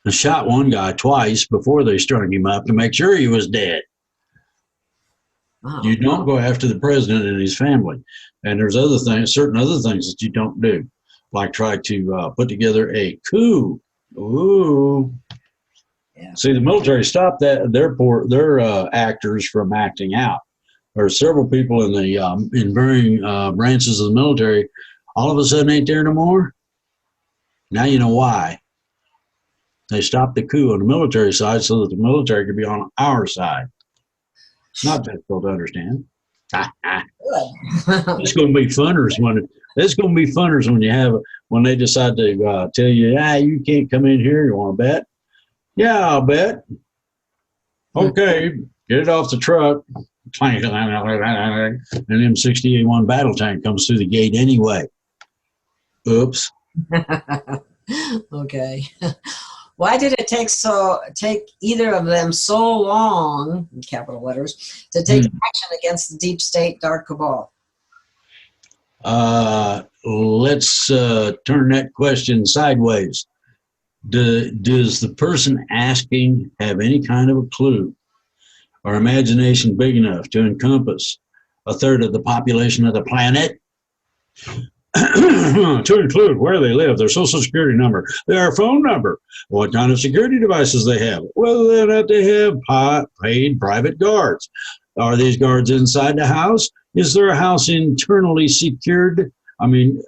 They shot one guy twice before they strung him up to make sure he was dead. Wow. You don't go after the president and his family. And there's certain other things that you don't do, like try to put together a coup. Ooh. Yeah. See, the military stopped their actors from acting out. There are several people in varying branches of the military. All of a sudden ain't there no more. Now you know why. They stopped the coup on the military side so that the military could be on our side. Not difficult to understand. It's going to be funners when they decide to tell you, you can't come in here. You want to bet? Yeah, I'll bet. Okay, get it off the truck. An M60A1 battle tank comes through the gate anyway. Oops. Okay. Why did it take either of them so long, in capital letters, to take action against the deep state dark cabal? Let's turn that question sideways. Does the person asking have any kind of a clue or imagination big enough to encompass 1/3 of the population of the planet? To include where they live, their social security number, their phone number, what kind of security devices they have, whether or not they have paid private guards. Are these guards inside the house? Is their house internally secured? I mean,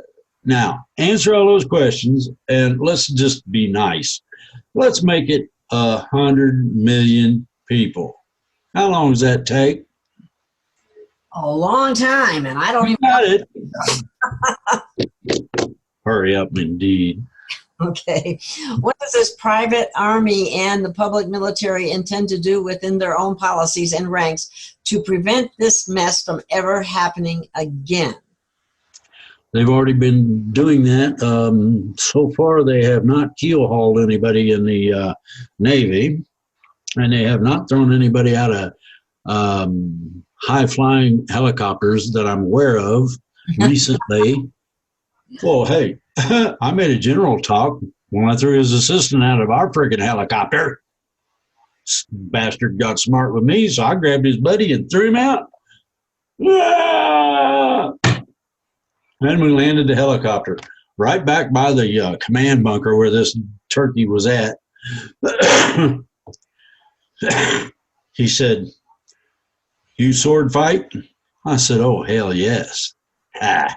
now, answer all those questions, and let's just be nice. Let's make it 100 million people. How long does that take? A long time, and I don't even got it. Hurry up, indeed. Okay. What does this private army and the public military intend to do within their own policies and ranks to prevent this mess from ever happening again? They've already been doing that. So far, they have not keel-hauled anybody in the Navy, and they have not thrown anybody out of high-flying helicopters that I'm aware of recently. Well, hey, I made a general talk when I threw his assistant out of our freaking helicopter. Bastard got smart with me, so I grabbed his buddy and threw him out. Ah! Then we landed the helicopter right back by the command bunker where this turkey was at. He said, "You sword fight?" I said, "Oh, hell yes." Ha.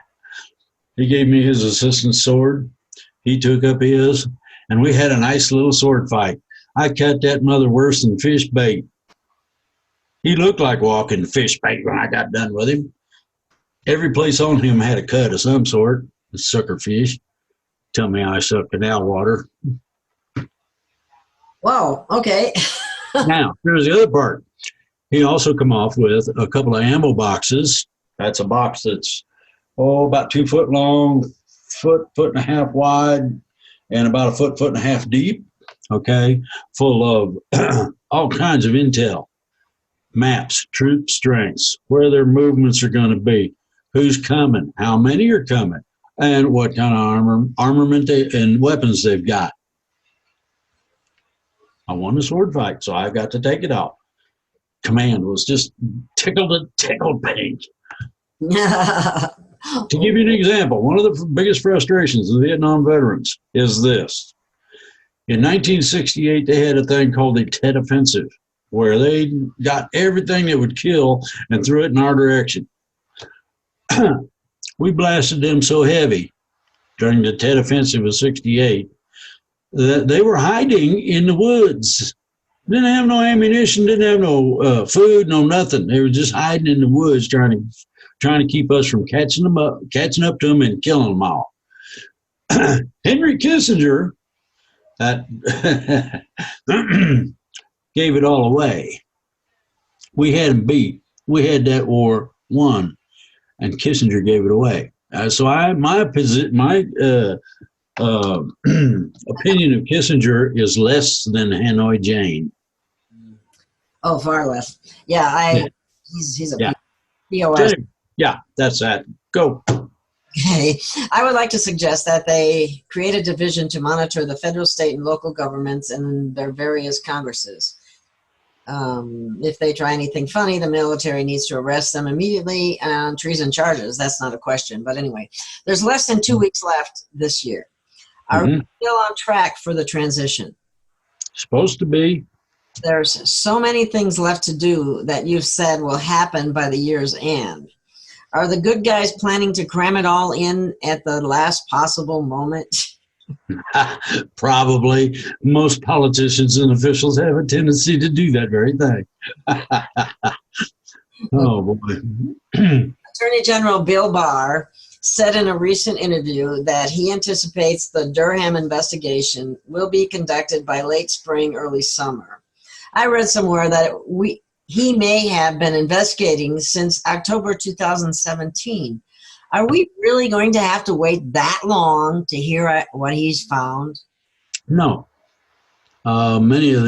He gave me his assistant's sword. He took up his, and we had a nice little sword fight. I cut that mother worse than fish bait. He looked like walking fish bait when I got done with him. Every place on him had a cut of some sort. The sucker fish. Tell me I suck canal water. Whoa, okay. Now, here's the other part. He also come off with a couple of ammo boxes. That's a box that's, about 2 foot long, foot and a half wide, and about a foot and a half deep, okay, full of all kinds of intel, maps, troop strengths, where their movements are going to be, who's coming, how many are coming, and what kind of armament and weapons they've got. I won a sword fight, so I got to take it off. Command was just tickled pink. To give you an example, one of the biggest frustrations of the Vietnam veterans is this. In 1968, they had a thing called the Tet Offensive, where they got everything that would kill and threw it in our direction. We blasted them so heavy during the Tet Offensive of 68 that they were hiding in the woods. Didn't have no ammunition, didn't have no food, no nothing. They were just hiding in the woods trying to keep us from catching up to them and killing them all. Henry Kissinger that gave it all away. We had him beat. We had that war won, and Kissinger gave it away. So my opinion of Kissinger is less than Hanoi Jane. Oh, far less. Yeah, he's a POS. Yeah, that's that. Go. Okay. I would like to suggest that they create a division to monitor the federal, state, and local governments and their various congresses. If they try anything funny, the military needs to arrest them immediately on treason charges. That's not a question. But anyway, there's less than 2 weeks left this year. Are we still on track for the transition? Supposed to be. There's so many things left to do that you've said will happen by the year's end. Are the good guys planning to cram it all in at the last possible moment? Probably. Most politicians and officials have a tendency to do that very thing. Oh, boy. Attorney General Bill Barr said in a recent interview that he anticipates the Durham investigation will be conducted by late spring, early summer. I read somewhere that he may have been investigating since October 2017. Are we really going to have to wait that long to hear what he's found? No. Many of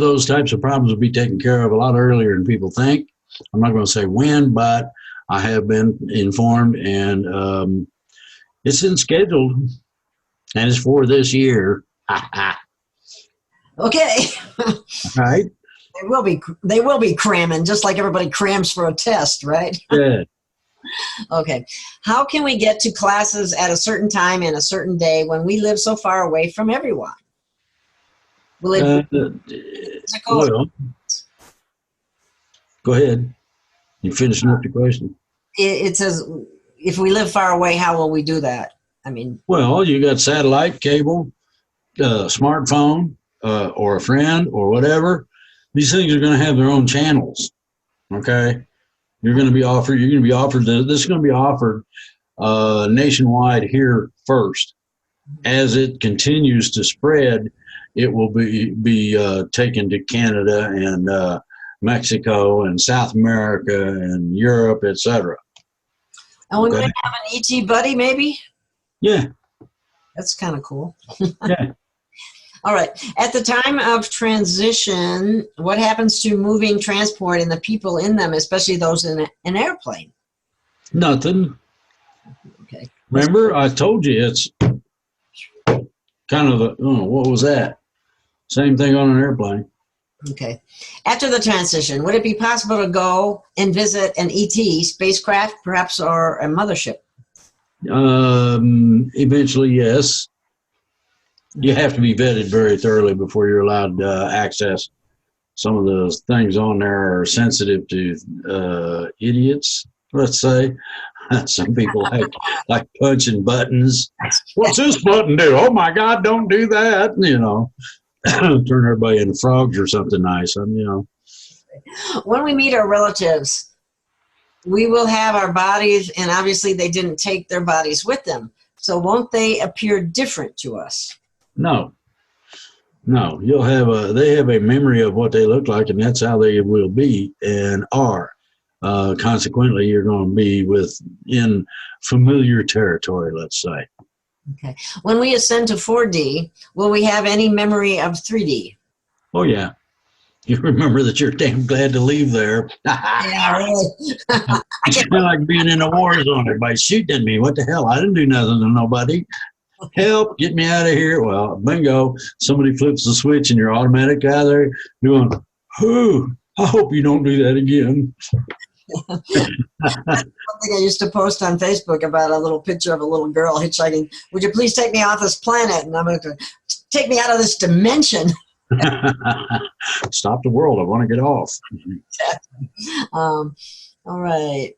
those types of problems will be taken care of a lot earlier than people think. I'm not going to say when, but I have been informed, and it's in scheduled, and it's for this year. Okay. Right. They will be cramming, just like everybody crams for a test, right? Yeah. Okay. How can we get to classes at a certain time and a certain day when we live so far away from everyone? Will it well, go ahead. You finishing up the question? It says, if we live far away, how will we do that? I mean, well, you got satellite, cable, smartphone, or a friend or whatever. These things are going to have their own channels. Okay, you're going to be offered. This is going to be offered nationwide here first. As it continues to spread, it will be taken to Canada and Mexico and South America and Europe, etc. And we might have an ET buddy, maybe. Yeah, that's kind of cool. Yeah. All right. At the time of transition, what happens to moving transport and the people in them, especially those in an airplane? Nothing. Okay. Remember, I told you it's kind of what was that? Same thing on an airplane. Okay. After the transition, would it be possible to go and visit an ET spacecraft, perhaps, or a mothership? Eventually, yes. You have to be vetted very thoroughly before you're allowed to access. Some of the things on there are sensitive to idiots, let's say. Some people like punching buttons. What's this button do? Oh my God, don't do that. You know, turn everybody into frogs or something nice. You know. When we meet our relatives, we will have our bodies, and obviously they didn't take their bodies with them. So won't they appear different to us? No, you'll have they have a memory of what they look like, and that's how they will be and are. Consequently, you're going to be in familiar territory, let's say. Okay. When we ascend to 4D, will we have any memory of 3D? Oh, yeah. You remember that you're damn glad to leave there. Yeah, really. It's kind of like being in a war zone. Everybody's shooting at me. What the hell? I didn't do nothing to nobody. Help, get me out of here. Well, bingo, somebody flips the switch and you're automatic out of there doing, I hope you don't do that again. One thing I used to post on Facebook about a little picture of a little girl hitchhiking. Would you please take me off this planet? And I'm going to take me out of this dimension. Stop the world. I want to get off. Exactly. All right.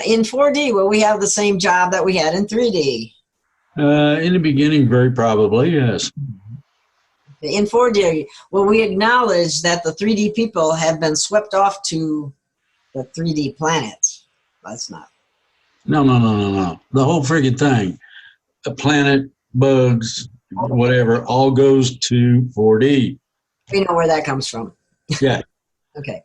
In 4D, will we have the same job that we had in 3D? In the beginning, very probably, yes. In 4D, will we acknowledge that the 3D people have been swept off to the 3D planets? That's not. No. The whole friggin' thing, a planet, bugs, whatever, all goes to 4D. We know where that comes from. Yeah. Okay.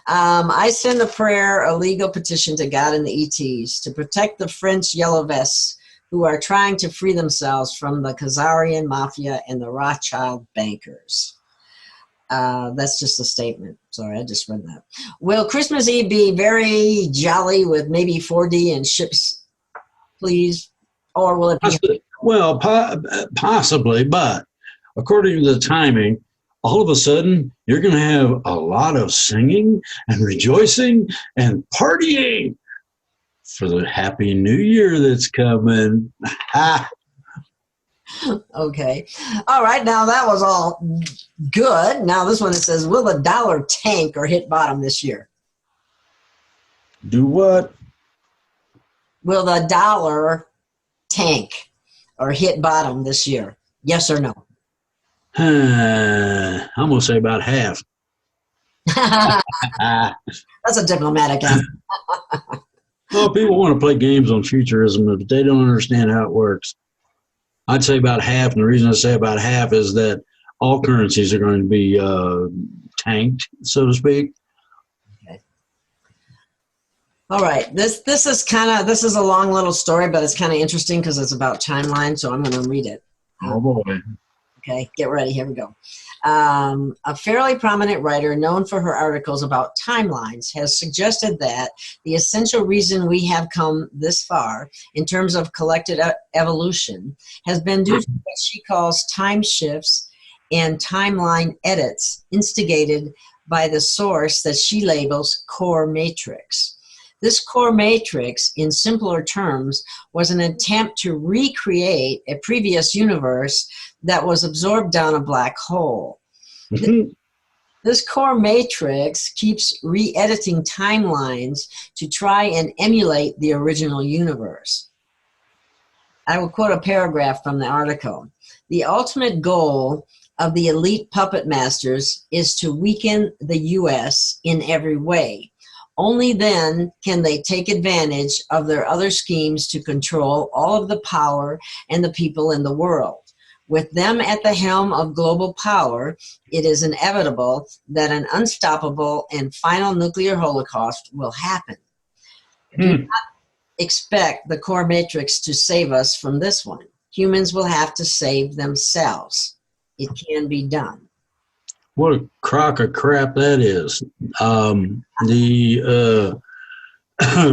I send a prayer, a legal petition to God and the ETs to protect the French yellow vests who are trying to free themselves from the Khazarian mafia and the Rothschild bankers. That's just a statement. Sorry, I just read that. Will Christmas Eve be very jolly with maybe 4D and ships, please? Or will it be? Well, possibly, but according to the timing, all of a sudden, you're going to have a lot of singing and rejoicing and partying for the Happy New Year that's coming. Okay. All right. Now that was all good. Now this one, it says, will the dollar tank or hit bottom this year? Do what? Will the dollar tank or hit bottom this year? Yes or no? I'm going to say about half. That's a diplomatic answer. Well, people want to play games on futurism, but they don't understand how it works. I'd say about half, and the reason I say about half is that all currencies are going to be tanked, so to speak. Okay. All right. This is a long little story, but it's kind of interesting because it's about timeline, so I'm going to read it. Oh boy. Okay, get ready. Here we go. A fairly prominent writer known for her articles about timelines has suggested that the essential reason we have come this far in terms of collective evolution has been due to what she calls time shifts and timeline edits instigated by the source that she labels core matrix. This core matrix, in simpler terms, was an attempt to recreate a previous universe that was absorbed down a black hole. This core matrix keeps re-editing timelines to try and emulate the original universe. I will quote a paragraph from the article. The ultimate goal of the elite puppet masters is to weaken the U.S. in every way. Only then can they take advantage of their other schemes to control all of the power and the people in the world. With them at the helm of global power, it is inevitable that an unstoppable and final nuclear holocaust will happen. Do not expect the core matrix to save us from this one. Humans will have to save themselves. It can be done. What a crock of crap that is.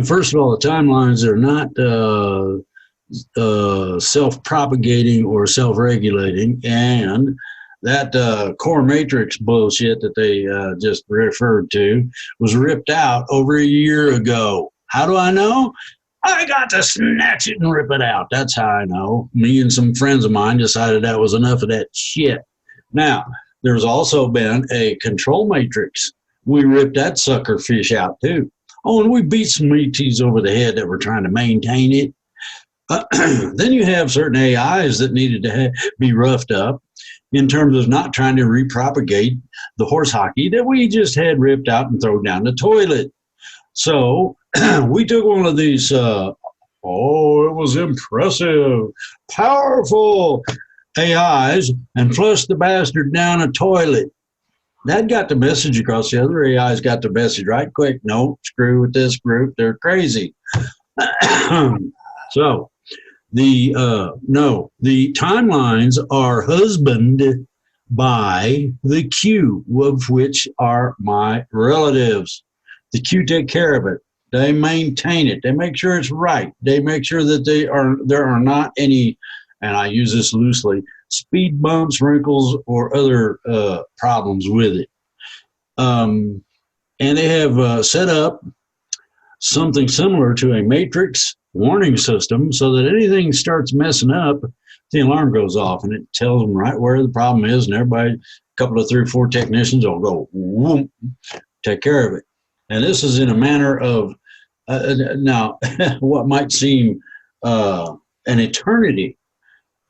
First of all, the timelines are not self-propagating or self-regulating, and That core matrix bullshit that they just referred to was ripped out over a year ago. How do I know? I got to snatch it and rip it out. That's how I know. Me and some friends of mine decided that was enough of that shit. Now, there's also been a control matrix. We ripped that sucker fish out too. Oh, and we beat some ETs over the head that were trying to maintain it. Then you have certain AIs that needed to be roughed up in terms of not trying to repropagate the horse hockey that we just had ripped out and thrown down the toilet. So we took one of these, it was impressive, powerful AIs and flushed the bastard down a toilet. That got the message across. The other AIs got the message right quick. No, screw with this group. They're crazy. So the timelines are husbanded by the Q, of which are my relatives. The Q take care of it. They maintain it. They make sure it's right. They make sure that there are not any, and I use this loosely, speed bumps, wrinkles, or other problems with it. And they have set up something similar to a matrix warning system so that anything starts messing up, the alarm goes off and it tells them right where the problem is, and everybody, a couple of 3 or 4 technicians will go, whoop, take care of it. And this is in a manner of, now, what might seem an eternity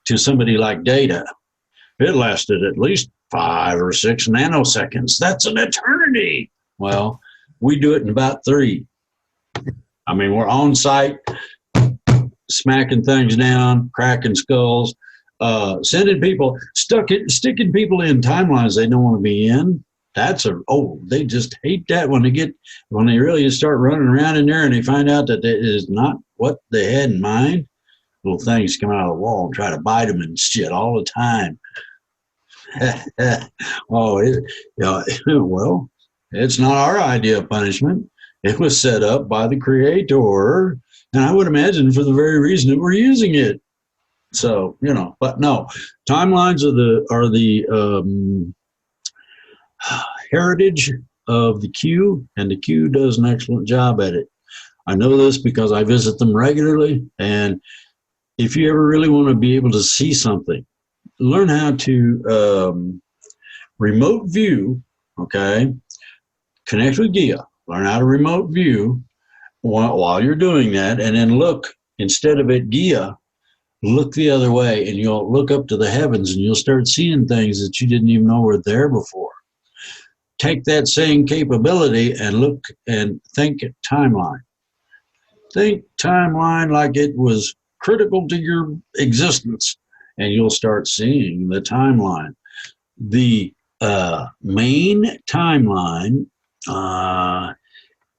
to somebody like Data, it lasted at least 5 or 6 nanoseconds. That's an eternity. Well, we do it in about 3. I mean, we're on site, smacking things down, cracking skulls, sending people, sticking people in timelines they don't want to be in. They just hate that when they really start running around in there and they find out that it is not what they had in mind. Little things come out of the wall and try to bite them and shit all the time. Well, it's not our idea of punishment. It was set up by the creator, and I would imagine for the very reason that we're using it. So, but no, timelines are the heritage of the Q, and the Q does an excellent job at it. I know this because I visit them regularly, and if you ever really want to be able to see something, learn how to remote view, okay? Connect with Gaia. Learn how to remote view while you're doing that, and then look, instead of at Gaia, look the other way, and you'll look up to the heavens, and you'll start seeing things that you didn't even know were there before. Take that same capability and look and think timeline. Think timeline like it was critical to your existence, and you'll start seeing the timeline. The main timeline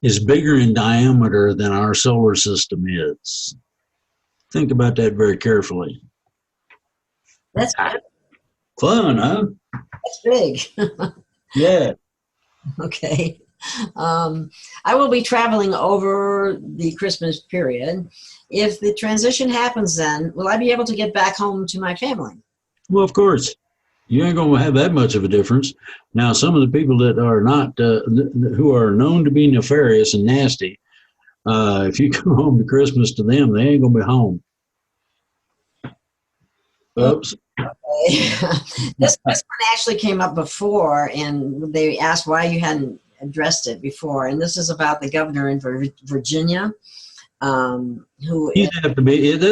is bigger in diameter than our solar system is. Think about that very carefully. That's fun, huh? That's big. Yeah. Okay. I will be traveling over the Christmas period. If the transition happens then, will I be able to get back home to my family? Well, of course. You ain't going to have that much of a difference. Now, some of the people that are not, who are known to be nefarious and nasty, if you come home to Christmas to them, they ain't going to be home. Oops. This one actually came up before, and they asked why you hadn't addressed it before. And this is about the governor in Virginia, that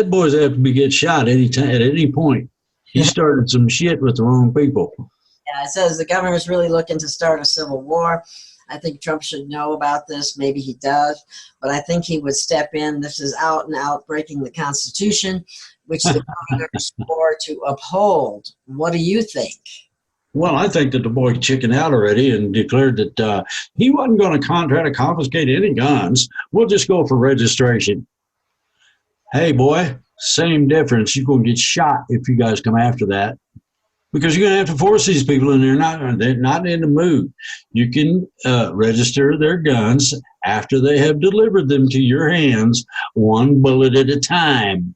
boy's have to be get shot at any point. He started some shit with the wrong people. Yeah, it says the governor's really looking to start a civil war. I think Trump should know about this. Maybe he does, but I think he would step in. This is out and out breaking the Constitution, which the governor swore to uphold. What do you think? Well, I think that the boy chickened out already and declared that he wasn't going to try to confiscate any guns. We'll just go for registration. Hey, boy, same difference. You're going to get shot if you guys come after that, because you're going to have to force these people in there. They're not in the mood. You can register their guns after they have delivered them to your hands, 1 bullet at a time.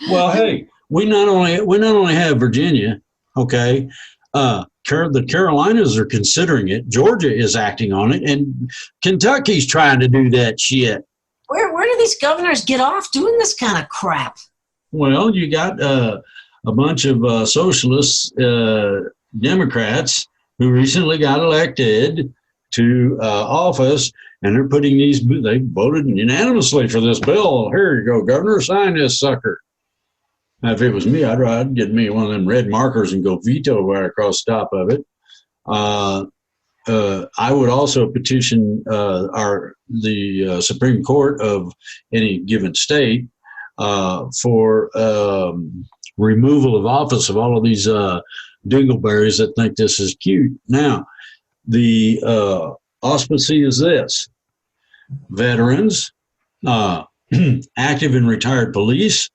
Well, hey, we not only have Virginia, okay, the Carolinas are considering it. Georgia is acting on it, and Kentucky's trying to do that shit. Where do these governors get off doing this kind of crap? Well, you got a bunch of socialist Democrats who recently got elected to office, and they're putting they voted unanimously for this bill. Here you go, Governor, sign this sucker. Now, if it was me, I'd get me one of them red markers and go veto right across the top of it. I would also petition the Supreme Court of any given state for removal of office of all of these dingleberries that think this is cute. Now, the auspice is this: veterans, active and retired police,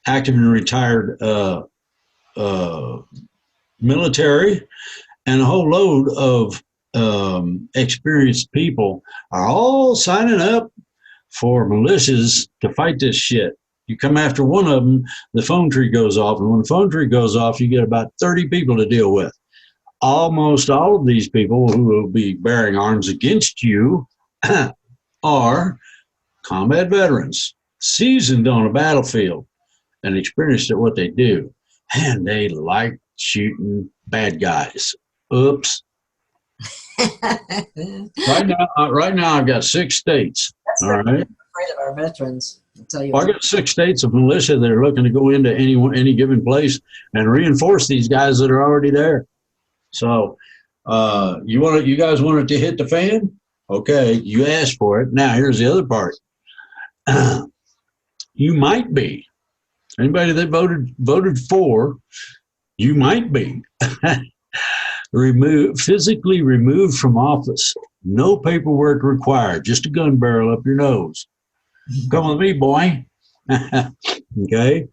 active and retired military, and a whole load of experienced people are all signing up for militias to fight this shit. You come after one of them, the phone tree goes off, and when the phone tree goes off, you get about 30 people to deal with. Almost all of these people who will be bearing arms against you are combat veterans, seasoned on a battlefield and experienced at what they do. And they like shooting bad guys. Oops. Right now I've got 6 states. That's all right. I'm afraid of our veterans. I'll tell you. I've got 6 states of militia that are looking to go into any given place and reinforce these guys that are already there. So you guys want it to hit the fan? Okay, you asked for it. Now here's the other part. You might be. Anybody that voted for, you might be physically removed from office. No paperwork required, just a gun barrel up your nose. Come with me, boy. Okay.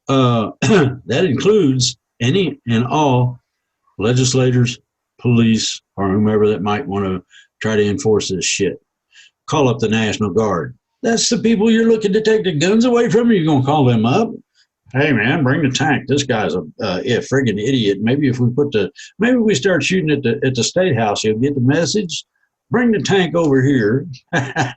That includes any and all legislators, police, or whomever that might want to try to enforce this shit. Call up the National Guard. That's the people you're looking to take the guns away from. You're going to call them up. Hey man, bring the tank. This guy's a friggin' idiot. Maybe if we start shooting at the State House, he'll get the message. Bring the tank over here. Yeah,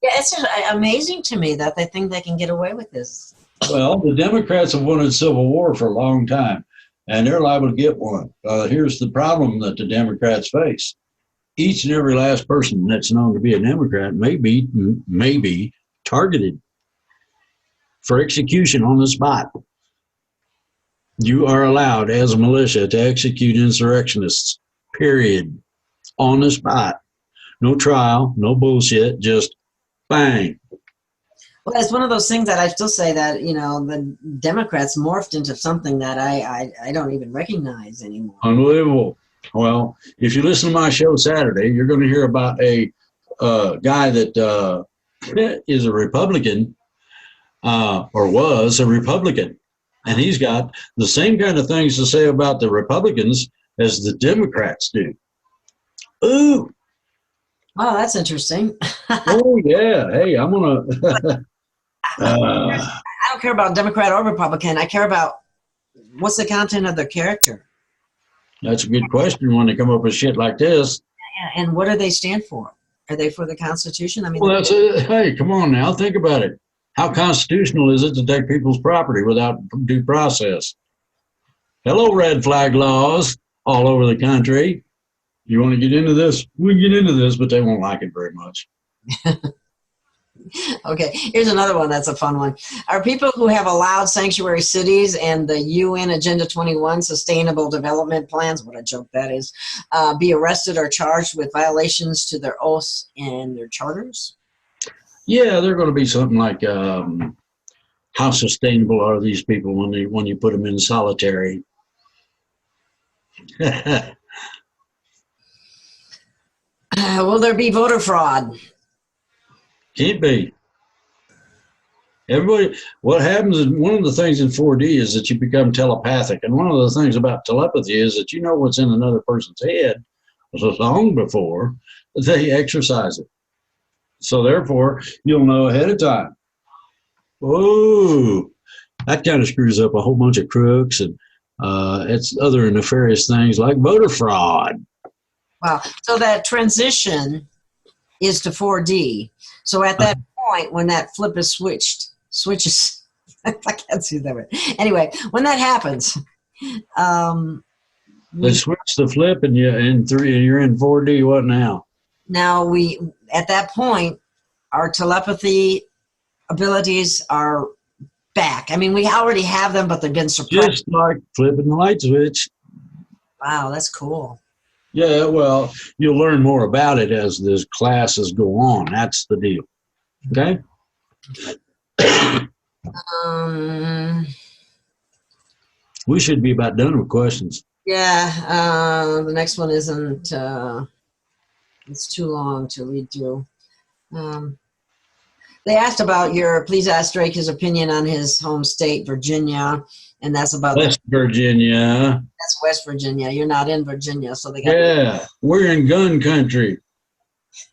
it's just amazing to me that they think they can get away with this. Well, the Democrats have wanted civil war for a long time, and they're liable to get one. Here's the problem that the Democrats face. Each and every last person that's known to be a Democrat may be targeted for execution on the spot. You are allowed as a militia to execute insurrectionists, period, on the spot. No trial, no bullshit, just bang. Well, it's one of those things that I still say that, the Democrats morphed into something that I don't even recognize anymore. Unbelievable. Well, if you listen to my show Saturday, you're going to hear about a guy that is a Republican, or was a Republican. And he's got the same kind of things to say about the Republicans as the Democrats do. Ooh. Oh, that's interesting. Oh, yeah. Hey, I'm going to... I don't care about Democrat or Republican. I care about what's the content of their character. That's a good question when they come up with shit like this. Yeah, and what do they stand for? Are they for the Constitution? I mean, well, that's it. Hey, come on now. Think about it. How constitutional is it to take people's property without due process? Hello, red flag laws all over the country. You want to get into this? We can get into this, but they won't like it very much. Okay, here's another one that's a fun one. Are people who have allowed sanctuary cities and the UN Agenda 21 Sustainable Development Plans, what a joke that is, be arrested or charged with violations to their oaths and their charters? Yeah, they're going to be something like how sustainable are these people when you put them in solitary? Will there be voter fraud? Can't be. Everybody, what happens is one of the things in 4D is that you become telepathic. And one of the things about telepathy is that you know what's in another person's head long before they exercise it. So therefore, you'll know ahead of time. Oh, that kind of screws up a whole bunch of crooks and it's other nefarious things like voter fraud. Wow. So that transition is to 4D. So at that point, when that flip is switches, I can't see that way. Anyway, when that happens, they switch the flip and you're in 4D. What now? Now at that point, our telepathy abilities are back. I mean, we already have them, but they've been suppressed. Just like flipping the light switch. Wow, that's cool. Yeah, well, you'll learn more about it as the classes go on. That's the deal. Okay? We should be about done with questions. Yeah, the next one isn't, it's too long to read through. They asked about please ask Drake his opinion on his home state, Virginia, and that's about West Virginia. That's West Virginia. You're not in Virginia, so they got. Yeah, we're in gun country.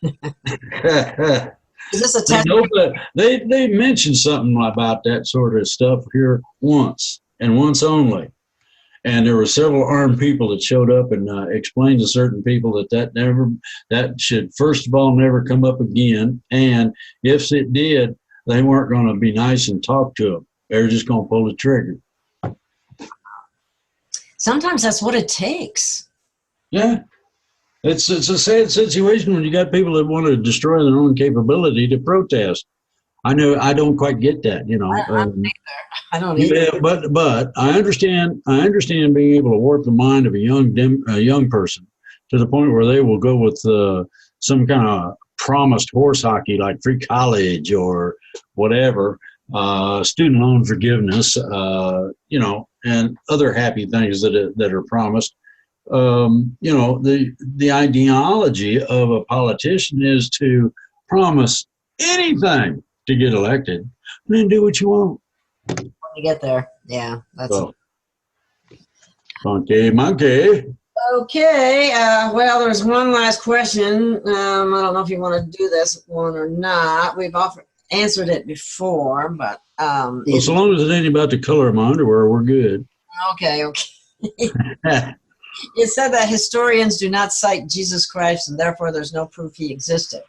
Is this a test? They mentioned something about that sort of stuff here once and once only, and there were several armed people that showed up and explained to certain people that should first of all never come up again, and if it did, they weren't going to be nice and talk to them. They were just going to pull the trigger. Sometimes that's what it takes. Yeah. It's a sad situation when you got people that want to destroy their own capability to protest. I know I don't quite get that, you know. I don't either. Yeah, but I understand being able to warp the mind of a young person to the point where they will go with some kind of promised horse hockey like free college or whatever, student loan forgiveness, you know, and other happy things that are promised. You know, the ideology of a politician is to promise anything to get elected and then do what you want. When you get there, yeah, that's so. Monkey. Okay, well, there's one last question. I don't know if you want to do this one or not. We've answered it before, but well, so long as it ain't about the color of my underwear, we're good. Okay. It said that historians do not cite Jesus Christ, and therefore there's no proof he existed.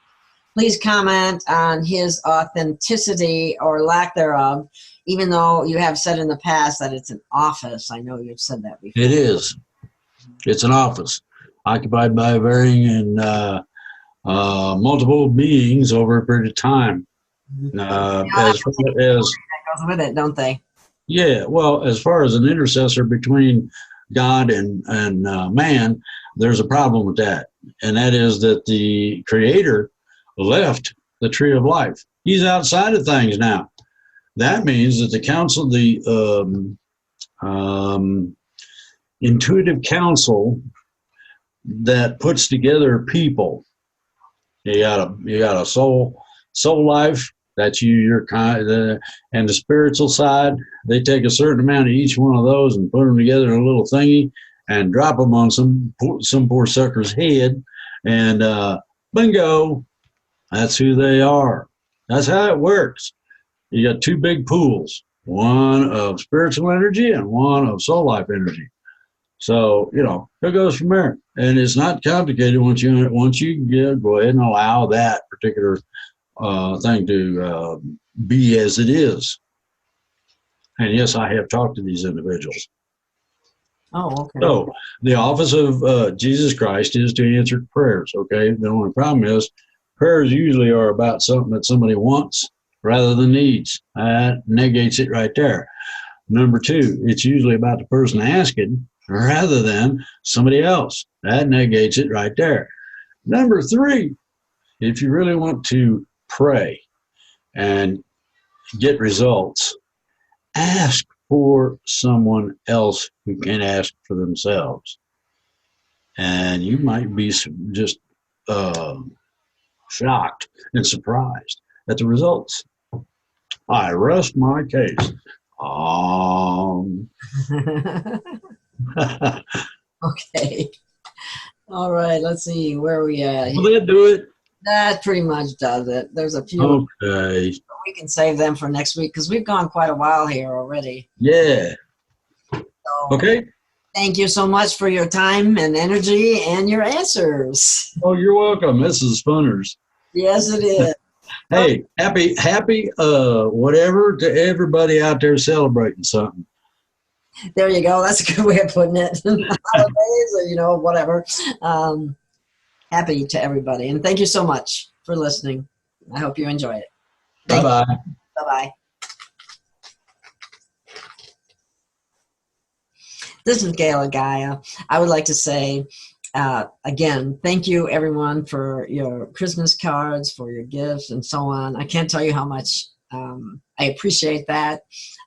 Please comment on his authenticity or lack thereof, even though you have said in the past that it's an office. I know you've said that before. It is. It's an office occupied by varying and multiple beings over a period of time. As far as that goes with it, don't they? Yeah. Well, as far as an intercessor between God and man, there's a problem with that, and that is that the Creator left the tree of life. He's outside of things now. That means that the council, the intuitive council that puts together people, you got a soul life. That's you, your kind, and the spiritual side. They take a certain amount of each one of those and put them together in a little thingy and drop them on some poor sucker's head, and bingo, that's who they are. That's how it works. You got two big pools, one of spiritual energy and one of soul life energy. So, you know, it goes from there, and it's not complicated once you go ahead and allow that particular thing to be as it is. And yes, I have talked to these individuals. Oh, okay. So the office of Jesus Christ is to answer prayers. Okay. The only problem is prayers usually are about something that somebody wants rather than needs. That negates it right there. Number two, it's usually about the person asking rather than somebody else. That negates it right there. Number three, if you really want to pray and get results, ask for someone else who can ask for themselves. And you might be just shocked and surprised at the results. I rest my case. Okay. All right, let's see. Where are we at? Will that do it? That pretty much does it. There's a few. Okay. we can save them for next week because we've gone quite a while here already. Yeah. So, Okay. thank you so much for your time and energy and your answers. Oh, you're welcome. This is Funners. Yes, it is. Hey, happy whatever to everybody out there celebrating something. There you go. That's a good way of putting it. Holidays or, whatever. Happy to everybody. And thank you so much for listening. I hope you enjoy it. Bye-bye. Bye-bye. This is Gail of Gaia. I would like to say, again, thank you, everyone, for your Christmas cards, for your gifts, and so on. I can't tell you how much I appreciate that.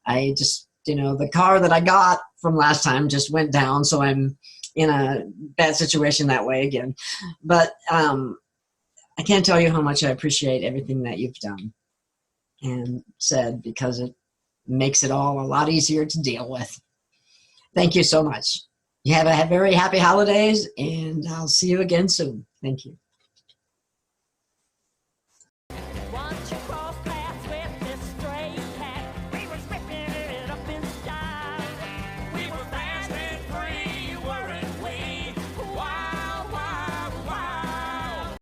I just, the car that I got from last time just went down, so I'm in a bad situation that way again. But I can't tell you how much I appreciate everything that you've done and said, because it makes it all a lot easier to deal with. Thank you so much. You have a very happy holidays, and I'll see you again soon. Thank you.